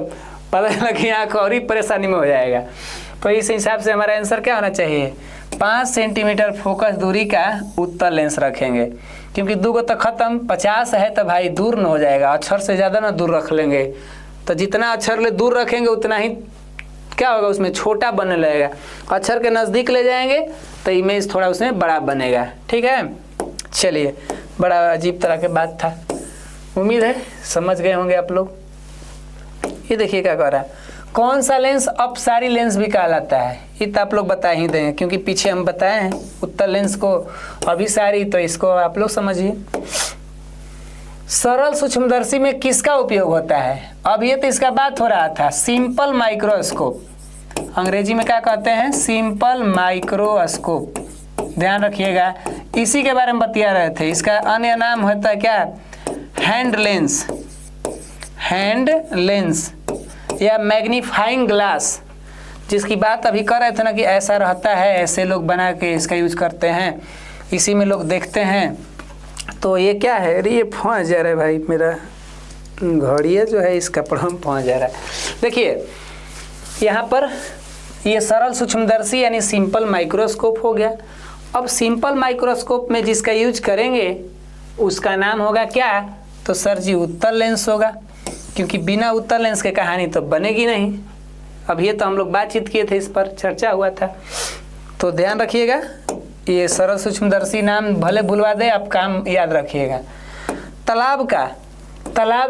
पता चला कि आँख और ही परेशानी में हो जाएगा। तो इस हिसाब से हमारा आंसर क्या होना चाहिए? 5 सेंटीमीटर फोकस दूरी का उत्तल लेंस रखेंगे, क्योंकि 2 गो तो ख़त्म, 50 है तो भाई दूर न हो जाएगा। अक्षर से ज़्यादा ना दूर रख लेंगे, तो जितना अक्षर ले दूर रखेंगे उतना ही क्या होगा, उसमें छोटा बनने लगेगा। अक्षर के नज़दीक ले जाएंगे तो इमेज थोड़ा उसमें बड़ा बनेगा। ठीक है, चलिए, बड़ा अजीब तरह के बात था। उम्मीद है समझ गए होंगे आप लोग। ये देखिए क्या कर रहा है, कौन सा लेंस अपसारी लेंस भी कहलाता है? ये तो आप लोग बता ही देंगे, क्योंकि पीछे हम बताए हैं उत्तल लेंस को अभिसारी, तो इसको आप लोग समझिए। सरल सूक्ष्मदर्शी में किसका उपयोग होता है? अब ये तो इसका बात हो रहा था, सिंपल माइक्रोस्कोप। अंग्रेजी में क्या कहते हैं? Simple microscope. ध्यान रखिएगा, इसी के बारे में बतिया रहे थे। इसका अन्य नाम होता है क्या? Hand lens. हैंड लेंस या मैग्नीफाइंग ग्लास, जिसकी बात अभी कर रहे थे ना कि ऐसा रहता है, ऐसे लोग बना के इसका यूज करते हैं, इसी में लोग देखते हैं। तो ये क्या है? अरे ये फंस जा रहा है भाई, मेरा घड़िया जो है इस कपड़ा में फंस जा रहा है। देखिए यहाँ पर ये सरल सूक्ष्मदर्शी यानी सिंपल माइक्रोस्कोप हो गया। अब सिंपल माइक्रोस्कोप में जिसका यूज करेंगे उसका नाम होगा क्या? तो सर जी उत्तल लेंस होगा, क्योंकि बिना उत्तल लेंस के कहानी तो बनेगी नहीं। अब ये तो हम लोग बातचीत किए थे, इस पर चर्चा हुआ था। तो ध्यान रखिएगा, ये सरल सूक्ष्मदर्शी नाम भले भुलवा दे, आप काम याद रखिएगा। तालाब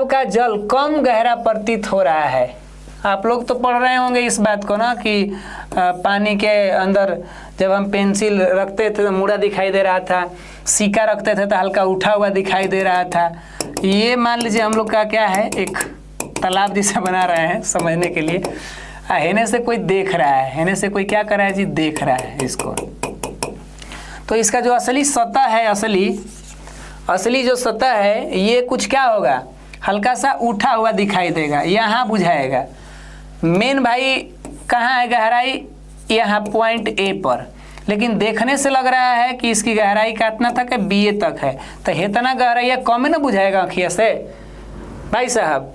का जल कम गहरा प्रतीत हो रहा है। आप लोग तो पढ़ रहे होंगे इस बात को ना कि पानी के अंदर जब हम पेंसिल रखते थे तो मुड़ा दिखाई दे रहा था, सिक्का रखते थे तो हल्का उठा हुआ दिखाई दे रहा था। ये मान लीजिए हम लोग का क्या है, एक तालाब जैसा बना रहे हैं समझने के लिए। हेने से कोई देख रहा है, हेने से कोई क्या कर रहा है जी? देख रहा है इसको। तो इसका जो असली सतह है, असली जो सतह है, ये कुछ क्या होगा, हल्का सा उठा हुआ दिखाई देगा, यहाँ बुझाएगा। मेन भाई कहाँ है गहराई? यहाँ पॉइंट ए पर, लेकिन देखने से लग रहा है कि इसकी गहराई कितना तक है? बी तक है। तो इतना गहराई कम ही ना बुझाएगा आँखिया से भाई साहब।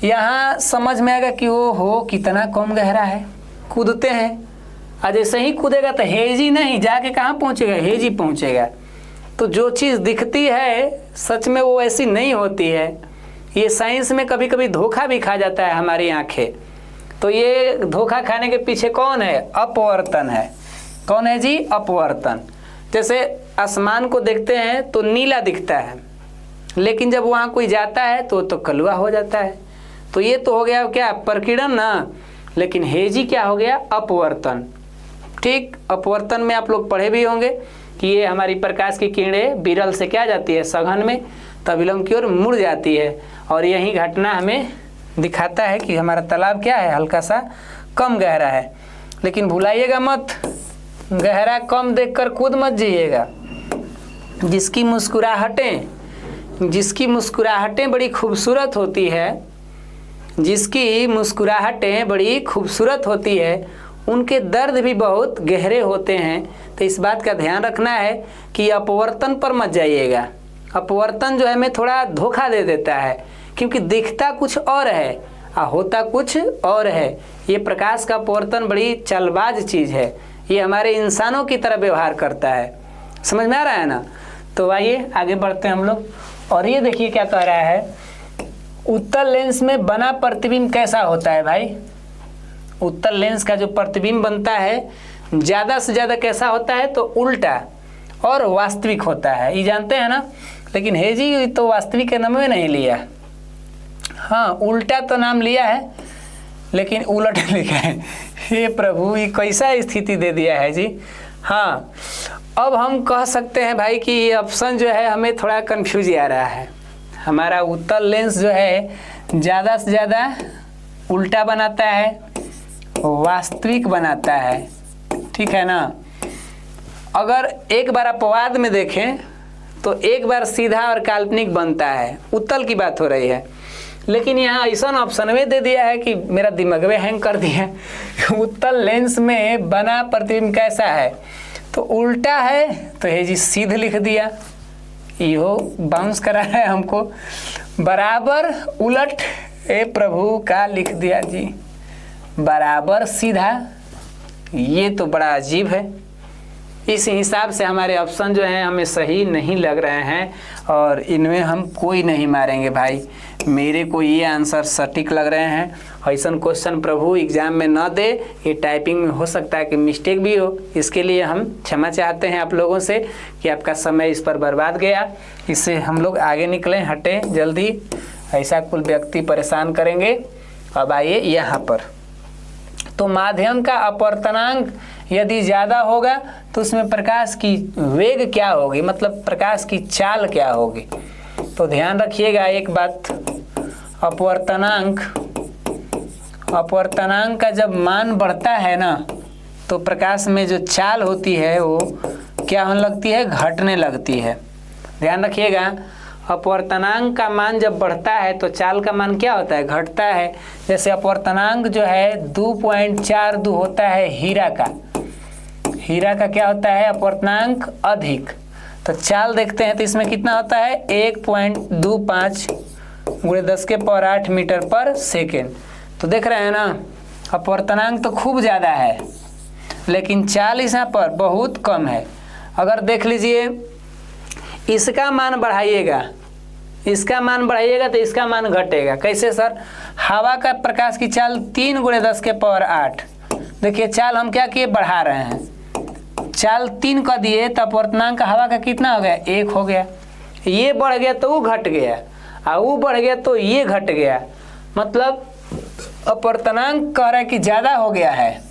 यहाँ समझ में आएगा कि वो हो कितना कम गहरा है। कूदते हैं, आज ऐसे ही कूदेगा तो हेजी नहीं, जाके कहाँ पहुँचेगा? हेजी पहुँचेगा। तो जो चीज़ दिखती है सच में वो ऐसी नहीं होती है। ये साइंस में कभी कभी धोखा भी खा जाता है हमारी आंखें। तो ये धोखा खाने के पीछे कौन है? अपवर्तन है। कौन है जी? अपवर्तन। जैसे आसमान को देखते हैं तो नीला दिखता है, लेकिन जब वहाँ कोई जाता है तो कलुआ हो जाता है। तो ये तो हो गया क्या? प्रकीर्णन ना। लेकिन हेजी क्या हो गया? अपवर्तन। ठीक, अपवर्तन में आप लोग पढ़े भी होंगे कि ये हमारी प्रकाश की किरणें विरल से क्या जाती है? सघन में, तब विलंब की ओर मुड़ जाती है। और यही घटना हमें दिखाता है कि हमारा तालाब क्या है? हल्का सा कम गहरा है। लेकिन भुलाइएगा मत, गहरा कम देखकर कूद मत जाइएगा। जिसकी मुस्कुराहटें जिसकी मुस्कुराहटें बड़ी खूबसूरत होती है, जिसकी मुस्कुराहटें बड़ी खूबसूरत होती है, उनके दर्द भी बहुत गहरे होते हैं। तो इस बात का ध्यान रखना है कि अपवर्तन पर मत जाइएगा। अपवर्तन जो है हमें थोड़ा धोखा दे देता है, क्योंकि दिखता कुछ और है और होता कुछ और है। ये प्रकाश का अपवर्तन बड़ी चालबाज चीज़ है, ये हमारे इंसानों की तरह व्यवहार करता है। समझ में आ रहा है ना? तो आइए आगे बढ़ते हैं हम लोग। और ये देखिए क्या कह रहा है, उत्तल लेंस में बना प्रतिबिंब कैसा होता है भाई? उत्तल लेंस का जो प्रतिबिंब बनता है ज़्यादा से ज़्यादा कैसा होता है? तो उल्टा और वास्तविक होता है, ये जानते हैं ना। लेकिन हे जी तो वास्तविक के नाम में नहीं लिया, हाँ उल्टा तो नाम लिया है लेकिन उलट लिखा है। हे प्रभु, ये कैसा स्थिति दे दिया है जी। हाँ, अब हम कह सकते हैं भाई कि ये ऑप्शन जो है हमें थोड़ा कंफ्यूज आ रहा है। हमारा उत्तल लेंस जो है ज़्यादा से ज़्यादा उल्टा बनाता है, वास्तविक बनाता है, ठीक है ना। अगर एक बार अपवाद में देखें तो एक बार सीधा और काल्पनिक बनता है, उत्तल की बात हो रही है। लेकिन यहाँ ऐसा ऑप्शन में दे दिया है कि मेरा दिमाग में हैंग कर दिया। उत्तल लेंस में बना प्रतिबिंब कैसा है? तो उल्टा है, तो ये जी सीध लिख दिया, यो बाउंस करा है हमको। बराबर उलट ए प्रभु का लिख दिया जी, बराबर सीधा। ये तो बड़ा अजीब है। इस हिसाब से हमारे ऑप्शन जो हैं हमें सही नहीं लग रहे हैं और इनमें हम कोई नहीं मारेंगे भाई। मेरे को ये आंसर सटीक लग रहे हैं। ऐसा क्वेश्चन प्रभु एग्जाम में न दे, ये टाइपिंग में हो सकता है कि मिस्टेक भी हो। इसके लिए हम क्षमा चाहते हैं आप लोगों से कि आपका समय इस पर बर्बाद गया। इससे हम लोग आगे निकलें, हटें जल्दी, ऐसा कुल व्यक्ति परेशान करेंगे। अब आइए यहाँ पर, तो माध्यम का अपवर्तनांक यदि ज़्यादा होगा तो उसमें प्रकाश की वेग क्या होगी, मतलब प्रकाश की चाल क्या होगी। तो ध्यान रखिएगा एक बात, अपवर्तनांक का जब मान बढ़ता है ना तो प्रकाश में जो चाल होती है वो क्या होने लगती है? घटने लगती है। ध्यान रखिएगा, अपवर्तनांक का मान जब बढ़ता है तो चाल का मान क्या होता है? घटता है। जैसे अपवर्तनांक जो है 2.42 होता है हीरा का, हीरा का क्या होता है? अपवर्तनांक अधिक। तो चाल देखते हैं तो इसमें कितना होता है? 1.25 × 10⁸ मीटर पर सेकेंड। तो देख रहे हैं ना, अपवर्तनांक तो खूब ज़्यादा है लेकिन चाल यहाँ पर बहुत कम है। अगर देख लीजिए, इसका मान बढ़ाइएगा, इसका मान बढ़ाइएगा तो इसका मान घटेगा। कैसे सर? हवा का प्रकाश की चाल 3 × 10⁸। देखिए चाल हम क्या किए? बढ़ा रहे हैं। चाल 3 कर दिए तो अपवर्तनांक हवा का कितना हो गया? 1 हो गया। ये बढ़ गया तो वो घट गया, और वो बढ़ गया तो ये घट गया। मतलब अपवर्तनांक कह रहा है कि ज़्यादा हो गया है,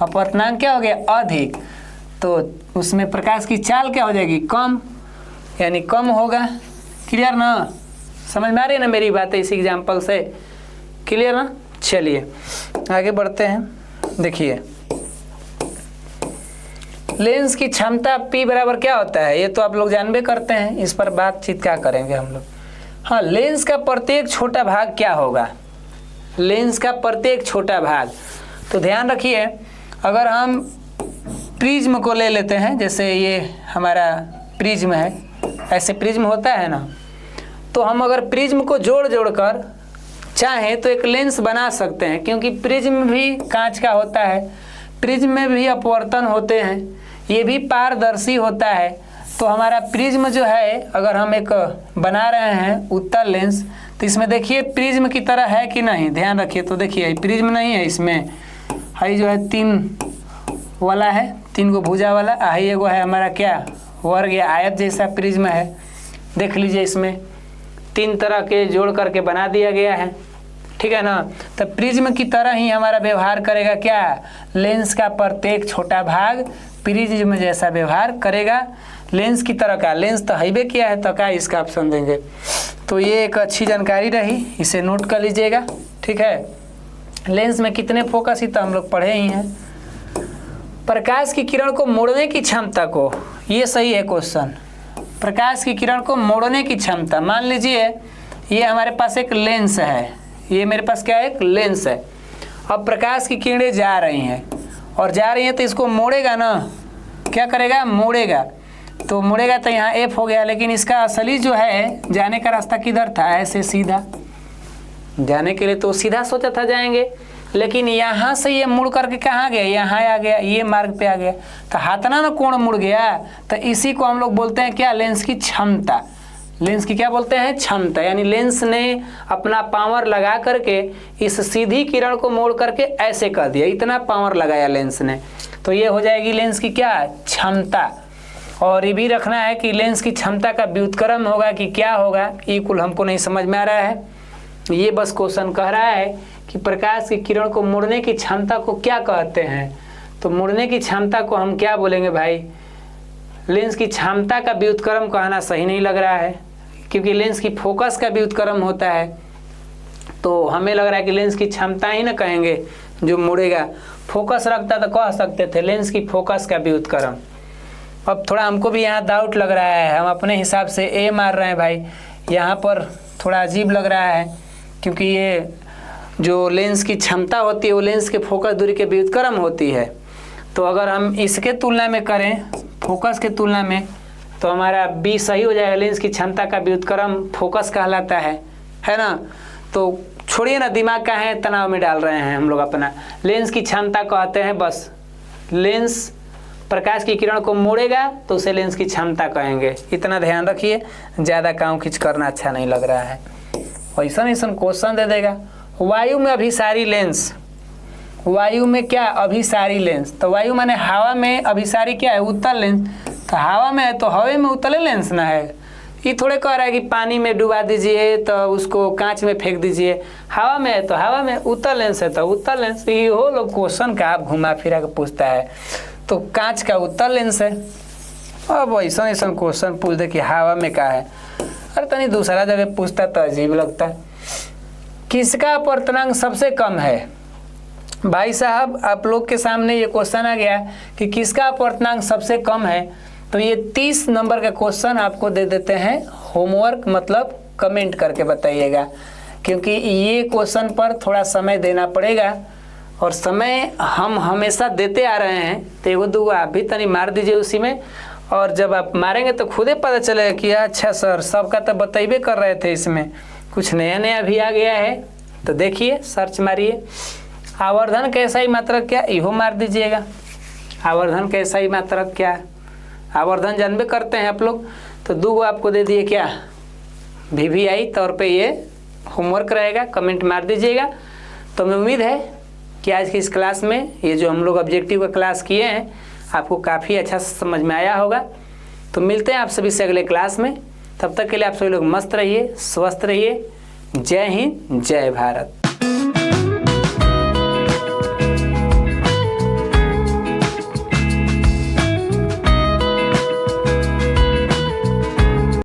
अपवर्तनांक क्या हो गया? अधिक। तो उसमें प्रकाश की चाल क्या हो जाएगी? कम, यानी कम होगा। क्लियर ना? समझ में आ रही है ना मेरी बात? इस एग्जाम्पल से क्लियर ना? चलिए आगे बढ़ते हैं। देखिए लेंस की क्षमता P बराबर क्या होता है? ये तो आप लोग जानबे करते हैं, इस पर बातचीत क्या करेंगे हम लोग। हाँ, लेंस का प्रत्येक छोटा भाग क्या होगा? लेंस का प्रत्येक छोटा भाग, तो ध्यान रखिए, अगर हम प्रिज्म को ले लेते हैं, जैसे ये हमारा प्रिज्म है, ऐसे प्रिज्म होता है ना, तो हम अगर प्रिज्म को जोड़ जोड़ कर चाहें तो एक लेंस बना सकते हैं, क्योंकि प्रिज्म भी कांच का होता है, प्रिज्म में भी अपवर्तन होते हैं, ये भी पारदर्शी होता है। तो हमारा प्रिज्म जो है, अगर हम एक बना रहे हैं उत्तल लेंस, तो इसमें देखिए प्रिज्म की तरह है कि नहीं, ध्यान रखिए। तो देखिए प्रिज्म नहीं है, इसमें है जो है 3 वाला है, 3 गो भुजा वाला, आई एगो है हमारा क्या? वर्ग या आयत जैसा प्रिज्म है। देख लीजिए इसमें 3 तरह के जोड़ करके बना दिया गया है, ठीक है ना। तो प्रिज्म की तरह ही हमारा व्यवहार करेगा क्या? लेंस का प्रत्येक छोटा भाग प्रिज्म जैसा व्यवहार करेगा, लेंस की तरह का। लेंस तो हाईवे किया है, तो क्या इसका ऑप्शन देंगे। तो ये एक अच्छी जानकारी रही, इसे नोट कर लीजिएगा, ठीक है। लेंस में कितने फोकस ही तो हम लोग पढ़े ही हैं। प्रकाश की किरण को मोड़ने की क्षमता को, ये सही है क्वेश्चन, प्रकाश की किरण को मोड़ने की क्षमता। मान लीजिए ये हमारे पास एक लेंस है, ये मेरे पास क्या है, एक लेंस है। अब प्रकाश की किरणें जा रही हैं और जा रही हैं तो इसको मोड़ेगा ना, क्या करेगा, मोड़ेगा। तो मुड़ेगा तो यहाँ एफ हो गया, लेकिन इसका असली जो है जाने का रास्ता किधर था, ऐसे सीधा जाने के लिए तो सीधा सोचा था जाएंगे, लेकिन यहाँ से ये मुड़ करके कहाँ गया, यहाँ आ गया, ये मार्ग पे आ गया, तो हाथना ना कोण मुड़ गया। तो इसी को हम लोग बोलते हैं क्या, लेंस की क्षमता। लेंस की क्या बोलते हैं, क्षमता। यानी लेंस ने अपना पावर लगा करके इस सीधी किरण को मोड़ करके ऐसे कर दिया, इतना पावर लगाया लेंस ने। तो ये हो जाएगी लेंस की क्या, क्षमता। और ये भी रखना है कि लेंस की क्षमता का व्युत्क्रम होगा कि क्या होगा, ये कुल हमको नहीं समझ में आ रहा है। ये बस क्वेश्चन कह रहा है कि प्रकाश की किरण को मुड़ने की क्षमता को क्या कहते हैं। तो मुड़ने की क्षमता को हम क्या बोलेंगे भाई, लेंस की क्षमता का व्युत्क्रम कहना सही नहीं लग रहा है, क्योंकि लेंस की फोकस का व्युत्क्रम होता है। तो हमें लग रहा है कि लेंस की क्षमता ही ना कहेंगे जो मुड़ेगा। फोकस रखता तो कह सकते थे लेंस की फोकस का व्युत्क्रम। अब थोड़ा हमको भी यहाँ डाउट लग रहा है, हम अपने हिसाब से ए मार रहे हैं भाई। यहाँ पर थोड़ा अजीब लग रहा है, क्योंकि ये जो लेंस की क्षमता होती है वो लेंस के फोकस दूरी के व्युत्क्रम होती है। तो अगर हम इसके तुलना में करें, फोकस के तुलना में, तो हमारा बी सही हो जाएगा। लेंस की क्षमता का व्युत्क्रम फोकस कहलाता है ना। तो छोड़िए ना, दिमाग का है तनाव में डाल रहे हैं हम लोग अपना। लेंस की क्षमता कहते हैं बस, लेंस प्रकाश की किरण को मोड़ेगा तो उसे लेंस की क्षमता कहेंगे। इतना ध्यान रखिए, ज़्यादा काम खींच करना अच्छा नहीं लग रहा है। ऐसा क्वेश्चन दे देगा, वायु में अभिसारी लेंस। वायु में क्या, अभिसारी लेंस। तो वायु माने हवा में, अभिसारी क्या है, उत्तल लेंस। तो हवा में है तो हवा में उत्तल लेंस ना है। ये थोड़े कह रहा है कि पानी में डुबा दीजिए तो उसको कांच में फेंक दीजिए, हवा में है तो हवा में, उत्तल लेंस है तो उत्तल लेंस। ये हो लोग क्वेश्चन का आप घुमा फिरा के पूछता है, तो कांच का उत्तल लेंस है। अब ऐसा क्वेश्चन पूछ दे कि हवा में क्या है, अरे तनी दूसरा जगह पूछता तो अजीब लगता है। किसका अपवर्तनांक सबसे कम है। भाई साहब आप लोग के सामने ये क्वेश्चन आ गया कि किसका अपवर्तनांक सबसे कम है, तो ये 30 नंबर का क्वेश्चन आपको दे देते हैं होमवर्क, मतलब कमेंट करके बताइएगा, क्योंकि ये क्वेश्चन पर थोड़ा समय देना पड़ेगा और समय हम हमेशा देते आ रहे हैं। तो एगो दो आप भी तनी मार दीजिए उसी में, और जब आप मारेंगे तो खुद ही पता चलेगा कि अच्छा सर सबका तो बतेबे कर रहे थे, इसमें कुछ नया नया भी आ गया है। तो देखिए, सर्च मारिए आवर्धन का SI मात्रक क्या, इहो मार दीजिएगा। आवर्धन का SI मात्रक क्या, आवर्धन जानबे करते हैं आप लोग। तो दो आपको दे दिए क्या, VVI तौर पे ये होमवर्क रहेगा, कमेंट मार दीजिएगा। तो हमें उम्मीद है कि आज की इस क्लास में ये जो हम लोग ऑब्जेक्टिव का क्लास किए हैं आपको काफ़ी अच्छा समझ में आया होगा। तो मिलते हैं आप सभी से अगले क्लास में, तब तक के लिए आप सभी लोग मस्त रहिए, स्वस्थ रहिए। जय हिंद, जय भारत।